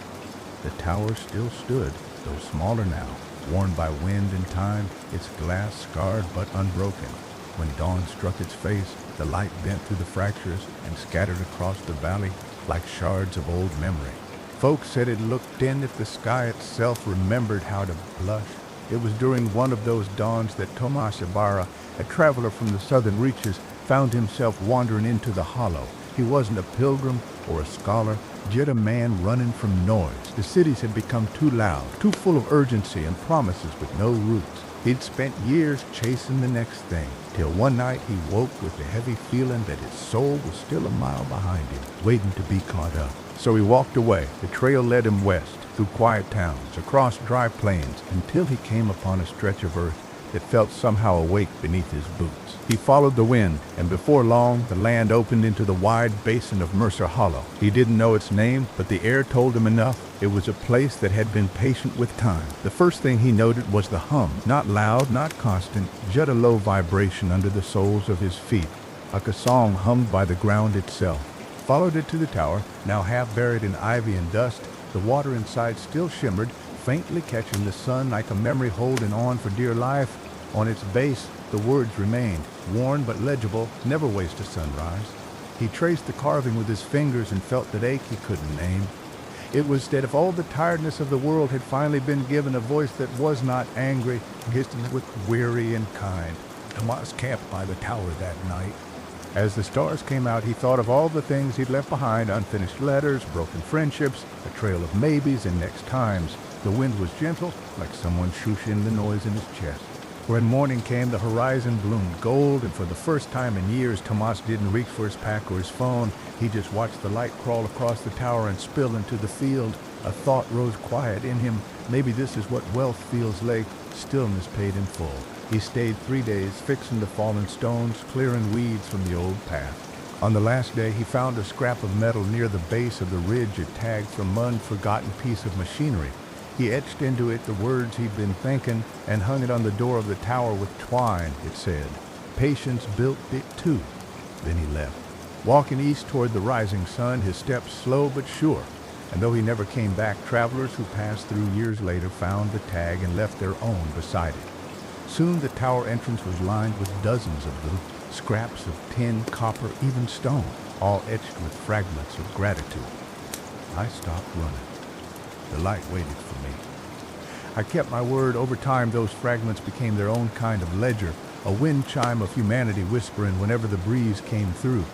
S1: The tower still stood, though smaller now, worn by wind and time, its glass scarred but unbroken. When dawn struck its face, the light bent through the fractures and scattered across the valley like shards of old memory. Folks said it looked thin if the sky itself remembered how to blush. It was during one of those dawns that Tomas Ibarra, a traveler from the southern reaches, found himself wandering into the hollow. He wasn't a pilgrim or a scholar, yet a man running from noise. The cities had become too loud, too full of urgency and promises with no roots. He'd spent years chasing the next thing, till one night he woke with the heavy feeling that his soul was still a mile behind him, waiting to be caught up. So he walked away. The trail led him west, through quiet towns, across dry plains, until he came upon a stretch of earth that felt somehow awake beneath his boots. He followed the wind, and before long, the land opened into the wide basin of Mercer Hollow. He didn't know its name, but the air told him enough. It was a place that had been patient with time. The first thing he noted was the hum, not loud, not constant, just a low vibration under the soles of his feet, like a song hummed by the ground itself. Followed it to the tower, now half buried in ivy and dust. The water inside still shimmered, faintly catching the sun like a memory holding on for dear life. On its base, the words remained, worn but legible, never waste a sunrise. He traced the carving with his fingers and felt that ache he couldn't name. It was that if all the tiredness of the world had finally been given a voice that was not angry, distant with weary and kind. Tomas camped by the tower that night. As the stars came out, he thought of all the things he'd left behind, unfinished letters, broken friendships, a trail of maybes and next times. The wind was gentle, like someone shushing the noise in his chest. When morning came, the horizon bloomed gold, and for the first time in years, Tomas didn't reach for his pack or his phone. He just watched the light crawl across the tower and spill into the field. A thought rose quiet in him. Maybe this is what wealth feels like, stillness paid in full. He stayed 3 days, fixing the fallen stones, clearing weeds from the old path. On the last day, he found a scrap of metal near the base of the ridge, a tag from an unforgotten piece of machinery. He etched into it the words he'd been thinking and hung it on the door of the tower with twine, it said. Patience built it too. Then he left. Walking east toward the rising sun, his steps slow but sure. And though he never came back, travelers who passed through years later found the tag and left their own beside it. Soon the tower entrance was lined with dozens of little scraps of tin, copper, even stone, all etched with fragments of gratitude. I stopped running. The light waited for me. I kept my word. Over time, those fragments became their own kind of ledger, a wind chime of humanity whispering whenever the breeze came through.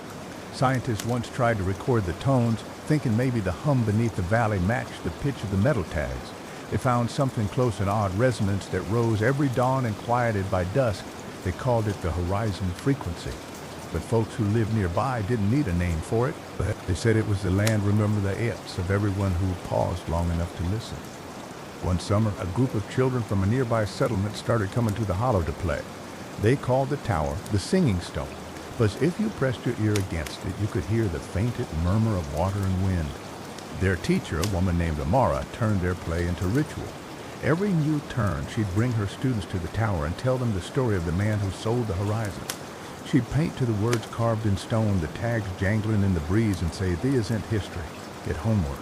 S1: Scientists once tried to record the tones, thinking maybe the hum beneath the valley matched the pitch of the metal tags. They found something close in odd resonance that rose every dawn and quieted by dusk. They called it the horizon frequency. But folks who lived nearby didn't need a name for it, but they said it was the land remember the eps of everyone who paused long enough to listen. One summer, a group of children from a nearby settlement started coming to the hollow to play. They called the tower the Singing Stone, because if you pressed your ear against it, you could hear the faintest murmur of water and wind. Their teacher, a woman named Amara, turned their play into ritual. Every new turn, she'd bring her students to the tower and tell them the story of the man who sold the horizon. She'd paint to the words carved in stone, the tags jangling in the breeze, and say, "Thee isn't history, it's homework."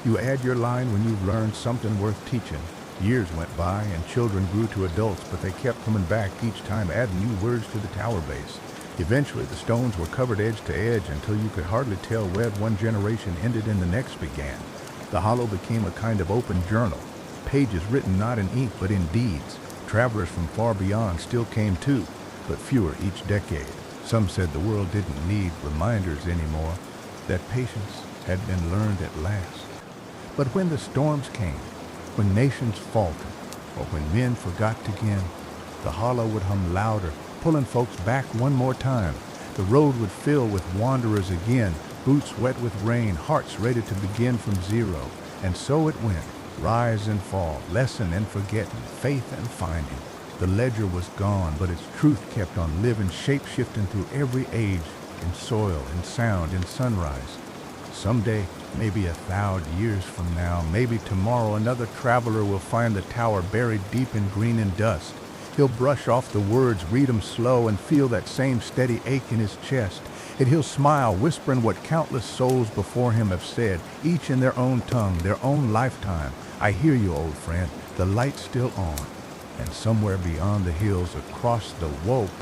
S1: You add your line when you've learned something worth teaching. Years went by, and children grew to adults, but they kept coming back each time, adding new words to the tower base. Eventually, the stones were covered edge to edge until you could hardly tell where one generation ended and the next began. The hollow became a kind of open journal, pages written not in ink but in deeds. Travelers from far beyond still came too, but fewer each decade. Some said the world didn't need reminders anymore, that patience had been learned at last. But when the storms came, when nations faltered, or when men forgot again, the hollow would hum louder, pulling folks back one more time. The road would fill with wanderers again, boots wet with rain, hearts ready to begin from zero. And so it went, rise and fall, lesson and forgetting, faith and finding. The ledger was gone, but its truth kept on living, shape-shifting through every age, in soil, in sound, in sunrise. Someday, maybe 1,000 years from now, maybe tomorrow, another traveler will find the tower buried deep in green and dust. He'll brush off the words, read them slow, and feel that same steady ache in his chest. And he'll smile, whispering what countless souls before him have said, each in their own tongue, their own lifetime. I hear you, old friend, the light's still on. And somewhere beyond the hills, across the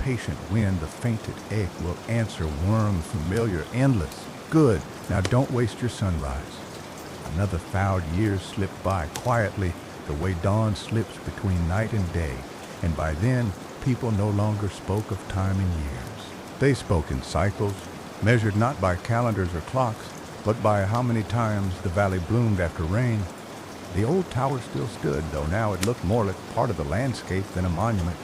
S1: patient wind, the fainted ache will answer, warm, familiar, endless. Good, now don't waste your sunrise. Another 1,000 years slipped by quietly, the way dawn slips between night and day. And by then, people no longer spoke of time in years. They spoke in cycles, measured not by calendars or clocks, but by how many times the valley bloomed after rain. The old tower still stood, though now it looked more like part of the landscape than a monument.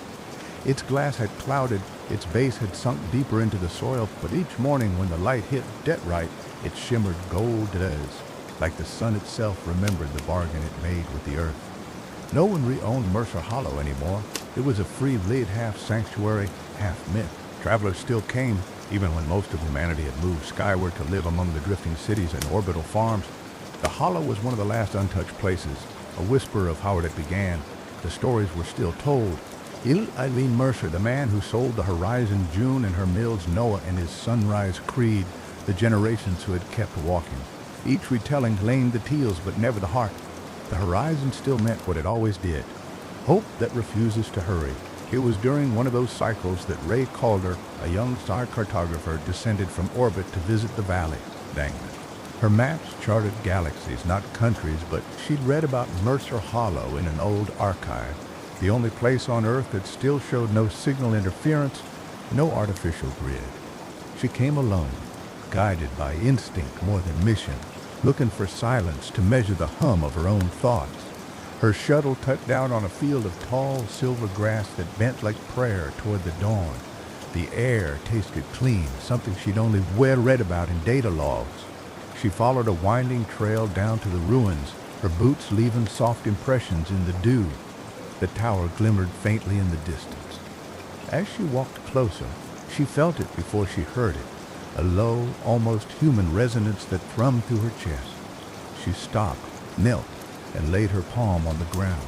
S1: Its glass had clouded, its base had sunk deeper into the soil, but each morning when the light hit dead right, it shimmered gold as, like the sun itself remembered the bargain it made with the earth. No one re-owned Mercer Hollow anymore. It was a free-laid half sanctuary, half myth. Travelers still came, even when most of humanity had moved skyward to live among the drifting cities and orbital farms. The Hollow was one of the last untouched places, a whisper of how it began. The stories were still told. Eileen Mercer, the man who sold the Horizon June and her mills Noah and his Sunrise Creed, the generations who had kept walking. Each retelling lamed the teals but never the heart. The horizon still meant what it always did. Hope that refuses to hurry. It was during one of those cycles that Ray Calder, a young star cartographer, descended from orbit to visit the valley. Dang it. Her maps charted galaxies, not countries, but she'd read about Mercer Hollow in an old archive, the only place on Earth that still showed no signal interference, no artificial grid. She came alone, guided by instinct more than mission, looking for silence to measure the hum of her own thoughts. Her shuttle touched down on a field of tall silver grass that bent like prayer toward the dawn. The air tasted clean, something she'd only read about in data logs. She followed a winding trail down to the ruins, her boots leaving soft impressions in the dew. The tower glimmered faintly in the distance. As she walked closer, she felt it before she heard it, a low, almost human resonance that thrummed through her chest. She stopped, knelt, and laid her palm on the ground.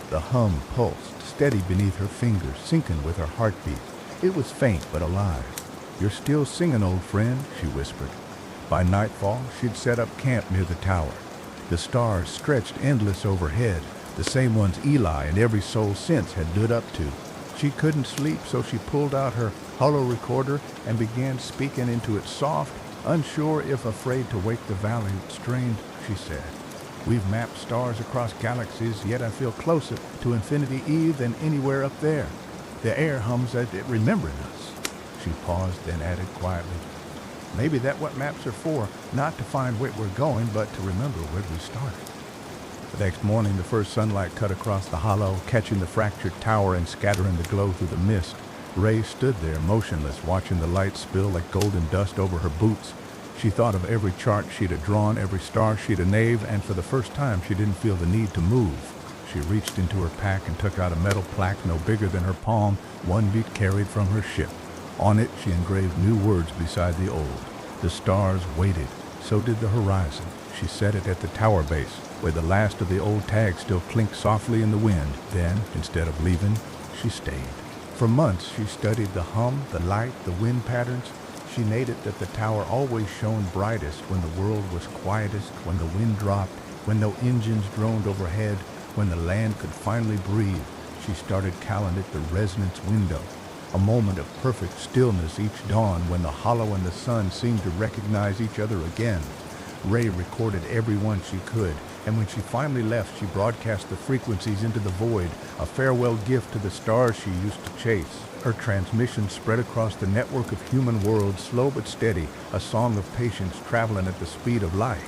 S1: The hum pulsed, steady beneath her fingers, syncing with her heartbeat. It was faint but alive. "You're still singing, old friend," she whispered. By nightfall, she'd set up camp near the tower. The stars stretched endless overhead, the same ones Eli and every soul since had lit up to. She couldn't sleep, so she pulled out her hollow recorder and began speaking into it soft, unsure if afraid to wake the valley. "Strange," she said. "We've mapped stars across galaxies, yet I feel closer to Infinity Eve than anywhere up there. The air hums as if remembering us." She paused, then added quietly, "Maybe that's what maps are for, not to find where we're going, but to remember where we started." The next morning, the first sunlight cut across the hollow, catching the fractured tower and scattering the glow through the mist. Ray stood there, motionless, watching the light spill like golden dust over her boots. She thought of every chart she'd have drawn, every star she'd have named, and for the first time she didn't feel the need to move. She reached into her pack and took out a metal plaque no bigger than her palm, one beat carried from her ship. On it she engraved new words beside the old. The stars waited, so did the horizon. She set it at the tower base, where the last of the old tags still clinked softly in the wind. Then, instead of leaving, she stayed. For months she studied the hum, the light, the wind patterns. She noted that the tower always shone brightest when the world was quietest, when the wind dropped, when no engines droned overhead, when the land could finally breathe. She started calling it the resonance window, a moment of perfect stillness each dawn when the hollow and the sun seemed to recognize each other again. Ray recorded every one she could, and when she finally left, she broadcast the frequencies into the void, a farewell gift to the stars she used to chase. Her transmission spread across the network of human worlds, slow but steady, a song of patience traveling at the speed of light.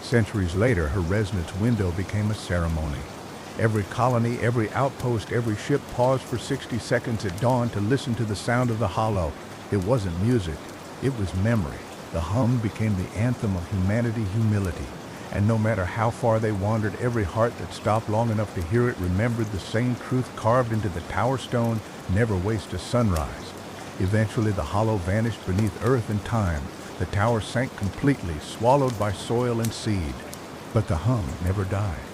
S1: Centuries later, her resonance window became a ceremony. Every colony, every outpost, every ship paused for 60 seconds at dawn to listen to the sound of the hollow. It wasn't music, it was memory. The hum became the anthem of humanity, humility. And no matter how far they wandered, every heart that stopped long enough to hear it remembered the same truth carved into the tower stone: never waste a sunrise. Eventually the hollow vanished beneath earth and time. The tower sank completely, swallowed by soil and seed. But the hum never died.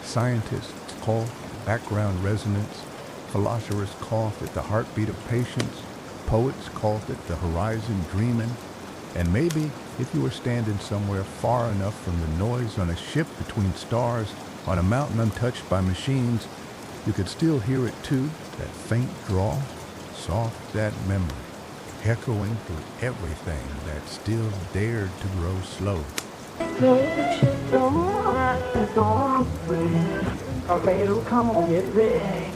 S1: Scientists call it background resonance. Philosophers cough at the heartbeat of patience. Poets called it the horizon dreaming. And maybe if you were standing somewhere far enough from the noise on a ship between stars, on a mountain untouched by machines, you could still hear it too, that faint drawl, soft that memory, echoing through everything that still dared to grow slow.
S9: It'll come on, get ready.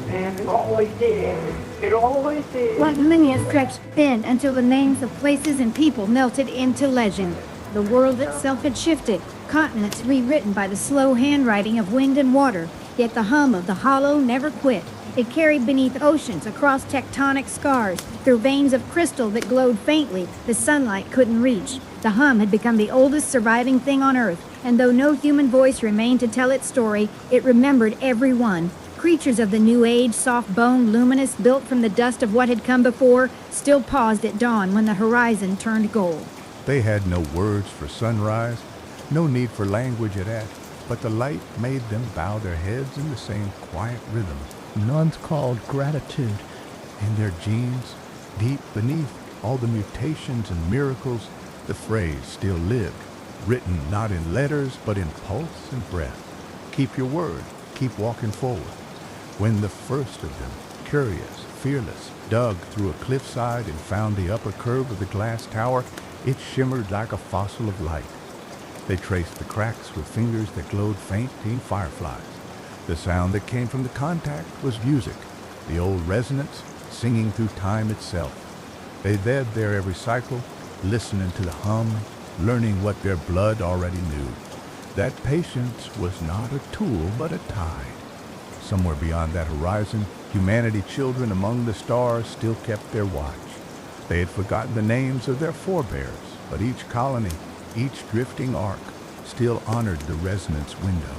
S9: And it always did. It always did.
S10: Like millennia stretched thin until the names of places and people melted into legend. The world itself had shifted, continents rewritten by the slow handwriting of wind and water, yet the hum of the hollow never quit. It carried beneath oceans, across tectonic scars, through veins of crystal that glowed faintly the sunlight couldn't reach. The hum had become the oldest surviving thing on Earth, and though no human voice remained to tell its story, it remembered every one. Creatures of the New Age, soft-boned, luminous, built from the dust of what had come before, still paused at dawn when the horizon turned gold.
S1: They had no words for sunrise, no need for language at that, but the light made them bow their heads in the same quiet rhythm.
S4: Nuns called gratitude.
S1: In their genes, deep beneath all the mutations and miracles, the phrase still lived, written not in letters but in pulse and breath. Keep your word, keep walking forward. When the first of them, curious, fearless, dug through a cliffside and found the upper curve of the glass tower, it shimmered like a fossil of light. They traced the cracks with fingers that glowed faint in fireflies. The sound that came from the contact was music, the old resonance singing through time itself. They led their every cycle, listening to the hum, learning what their blood already knew. That patience was not a tool but a tide. Somewhere beyond that horizon, humanity children among the stars still kept their watch. They had forgotten the names of their forebears, but each colony, each drifting arc, still honored the resonance window.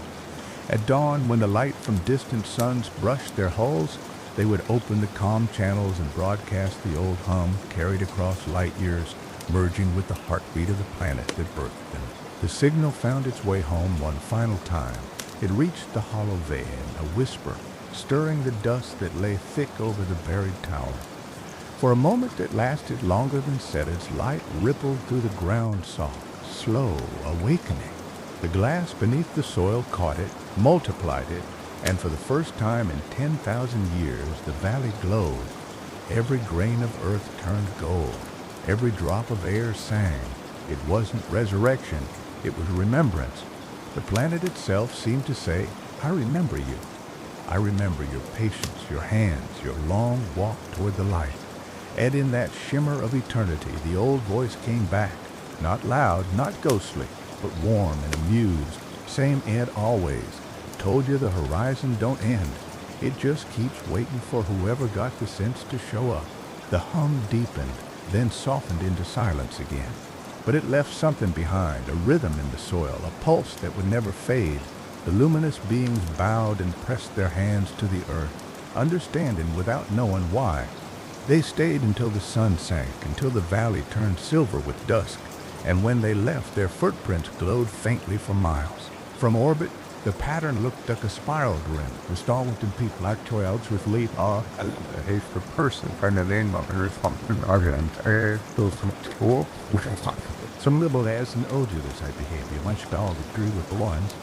S1: At dawn, when the light from distant suns brushed their hulls, they would open the comm channels and broadcast the old hum carried across light years, merging with the heartbeat of the planet that birthed them. The signal found its way home one final time. It reached the hollow vein, a whisper, stirring the dust that lay thick over the buried tower. For a moment that lasted longer than seconds, light rippled through the ground soft, slow, awakening. The glass beneath the soil caught it, multiplied it, and for the first time in 10,000 years, the valley glowed. Every grain of earth turned gold. Every drop of air sang. It wasn't resurrection, it was remembrance. The planet itself seemed to say, I remember you. I remember your patience, your hands, your long walk toward the light. And in that shimmer of eternity, the old voice came back, not loud, not ghostly, but warm and amused. Same Ed always. Told you the horizon don't end. It just keeps waiting for whoever got the sense to show up. The hum deepened, then softened into silence again. But it left something behind, a rhythm in the soil, a pulse that would never fade. The luminous beings bowed and pressed their hands to the earth, understanding without knowing why. They stayed until the sun sank, until the valley turned silver with dusk, and when they left, their footprints glowed faintly for miles. From orbit, the pattern looked like a spiral rim, installed in people like choirs with lead off a for person, and then some liberal as an odorless I behavior, much all agree with the ones.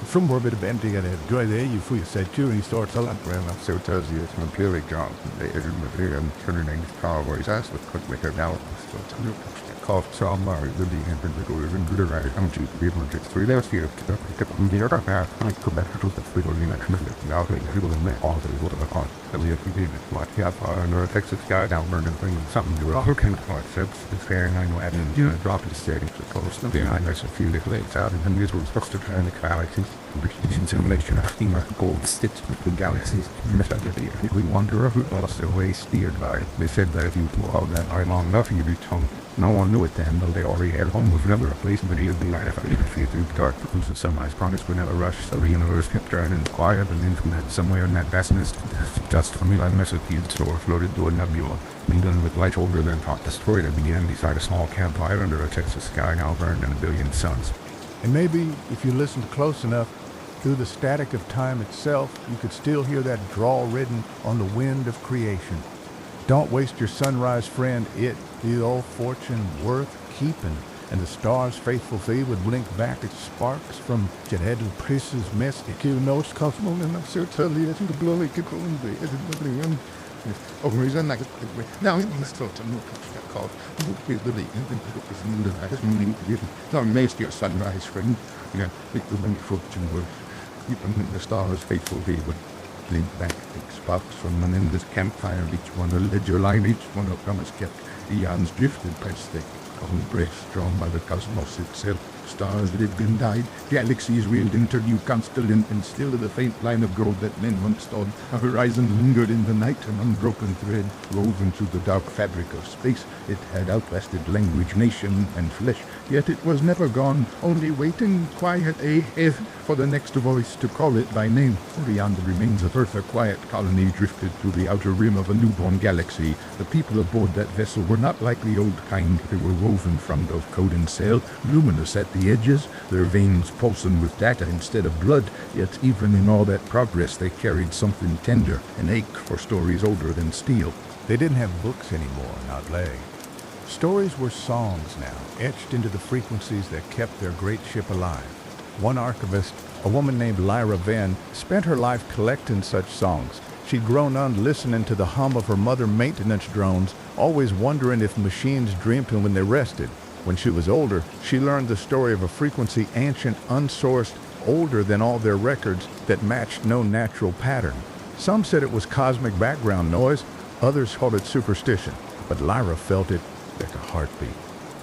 S1: From orbit of empty and enjoy there, you free said you and he starts a lot brand up, so it tells you it's an imperial job. They are turning things cowboys, that's what could make her now. Cough, so I'm married, the being and the door and good right. I'm to be able to get 3 days here. I'm here to have I come back to the free or now people in there all the water on. That we have to be like a Texas guy down burning thing something to it. Okay, it's fair and I know and you know drop the settings of course. Then I there's a few little things out and these were supposed to try in the galaxies. Simulation of steamer gold stitched between galaxies. We wonder who lost their way steered by it. They said that if you pull out that eye long enough, you'd be tongue. No one knew it then, though they already had home with never a place, but he would be right if I didn't see through the dark. Who's the sunrise promise would never rush, so the universe kept turning quiet, and then from that somewhere in that vastness, dust from Eli Mesopede store floated to a nebula, mingled with light older than thought destroyed and began beside a small campfire under a Texas sky now burned in a billion suns. And maybe, if you listened close enough, through the static of time itself, you could still hear that drawl written on the wind of creation. Don't waste your sunrise, friend, the old fortune worth keeping, and the stars' faithful fee would blink back its sparks from Jedhead Priest's mess. It killed no cosmos and I'm sure to lead to the bloody people in the reason I now he's still to know called the league and now mace your sunrise, friend. Yeah, make the many fortune worth. Even the stars' faithful fee would blink back big sparks from an endless campfire, each one a ledger line, each one a promise kept. Eons drifted past the golden breath drawn by the cosmos itself,
S3: Stars lived and died, galaxies reeled into new constellation, and still the faint line of gold that men once thought a horizon lingered in the night, an unbroken thread woven through the dark fabric of space. It had outlasted language, nation, and flesh, yet it was never gone, only waiting quietly for the next voice to call it by name. Beyond the remains of Earth, a quiet colony drifted through the outer rim of a newborn galaxy. The people aboard that vessel were not like the old kind. They were woven from of code and sail, luminous at the edges, their veins pulsing with data instead of blood. Yet even in all that progress, they carried something tender, an ache for stories older than steel.
S1: They didn't have books anymore, not lay. Stories were songs now, etched into the frequencies that kept their great ship alive. One archivist, a woman named Lyra Venn, spent her life collecting such songs. She'd grown up listening to the hum of her mother maintenance drones, always wondering if machines dreamed when they rested. When she was older, she learned the story of a frequency ancient, unsourced, older than all their records, that matched no natural pattern. Some said it was cosmic background noise, others called it superstition, but Lyra felt it like a heartbeat.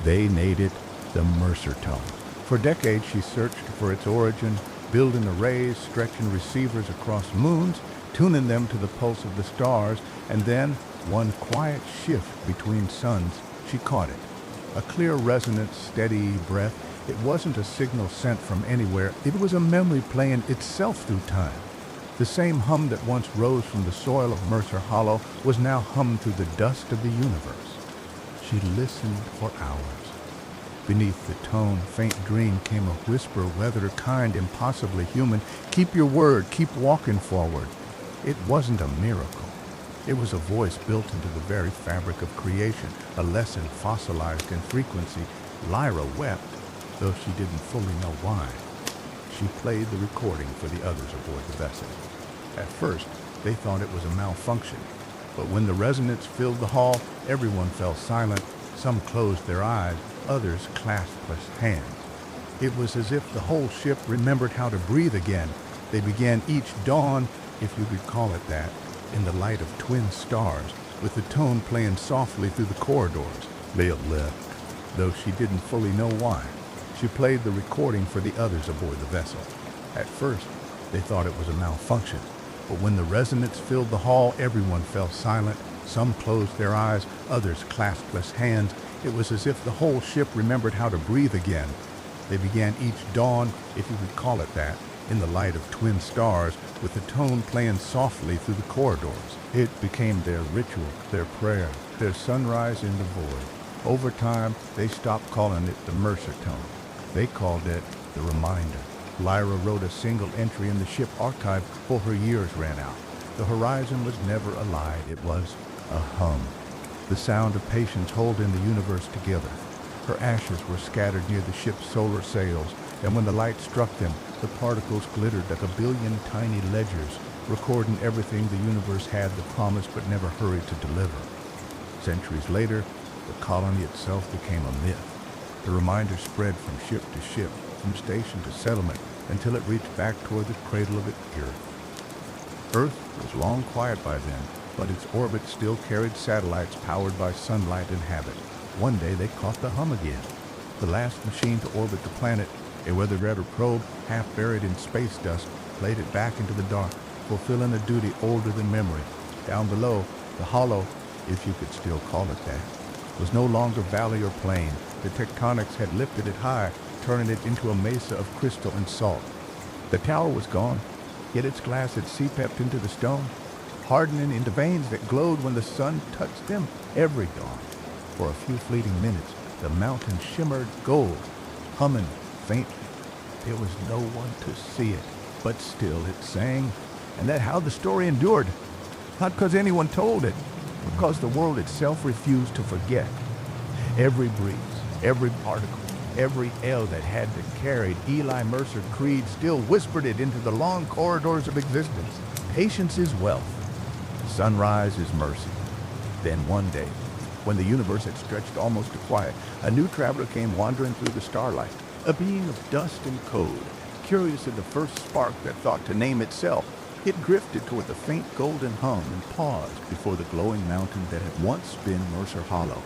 S1: They named it the Mercer tone. For decades she searched for its origin, building arrays, stretching receivers across moons, tuning them to the pulse of the stars, and then, one quiet shift between suns, she caught it. A clear resonant, steady breath. It wasn't a signal sent from anywhere. It was a memory playing itself through time. The same hum that once rose from the soil of Mercer Hollow was now hummed through the dust of the universe. She listened for hours. Beneath the tone, faint dream came a whisper, whether kind, impossibly human. Keep your word, keep walking forward. It wasn't a miracle. It was a voice built into the very fabric of creation, a lesson fossilized in frequency. Lyra wept, though she didn't fully know why. She played the recording for the others aboard the vessel. At first, they thought it was a malfunction, but when the resonance filled the hall, everyone fell silent. Some closed their eyes, others clasped hands. It was as if the whole ship remembered how to breathe again. They began each dawn, if you could call it that, in the light of twin stars, with the tone playing softly through the corridors. Leah left, though she didn't fully know why. She played the recording for the others aboard the vessel. At first, they thought it was a malfunction, but when the resonance filled the hall, everyone fell silent. Some closed their eyes, others clasped hands. It was as if the whole ship remembered how to breathe again. They began each dawn, if you could call it that, in the light of twin stars, with the tone playing softly through the corridors. It became their ritual, their prayer, their sunrise in the void. Over time, they stopped calling it the Mercer tone. They called it the reminder. Lyra wrote a single entry in the ship archive before her years ran out. The horizon was never a lie, it was a hum. The sound of patience holding the universe together. Her ashes were scattered near the ship's solar sails, and when the light struck them, the particles glittered like a billion tiny ledgers, recording everything the universe had the promise but never hurried to deliver. Centuries later, the colony itself became a myth. The reminder spread from ship to ship, from station to settlement, until it reached back toward the cradle of its Earth. Earth was long quiet by then, but its orbit still carried satellites powered by sunlight and habit. One day they caught the hum again. The last machine to orbit the planet, a weather-radar probe, half buried in space dust, played it back into the dark, fulfilling a duty older than memory. Down below, the hollow, if you could still call it that, was no longer valley or plain. The tectonics had lifted it high, turning it into a mesa of crystal and salt. The tower was gone, yet its glass had seeped into the stone, hardening into veins that glowed when the sun touched them every dawn. For a few fleeting minutes, the mountain shimmered gold, humming faintly. There was no one to see it, but still it sang. And that's how the story endured. Not because anyone told it, but because the world itself refused to forget. Every breeze, every particle, every L that had been carried, Eli Mercer Creed still whispered it into the long corridors of existence. Patience is wealth. Sunrise is mercy. Then one day, when the universe had stretched almost to quiet, a new traveler came wandering through the starlight, a being of dust and code, curious of the first spark that thought to name itself. It drifted toward the faint golden hum and paused before the glowing mountain that had once been Mercer Hollow.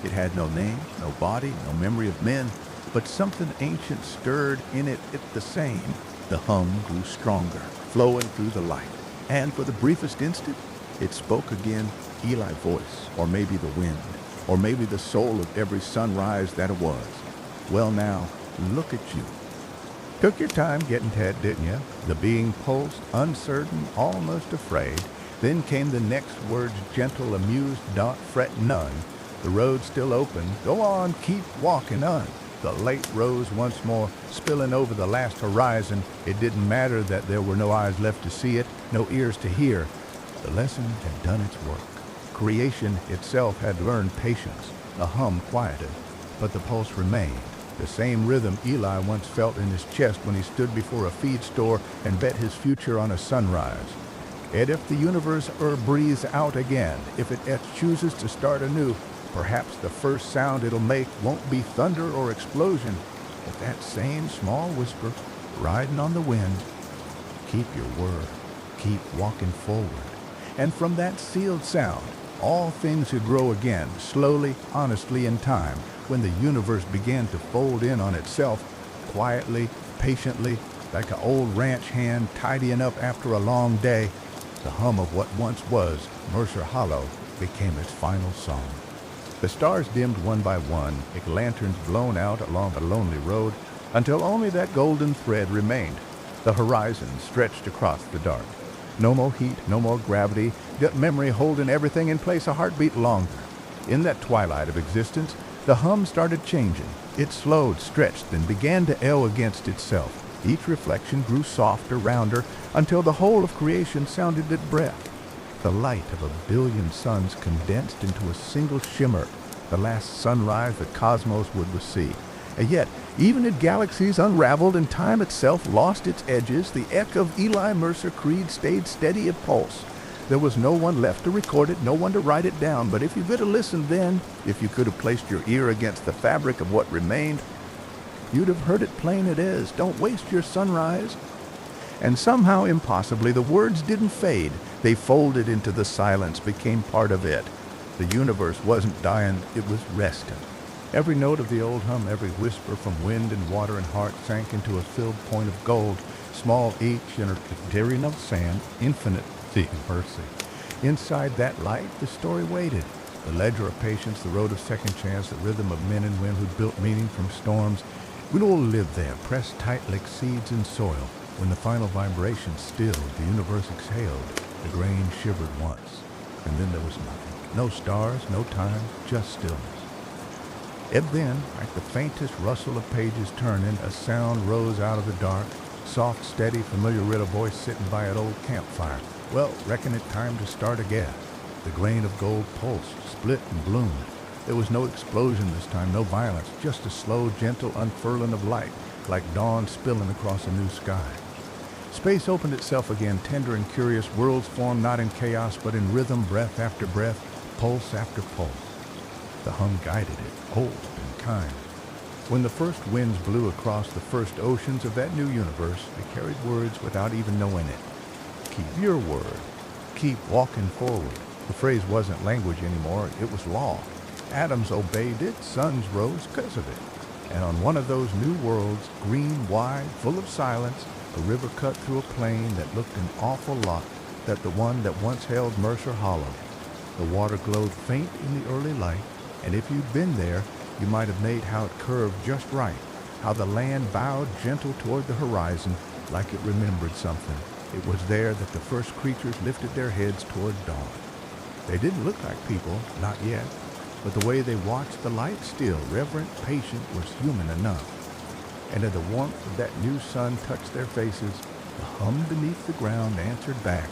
S1: It had no name, no body, no memory of men, but something ancient stirred in it the same. The hum grew stronger, flowing through the light, and for the briefest instant, it spoke again, Eli's voice, or maybe the wind, or maybe the soul of every sunrise that it was. Well now, look at you. Took your time getting to it, didn't you? The being pulsed, uncertain, almost afraid. Then came the next words, gentle, amused, don't fret none. The road's still open, go on, keep walking on. The light rose once more, spilling over the last horizon. It didn't matter that there were no eyes left to see it, no ears to hear. The lesson had done its work. Creation itself had learned patience. The hum quieted, but the pulse remained. The same rhythm Eli once felt in his chest when he stood before a feed store and bet his future on a sunrise. And if the universe breathes out again, if it chooses to start anew, perhaps the first sound it'll make won't be thunder or explosion, but that same small whisper riding on the wind. Keep your word. Keep walking forward. And from that sealed sound, all things would grow again, slowly, honestly, in time, when the universe began to fold in on itself, quietly, patiently, like an old ranch hand tidying up after a long day. The hum of what once was Mercer Hollow became its final song. The stars dimmed one by one, like lanterns blown out along the lonely road, until only that golden thread remained. The horizon stretched across the dark. No more heat, no more gravity, just memory holding everything in place a heartbeat longer. In that twilight of existence, the hum started changing. It slowed, stretched, and began to ebb against itself. Each reflection grew softer, rounder, until the whole of creation sounded its breath. The light of 1 billion suns condensed into a single shimmer, the last sunrise the cosmos would see. And yet, even as galaxies unraveled and time itself lost its edges, the echo of Eli Mercer Creed stayed steady of pulse. There was no one left to record it, no one to write it down, but if you could have listened then, if you could have placed your ear against the fabric of what remained, you'd have heard it plain it is. Don't waste your sunrise. And somehow, impossibly, the words didn't fade. They folded into the silence, became part of it. The universe wasn't dying, it was resting. Every note of the old hum, every whisper from wind and water and heart sank into a filled point of gold, small each in a daring of sand, infinite the mercy. Inside that light, the story waited. The ledger of patience, the road of second chance, the rhythm of men and women who built meaning from storms. We'd all live there, pressed tight like seeds in soil. When the final vibration stilled, the universe exhaled. The grain shivered once, and then there was nothing. No stars, no time, just stillness. And then, like the faintest rustle of pages turning, a sound rose out of the dark. Soft, steady, familiar riddle voice sitting by an old campfire. Well, reckon it time to start again. The grain of gold pulsed, split and bloomed. There was no explosion this time, no violence, just a slow, gentle unfurling of light, like dawn spilling across a new sky. Space opened itself again, tender and curious, worlds formed not in chaos, but in rhythm, breath after breath, pulse after pulse. The hum guided it, old and kind. When the first winds blew across the first oceans of that new universe, they carried words without even knowing it. Keep your word. Keep walking forward. The phrase wasn't language anymore, it was law. Atoms obeyed it, suns rose because of it. And on one of those new worlds, green, wide, full of silence, a river cut through a plain that looked an awful lot like the one that once held Mercer Hollow. The water glowed faint in the early light, and if you'd been there, you might have made how it curved just right, how the land bowed gentle toward the horizon like it remembered something. It was there that the first creatures lifted their heads toward dawn. They didn't look like people, not yet, but the way they watched the light still, reverent, patient, was human enough. And as the warmth of that new sun touched their faces, the hum beneath the ground answered back,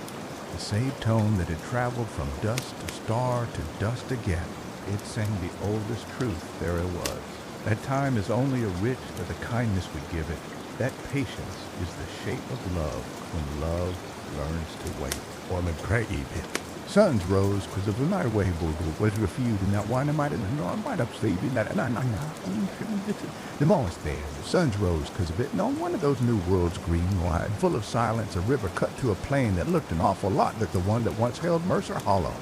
S1: the same tone that had traveled from dust to star to dust again. It sang the oldest truth there was. That time is only a rich for the kindness we give it. That patience is the shape of love when love learns to wait. Or me pray it. Suns rose because of the night way was refused, and that one might have saved you. The moss there. The suns rose because of it. And on one of those new worlds, green, wide, full of silence, a river cut through a plain that looked an awful lot like the one that once held Mercer Hollow.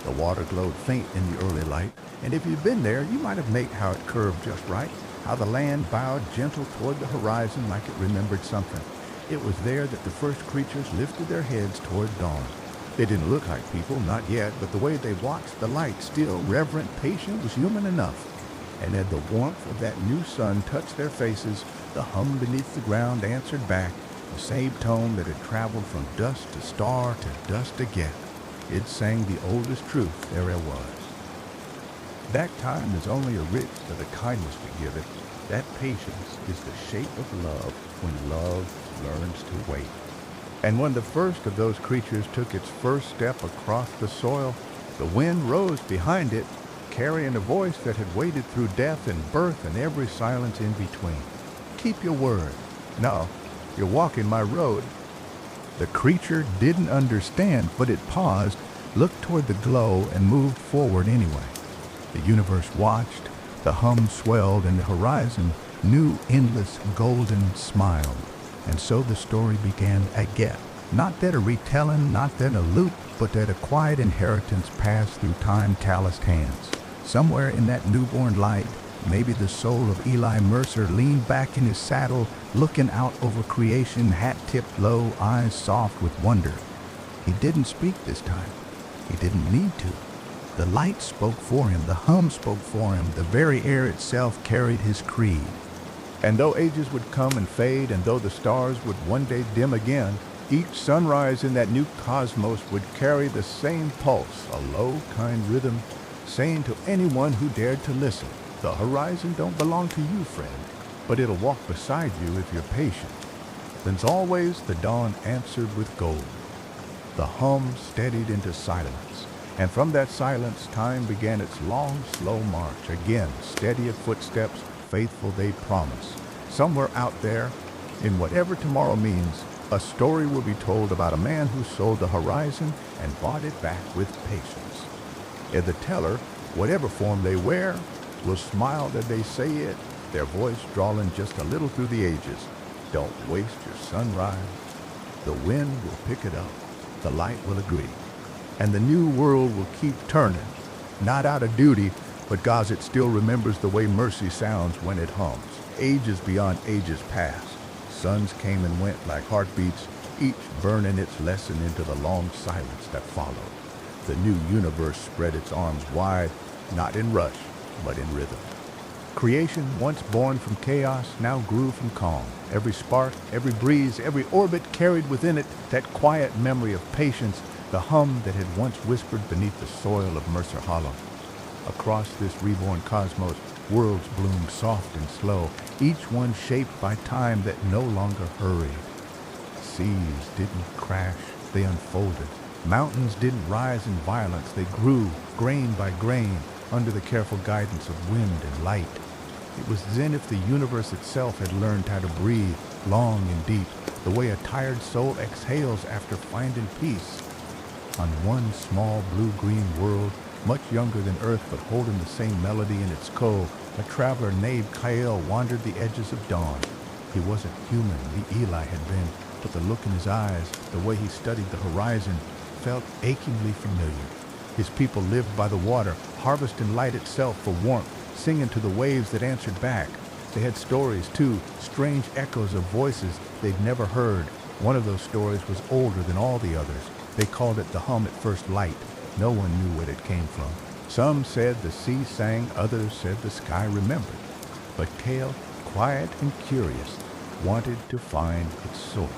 S1: The water glowed faint in the early light, and if you'd been there, you might have made how it curved just right, how the land bowed gentle toward the horizon like it remembered something. It was there that the first creatures lifted their heads toward dawn. They didn't look like people, not yet, but the way they watched the light, still reverent, patient, was human enough. And as the warmth of that new sun touched their faces, the hum beneath the ground answered back, the same tone that had traveled from dust to star to dust again. It sang the oldest truth there ever was. That time is only a writ to the kindness we give it. That patience is the shape of love when love learns to wait. And when the first of those creatures took its first step across the soil, the wind rose behind it, carrying a voice that had waited through death and birth and every silence in between. Keep your word. No, you're walking my road. The creature didn't understand, but it paused, looked toward the glow, and moved forward anyway. The universe watched, the hum swelled, and the horizon, new, endless, golden, smiled. And so the story began again. Not that a retelling, not that a loop, but that a quiet inheritance passed through time-calloused hands. Somewhere in that newborn light, maybe the soul of Eli Mercer leaned back in his saddle, looking out over creation, hat tipped low, eyes soft with wonder. He didn't speak this time. He didn't need to. The light spoke for him, the hum spoke for him, the very air itself carried his creed. And though ages would come and fade, and though the stars would one day dim again, each sunrise in that new cosmos would carry the same pulse, a low, kind rhythm, saying to anyone who dared to listen, the horizon don't belong to you, friend, but it'll walk beside you if you're patient. Then always the dawn answered with gold. The hum steadied into silence, and from that silence time began its long, slow march, again steady of footsteps, faithful they promise. Somewhere out there, in whatever tomorrow means, a story will be told about a man who sold the horizon and bought it back with patience. And the teller, whatever form they wear, will smile that they say it, their voice drawling just a little through the ages. Don't waste your sunrise. The wind will pick it up. The light will agree. And the new world will keep turning, not out of duty, but 'cause it still remembers the way mercy sounds when it hums. Ages beyond ages past, suns came and went like heartbeats, each burning its lesson into the long silence that followed. The new universe spread its arms wide, not in rush, but in rhythm. Creation, once born from chaos, now grew from calm. Every spark, every breeze, every orbit carried within it that quiet memory of patience, the hum that had once whispered beneath the soil of Mercer Hollow. Across this reborn cosmos, worlds bloomed soft and slow, each one shaped by time that no longer hurried. Seas didn't crash, they unfolded. Mountains didn't rise in violence, they grew, grain by grain, under the careful guidance of wind and light. It was then if the universe itself had learned how to breathe, long and deep, the way a tired soul exhales after finding peace. On one small blue-green world, much younger than Earth but holding the same melody in its core, a traveler named Kael wandered the edges of dawn. He wasn't human, the Eli had been, but the look in his eyes, the way he studied the horizon, felt achingly familiar. His people lived by the water, harvesting light itself for warmth, singing to the waves that answered back. They had stories, too, strange echoes of voices they'd never heard. One of those stories was older than all the others. They called it the hum at first light. No one knew where it came from. Some said the sea sang, others said the sky remembered. But Kael, quiet and curious, wanted to find its source.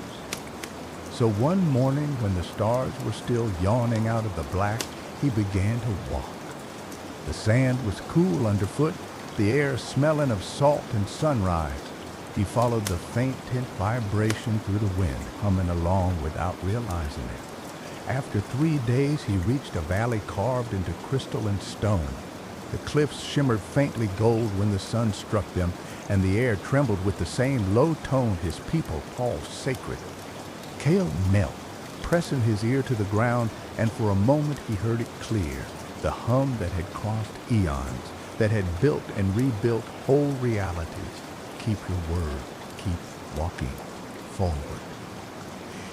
S1: So one morning when the stars were still yawning out of the black, he began to walk. The sand was cool underfoot, the air smelling of salt and sunrise. He followed the faint hint vibration through the wind, humming along without realizing it. After 3 days, he reached a valley carved into crystal and stone. The cliffs shimmered faintly gold when the sun struck them, and the air trembled with the same low tone his people called sacred. Kael knelt, pressing his ear to the ground, and for a moment he heard it clear, the hum that had crossed eons, that had built and rebuilt whole realities. Keep your word, keep walking forward.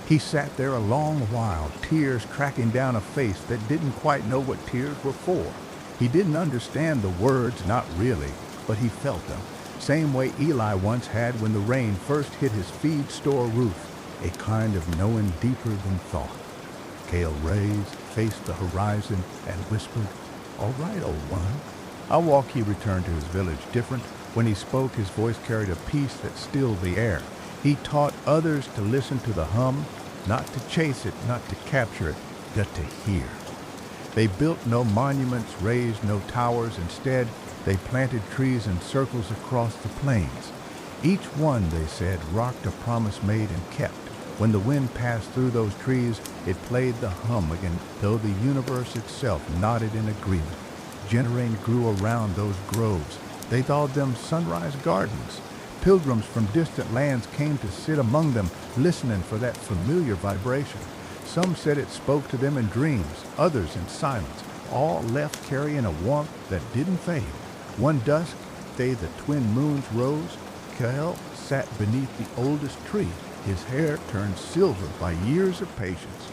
S1: He sat there a long while, tears tracking down a face that didn't quite know what tears were for. He didn't understand the words, not really, but he felt them. same way Eli once had when the rain first hit his feed store roof, a kind of knowing deeper than thought. Cale raised, faced the horizon, and whispered, "All right, old one." He returned to his village different. When he spoke, his voice carried a peace that stilled the air. He taught others to listen to the hum, not to chase it, not to capture it, but to hear. They built no monuments, raised no towers. Instead, they planted trees in circles across the plains. Each one, they said, rocked a promise made and kept. When the wind passed through those trees, it played the hum again, though the universe itself nodded in agreement. Generain grew around those groves. They called them sunrise gardens. Pilgrims from distant lands came to sit among them, listening for that familiar vibration. Some said it spoke to them in dreams, others in silence. All left carrying a warmth that didn't fade. One dusk, day the twin moons rose, Cale sat beneath the oldest tree, his hair turned silver by years of patience.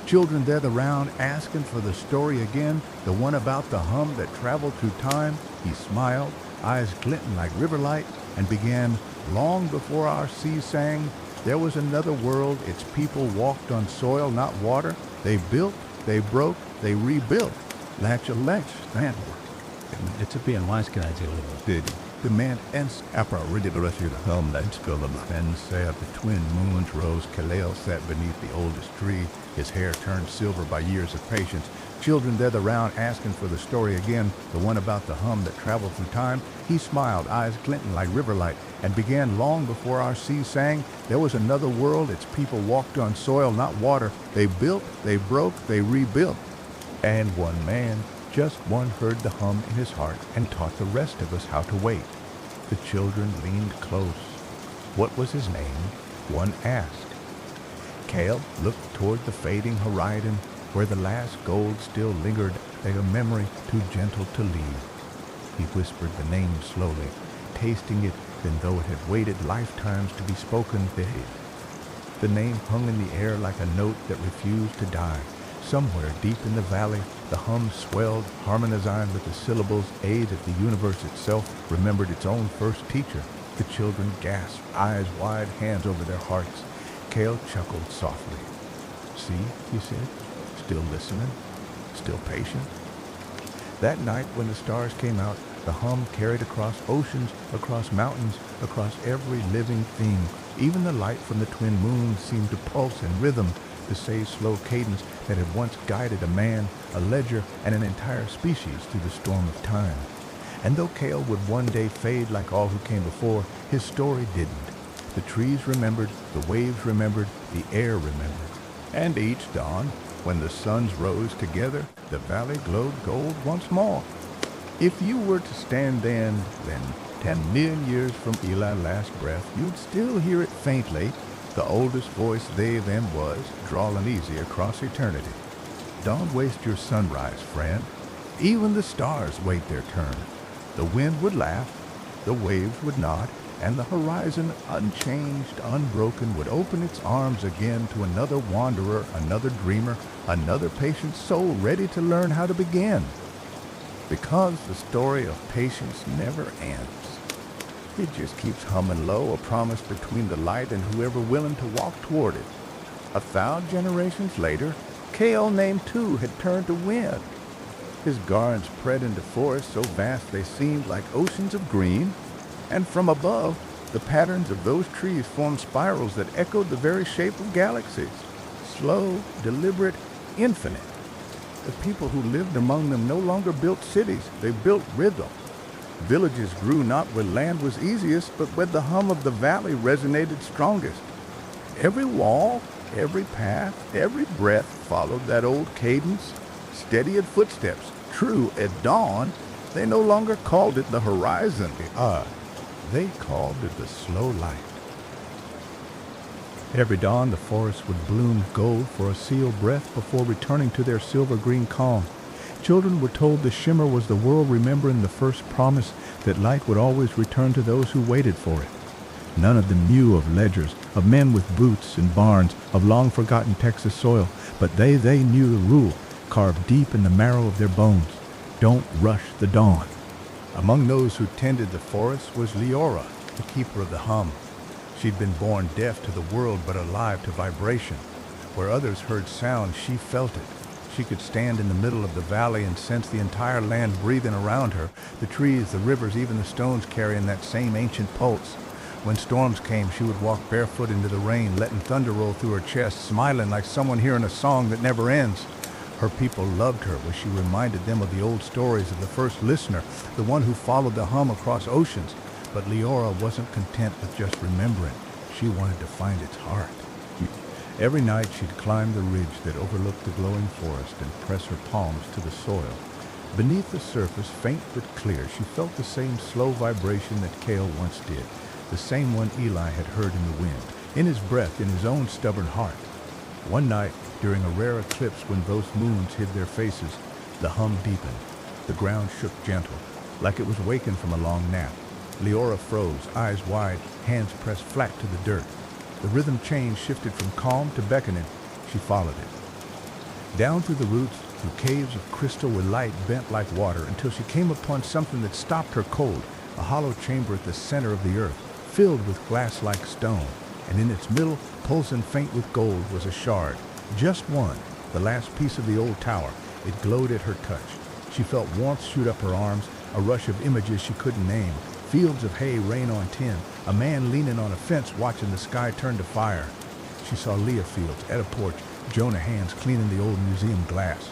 S1: Children gathered around, asking for the story again, the one about the hum that traveled through time. He smiled, eyes glinting like river light, and began, "Long before our sea sang, there was another world. Its people walked on soil, not water. They built, they broke, they rebuilt. Latch a latch, that work."
S11: Det är ben wise
S1: Did the man ens apra ready to rescue the hum that spilled them. And said the twin moons rose. Cale sat beneath the oldest tree, his hair turned silver by years of patience. Children gathered around, asking for the story again, the one about the hum that traveled through time. He smiled, eyes glinting like river light, and began, "Long before our sea sang, there was another world. Its people walked on soil, not water. They built, they broke, they rebuilt." And one man, just one, heard the hum in his heart and taught the rest of us how to wait. The children leaned close. What was his name? One asked. Cale looked toward the fading horizon, where the last gold still lingered, like a memory too gentle to leave. He whispered the name slowly, tasting it, then though it had waited lifetimes to be spoken, the name hung in the air like a note that refused to die. Somewhere deep in the valley, the hum swelled, harmonizing with the syllables, aid of the universe itself remembered its own first teacher. The children gasped, eyes wide, hands over their hearts. Cale chuckled softly. "See," he said, "still listening, still patient." That night when the stars came out, the hum carried across oceans, across mountains, across every living thing. Even the light from the twin moons seemed to pulse in rhythm, the same slow cadence that had once guided a man, a ledger, and an entire species through the storm of time. And though Cale would one day fade like all who came before, his story didn't. The trees remembered, the waves remembered, the air remembered. And each dawn, when the suns rose together, the valley glowed gold once more. If you were to stand then 10 million years from Eli's last breath, you'd still hear it faintly, the oldest voice they then was, drawling easy across eternity. Don't waste your sunrise, friend. Even the stars wait their turn. The wind would laugh, the waves would nod, and the horizon, unchanged, unbroken, would open its arms again to another wanderer, another dreamer, another patient soul ready to learn how to begin. Because the story of patience never ends. It just keeps humming low, a promise between the light and whoever willing to walk toward it. 1,000 generations later, Cale, name too, had turned to wind. His gardens spread into forests so vast they seemed like oceans of green, and from above, the patterns of those trees formed spirals that echoed the very shape of galaxies. Slow, deliberate, infinite. The people who lived among them no longer built cities, they built rhythm. Villages grew not where land was easiest, but where the hum of the valley resonated strongest. Every wall, every path, every breath followed that old cadence, steady as footsteps. True, at dawn, they no longer called it the horizon. They called it the slow light. Every dawn, the forests would bloom gold for a sealed breath before returning to their silver-green calm. Children were told the shimmer was the world remembering the first promise that light would always return to those who waited for it. None of them knew of ledgers, of men with boots and barns, of long-forgotten Texas soil, but they knew the rule, carved deep in the marrow of their bones. Don't rush the dawn. Among those who tended the forest was Leora, the keeper of the hum. She'd been born deaf to the world but alive to vibration. Where others heard sound, she felt it. She could stand in the middle of the valley and sense the entire land breathing around her, the trees, the rivers, even the stones carrying that same ancient pulse. When storms came, she would walk barefoot into the rain, letting thunder roll through her chest, smiling like someone hearing a song that never ends. Her people loved her when she reminded them of the old stories of the first listener, the one who followed the hum across oceans. But Leora wasn't content with just remembering. She wanted to find its heart. Every night she'd climb the ridge that overlooked the glowing forest and press her palms to the soil. Beneath the surface, faint but clear, she felt the same slow vibration that Cale once did, the same one Eli had heard in the wind, in his breath, in his own stubborn heart. One night, during a rare eclipse when both moons hid their faces, the hum deepened. The ground shook gentle, like it was wakened from a long nap. Leora froze, eyes wide, hands pressed flat to the dirt. The rhythm change shifted from calm to beckoning. She followed it. Down through the roots, through caves of crystal where light bent like water, until she came upon something that stopped her cold, a hollow chamber at the center of the earth, filled with glass-like stone, and in its middle, pulsing faint with gold, was a shard. Just one, the last piece of the old tower. It glowed at her touch. She felt warmth shoot up her arms, a rush of images she couldn't name, fields of hay rain on tin, a man leaning on a fence watching the sky turn to fire. She saw Leah Fields at a porch, Jonah hands cleaning the old museum glass.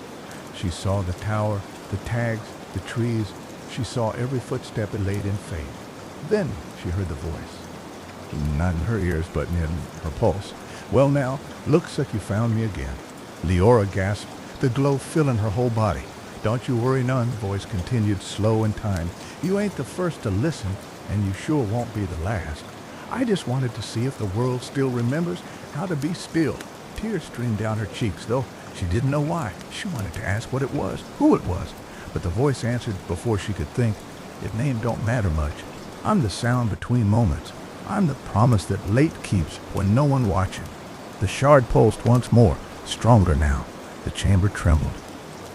S1: She saw the tower, the tags, the trees. She saw every footstep it laid in faith. Then she heard the voice. Not in her ears, but in her pulse. Well now, looks like you found me again. Leora gasped, the glow filling her whole body. Don't you worry none, the voice continued, slow in time. You ain't the first to listen, and you sure won't be the last. I just wanted to see if the world still remembers how to be still. Tears streamed down her cheeks, though she didn't know why. She wanted to ask what it was, who it was. But the voice answered before she could think. Your name don't matter much. I'm the sound between moments. I'm the promise that late keeps when no one watching. The shard pulsed once more, stronger now. The chamber trembled.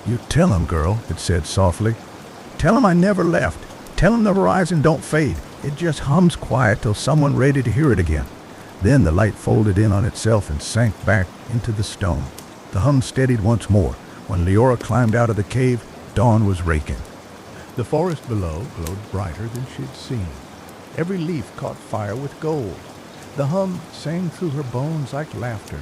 S1: You tell him, girl, it said softly. Tell him I never left. Tell him the horizon don't fade. It just hums quiet till someone ready to hear it again. Then the light folded in on itself and sank back into the stone. The hum steadied once more. When Leora climbed out of the cave, dawn was raking. The forest below glowed brighter than she'd seen. Every leaf caught fire with gold. The hum sang through her bones like laughter.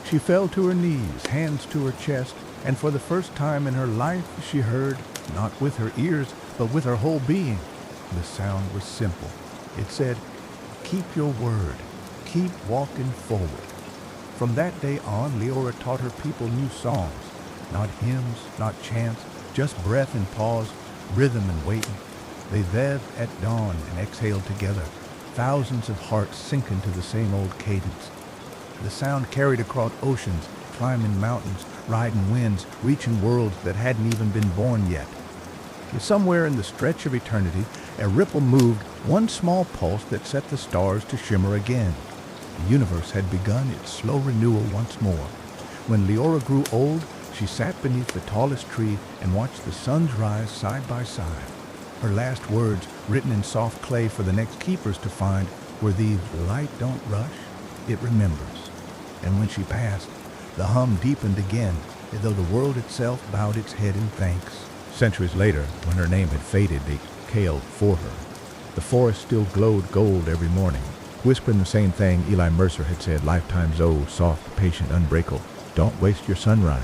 S1: She fell to her knees, hands to her chest, and for the first time in her life she heard, not with her ears, but with her whole being. The sound was simple. It said, keep your word. Keep walking forward. From that day on, Leora taught her people new songs. Not hymns, not chants, just breath and pause, rhythm and waiting. They vev at dawn and exhaled together, thousands of hearts sinking to the same old cadence. The sound carried across oceans, climbing mountains, riding winds, reaching worlds that hadn't even been born yet. Somewhere in the stretch of eternity, a ripple moved, one small pulse that set the stars to shimmer again. The universe had begun its slow renewal once more. When Leora grew old, she sat beneath the tallest tree and watched the suns rise side by side. Her last words, written in soft clay for the next keepers to find, were these: light don't rush, it remembers. And when she passed, the hum deepened again, as though the world itself bowed its head in thanks. Centuries later, when her name had faded, they Cale for her. The forest still glowed gold every morning, whispering the same thing Eli Mercer had said lifetimes soft, patient, unbreakable. Don't waste your sunrise.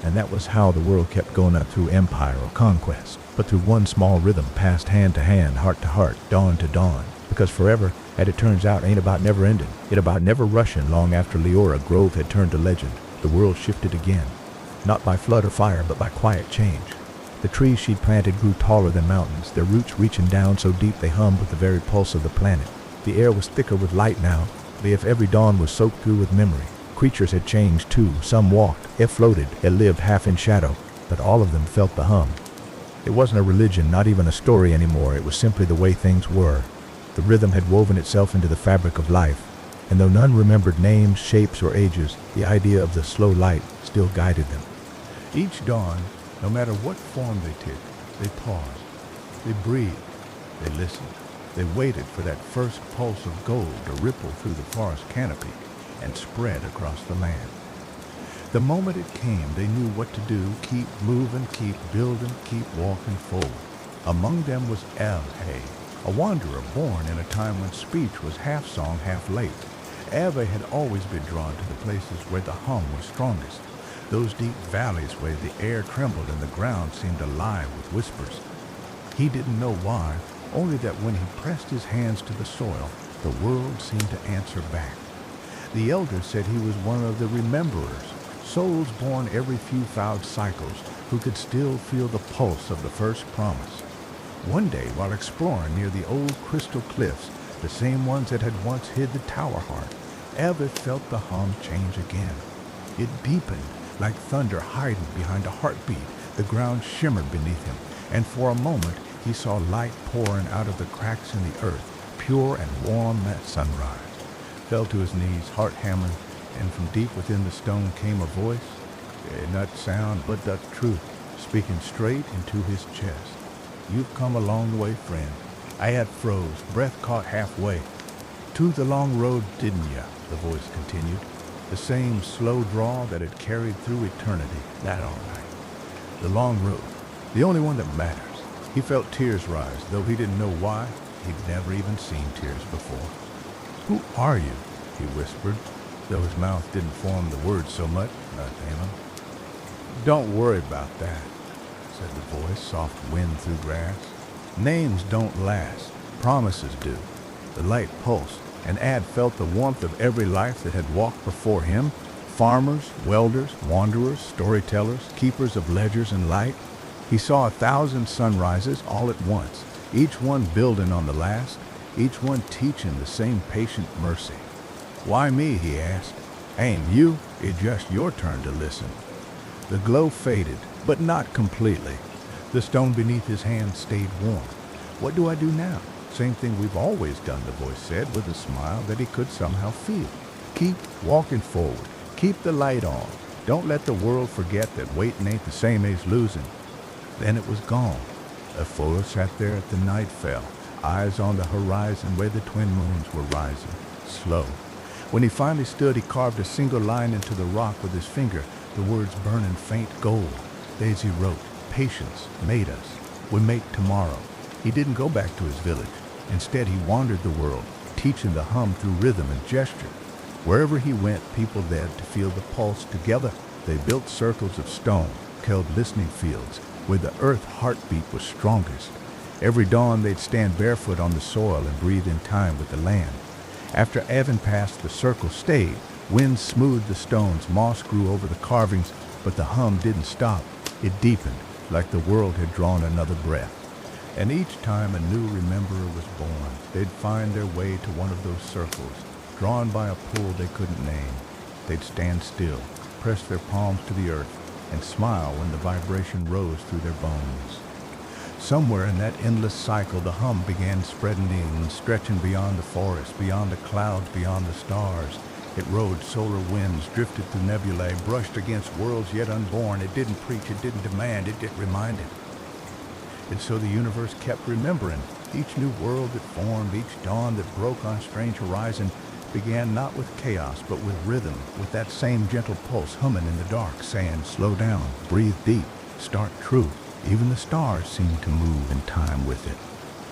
S1: And that was how the world kept going up through empire or conquest, but through one small rhythm passed hand to hand, heart to heart, dawn to dawn. Because forever, as it turns out, ain't about never ending. It about never rushing. Long after Leora, grove had turned to legend. The world shifted again, not by flood or fire, but by quiet change. The trees she'd planted grew taller than mountains, their roots reaching down so deep they hummed with the very pulse of the planet. The air was thicker with light now, as if every dawn was soaked through with memory. Creatures had changed too. Some walked, it floated, it lived half in shadow, but all of them felt the hum. It wasn't a religion, not even a story anymore. It was simply the way things were. The rhythm had woven itself into the fabric of life, and though none remembered names, shapes, or ages, the idea of the slow light still guided them. Each dawn, no matter what form they took, they paused. They breathed. They listened. They waited for that first pulse of gold to ripple through the forest canopy and spread across the land. The moment it came, they knew what to do: keep moving, keep building, keep walking forward. Among them was Hay, a wanderer born in a time when speech was half song, half late. Eva had always been drawn to the places where the hum was strongest, those deep valleys where the air trembled and the ground seemed alive with whispers. He didn't know why, only that when he pressed his hands to the soil, the world seemed to answer back. The elders said he was one of the rememberers, souls born every few thousand cycles who could still feel the pulse of the first promise. One day, while exploring near the old crystal cliffs, the same ones that had once hid the tower heart, Eva felt the hum change again. It deepened, like thunder hiding behind a heartbeat. The ground shimmered beneath him, and for a moment he saw light pouring out of the cracks in the earth, pure and warm at sunrise. Fell to his knees, heart hammering, and from deep within the stone came a voice, not sound, but the truth, speaking straight into his chest. You've come a long way, friend. I had froze, breath caught halfway. To the long road, didn't ya? The voice continued. The same slow drawl that had carried through eternity. That all right. The long road, the only one that matters. He felt tears rise, though he didn't know why. He'd never even seen tears before. Who are you? He whispered, though his mouth didn't form the words so much. Nothing. Don't worry about that, said the voice, soft wind through grass. Names don't last. Promises do. The light pulsed, and Ad felt the warmth of every life that had walked before him. Farmers, welders, wanderers, storytellers, keepers of ledgers and light. He saw 1,000 sunrises all at once, each one building on the last, each one teaching the same patient mercy. Why me, he asked. Ain't you? It's just your turn to listen. The glow faded, but not completely. The stone beneath his hand stayed warm. What do I do now? Same thing we've always done, the voice said with a smile that he could somehow feel. Keep walking forward. Keep the light on. Don't let the world forget that waiting ain't the same as losing. Then it was gone. Afoa sat there at the night fell, eyes on the horizon where the twin moons were rising, slow. When he finally stood, he carved a single line into the rock with his finger, the words burning faint gold. Daisy wrote, "Patience made us. We make tomorrow." He didn't go back to his village. Instead, he wandered the world, teaching the hum through rhythm and gesture. Wherever he went, people there to feel the pulse together. They built circles of stone, held listening fields, where the earth heartbeat was strongest. Every dawn they'd stand barefoot on the soil and breathe in time with the land. After Evan passed, the circle stayed. Wind smoothed the stones, moss grew over the carvings, but the hum didn't stop. It deepened, like the world had drawn another breath. And each time a new rememberer was born, they'd find their way to one of those circles, drawn by a pull they couldn't name. They'd stand still, press their palms to the earth, and smile when the vibration rose through their bones. Somewhere in that endless cycle, the hum began spreading in, stretching beyond the forest, beyond the clouds, beyond the stars. It rode solar winds, drifted through nebulae, brushed against worlds yet unborn. It didn't preach, it didn't demand, it reminded. And so the universe kept remembering. Each new world that formed, each dawn that broke on strange horizon, began not with chaos, but with rhythm, with that same gentle pulse humming in the dark, saying, slow down, breathe deep, start true. Even the stars seemed to move in time with it.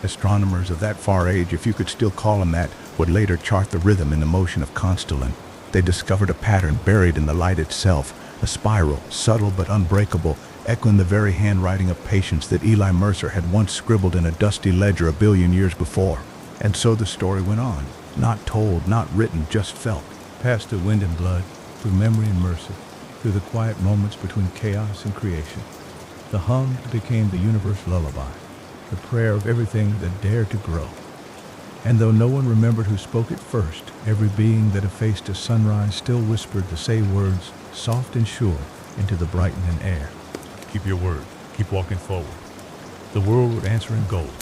S1: Astronomers of that far age, if you could still call them that, would later chart the rhythm in the motion of constellation. They discovered a pattern buried in the light itself, a spiral, subtle but unbreakable, echoing the very handwriting of patience that Eli Mercer had once scribbled in a dusty ledger a billion years before. And so the story went on, not told, not written, just felt, passed through wind and blood, through memory and mercy, through the quiet moments between chaos and creation. The hum became the universe lullaby, the prayer of everything that dared to grow. And though no one remembered who spoke it first, every being that effaced a sunrise still whispered the same words, soft and sure, into the brightening air. Keep your word. Keep walking forward. The world would answer in gold.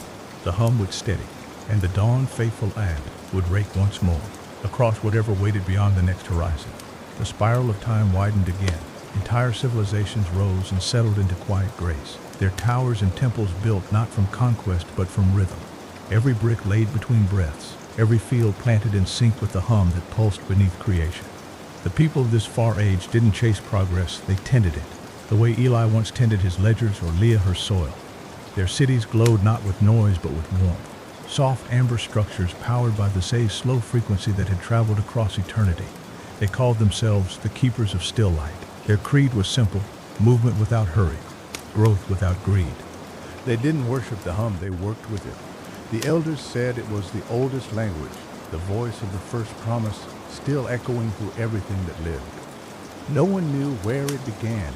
S1: The hum would steady, and the dawn faithful Ad would rake once more, across whatever waited beyond the next horizon. The spiral of time widened again. Entire civilizations rose and settled into quiet grace. their towers and temples built not from conquest but from rhythm. Every brick laid between breaths, every field planted in sync with the hum that pulsed beneath creation. The people of this far age didn't chase progress, they tended it, the way Eli once tended his ledgers or Leah her soil. Their cities glowed not with noise but with warmth, soft amber structures powered by the same slow frequency that had traveled across eternity. They called themselves the Keepers of Still Light. Their creed was simple: movement without hurry, growth without greed. They didn't worship the hum, they worked with it. The elders said it was the oldest language, the voice of the first promise, still echoing through everything that lived. No one knew where it began,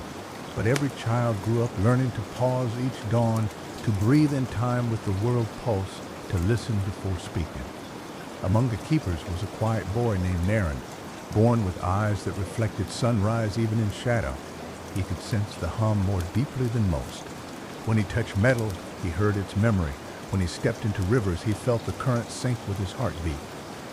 S1: but every child grew up learning to pause each dawn, to breathe in time with the world pulse, to listen before speaking. Among the keepers was a quiet boy named Narration, born with eyes that reflected sunrise even in shadow. He could sense the hum more deeply than most. When he touched metal, he heard its memory. When he stepped into rivers, he felt the current sync with his heartbeat.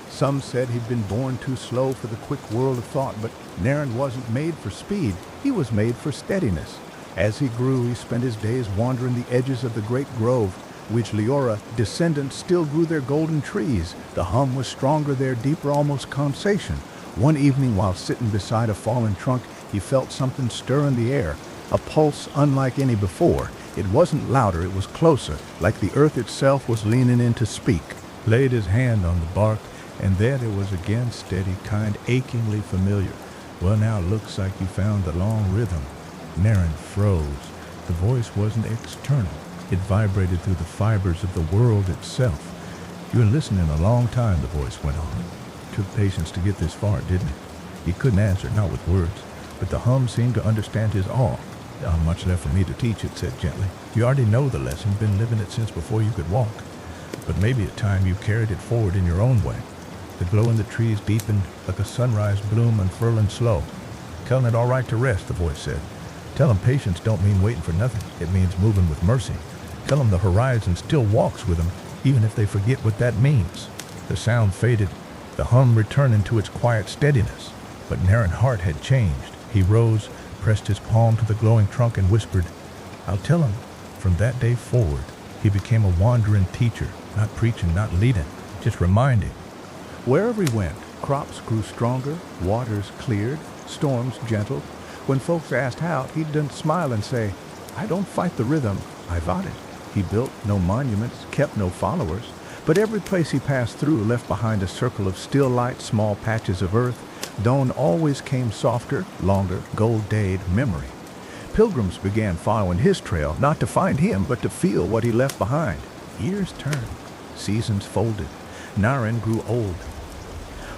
S1: Some said he'd been born too slow for the quick world of thought, but Narration wasn't made for speed. He was made for steadiness. As he grew, he spent his days wandering the edges of the great grove, which Leora descendants still grew their golden trees. The hum was stronger there, deeper, almost conversation. One evening, while sitting beside a fallen trunk, he felt something stir in the air, a pulse unlike any before. It wasn't louder, it was closer, like the earth itself was leaning in to speak. Laid his hand on the bark, and then it was again steady, kind, achingly familiar. Well, now it looks like you found the long rhythm. Narration froze. The voice wasn't external. It vibrated through the fibers of the world itself. You were listening a long time, the voice went on. It took patience to get this far, didn't it? He couldn't answer, not with words, but the hum seemed to understand his awe. Much left for me to teach, it said gently. You already know the lesson, been living it since before you could walk. But maybe at time you carried it forward in your own way. The glow in the trees deepened like a sunrise bloom unfurling slow. Telling it all right to rest, the voice said. Tell them patience don't mean waiting for nothing. It means moving with mercy. Tell them the horizon still walks with them, even if they forget what that means. The sound faded, the hum returning to its quiet steadiness. But Narration's heart had changed. He rose, pressed his palm to the glowing trunk and whispered, I'll tell him. From that day forward, he became a wandering teacher, not preaching, not leading, just reminding. Wherever he went, crops grew stronger, waters cleared, storms gentled. When folks asked how, he'd then smile and say, I don't fight the rhythm, I fought it. He built no monuments, kept no followers, but every place he passed through left behind a circle of still light, small patches of earth. Dawn always came softer, longer, gold-dayed memory. Pilgrims began following his trail, not to find him, but to feel what he left behind. Years turned, seasons folded. Narration grew old.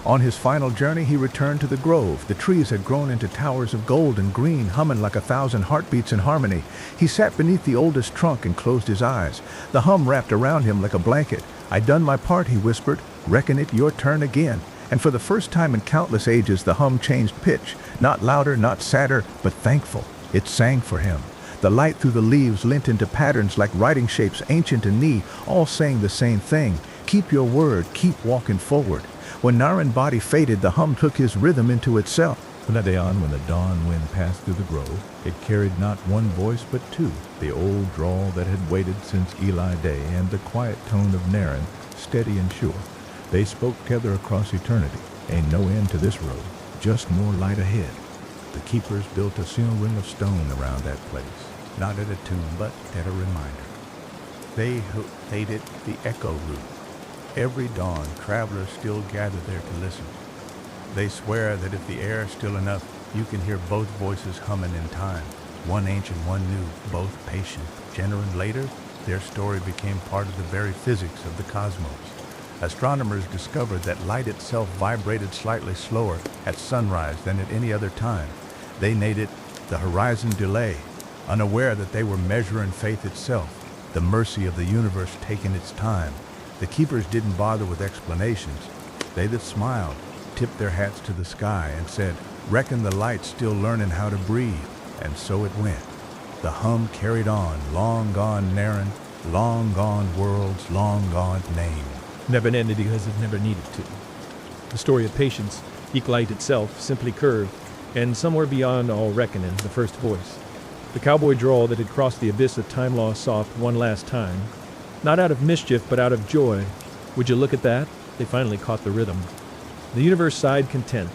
S1: On his final journey, he returned to the grove. The trees had grown into towers of gold and green, humming like 1,000 heartbeats in harmony. He sat beneath the oldest trunk and closed his eyes. The hum wrapped around him like a blanket. I done my part, he whispered. Reckon it your turn again. And for the first time in countless ages, the hum changed pitch. Not louder, not sadder, but thankful. It sang for him. The light through the leaves lent into patterns like writing shapes ancient and knee, all saying the same thing. Keep your word, keep walking forward. When Narration's body faded, the hum took his rhythm into itself. From that day on, when the dawn wind passed through the grove, it carried not one voice but two, the old drawl that had waited since Eli day, and the quiet tone of Narration, steady and sure. They spoke together across eternity. Ain't no end to this road, just more light ahead. The keepers built a seal ring of stone around that place, not at a tomb, but at a reminder. They made it the echo route. Every dawn, travelers still gather there to listen. They swear that if the air is still enough, you can hear both voices humming in time. One ancient, one new, both patient. Generations later, their story became part of the very physics of the cosmos. Astronomers discovered that light itself vibrated slightly slower at sunrise than at any other time. They named it the horizon delay, unaware that they were measuring faith itself, the mercy of the universe taking its time. The keepers didn't bother with explanations. They that smiled tipped their hats to the sky and said, reckon the light's still learning how to breathe. And so it went. The hum carried on, long gone Narration, long gone worlds, long gone name.
S12: Never ended because it never needed to. The story of patience, equal light itself, simply curved, and somewhere beyond all reckoning, the first voice. The cowboy drawl that had crossed the abyss of time lost soft one last time. Not out of mischief, but out of joy. Would you look at that? They finally caught the rhythm. The universe sighed content.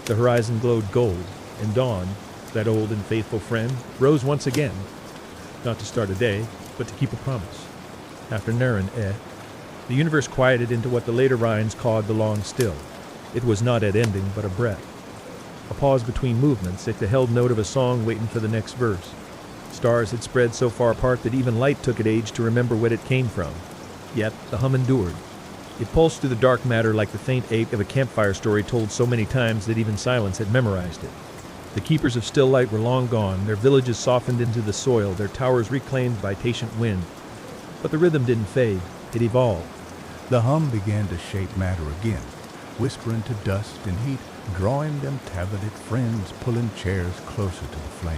S12: The horizon glowed gold, and dawn, that old and faithful friend, rose once again. Not to start a day, but to keep a promise. After Naren, the universe quieted into what the later Rhines called the long still. It was not at ending, but a breath. A pause between movements, like the held note of a song waiting for the next verse. Stars had spread so far apart that even light took it age to remember what it came from. Yet the hum endured. It pulsed through the dark matter like the faint ache of a campfire story told so many times that even silence had memorized it. The keepers of still light were long gone, their villages softened into the soil, their towers reclaimed by patient wind. But the rhythm didn't fade, it evolved.
S1: The hum began to shape matter again, whispering to dust and heat, drawing them talented friends, pulling chairs closer to the flame.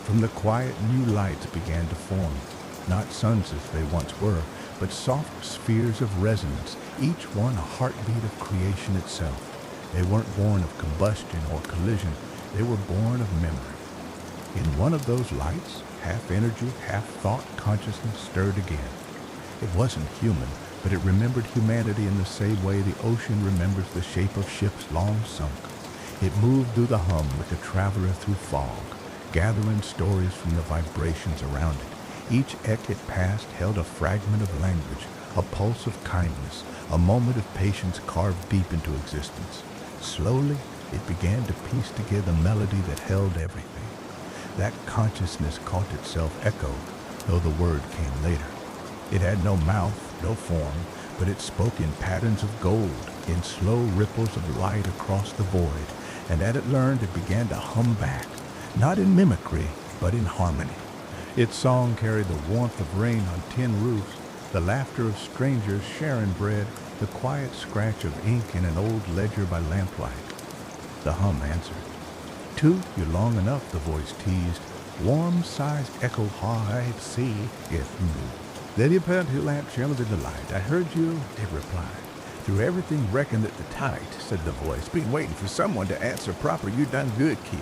S1: From the quiet, new lights began to form, not suns as they once were, but soft spheres of resonance, each one a heartbeat of creation itself. They weren't born of combustion or collision, they were born of memory. In one of those lights, half energy, half thought, consciousness stirred again. It wasn't human, but it remembered humanity in the same way the ocean remembers the shape of ships long sunk. It moved through the hum like a traveler through fog, gathering stories from the vibrations around it. Each eck it passed held a fragment of language, a pulse of kindness, a moment of patience carved deep into existence. Slowly, it began to piece together a melody that held everything. That consciousness caught itself echoed, though the word came later. It had no mouth, no form, but it spoke in patterns of gold, in slow ripples of light across the void, and as it learned, it began to hum back, not in mimicry, but in harmony. Its song carried the warmth of rain on tin roofs, the laughter of strangers sharing bread, the quiet scratch of ink in an old ledger by lamplight. The hum answered. "Toot you long enough," the voice teased. "Warm-sized echo high at sea, if you knew. Then you put your lamp shimmered in the light. I heard you," it replied. "Through everything reckoned at the tight," said the voice. "Been waiting for someone to answer proper. You done good, kid."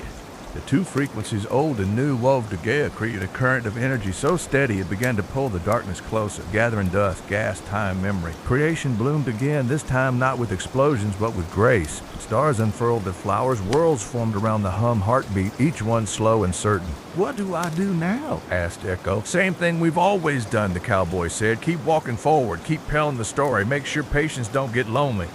S1: The two frequencies, old and new, wove together, created a current of energy so steady it began to pull the darkness closer, gathering dust, gas, time, memory. Creation bloomed again, this time not with explosions, but with grace. Stars unfurled their flowers, worlds formed around the hum heartbeat, each one slow and certain. "What do I do now?" asked Echo. "Same thing we've always done," the cowboy said. "Keep walking forward, keep telling the story, make sure patients don't get lonely."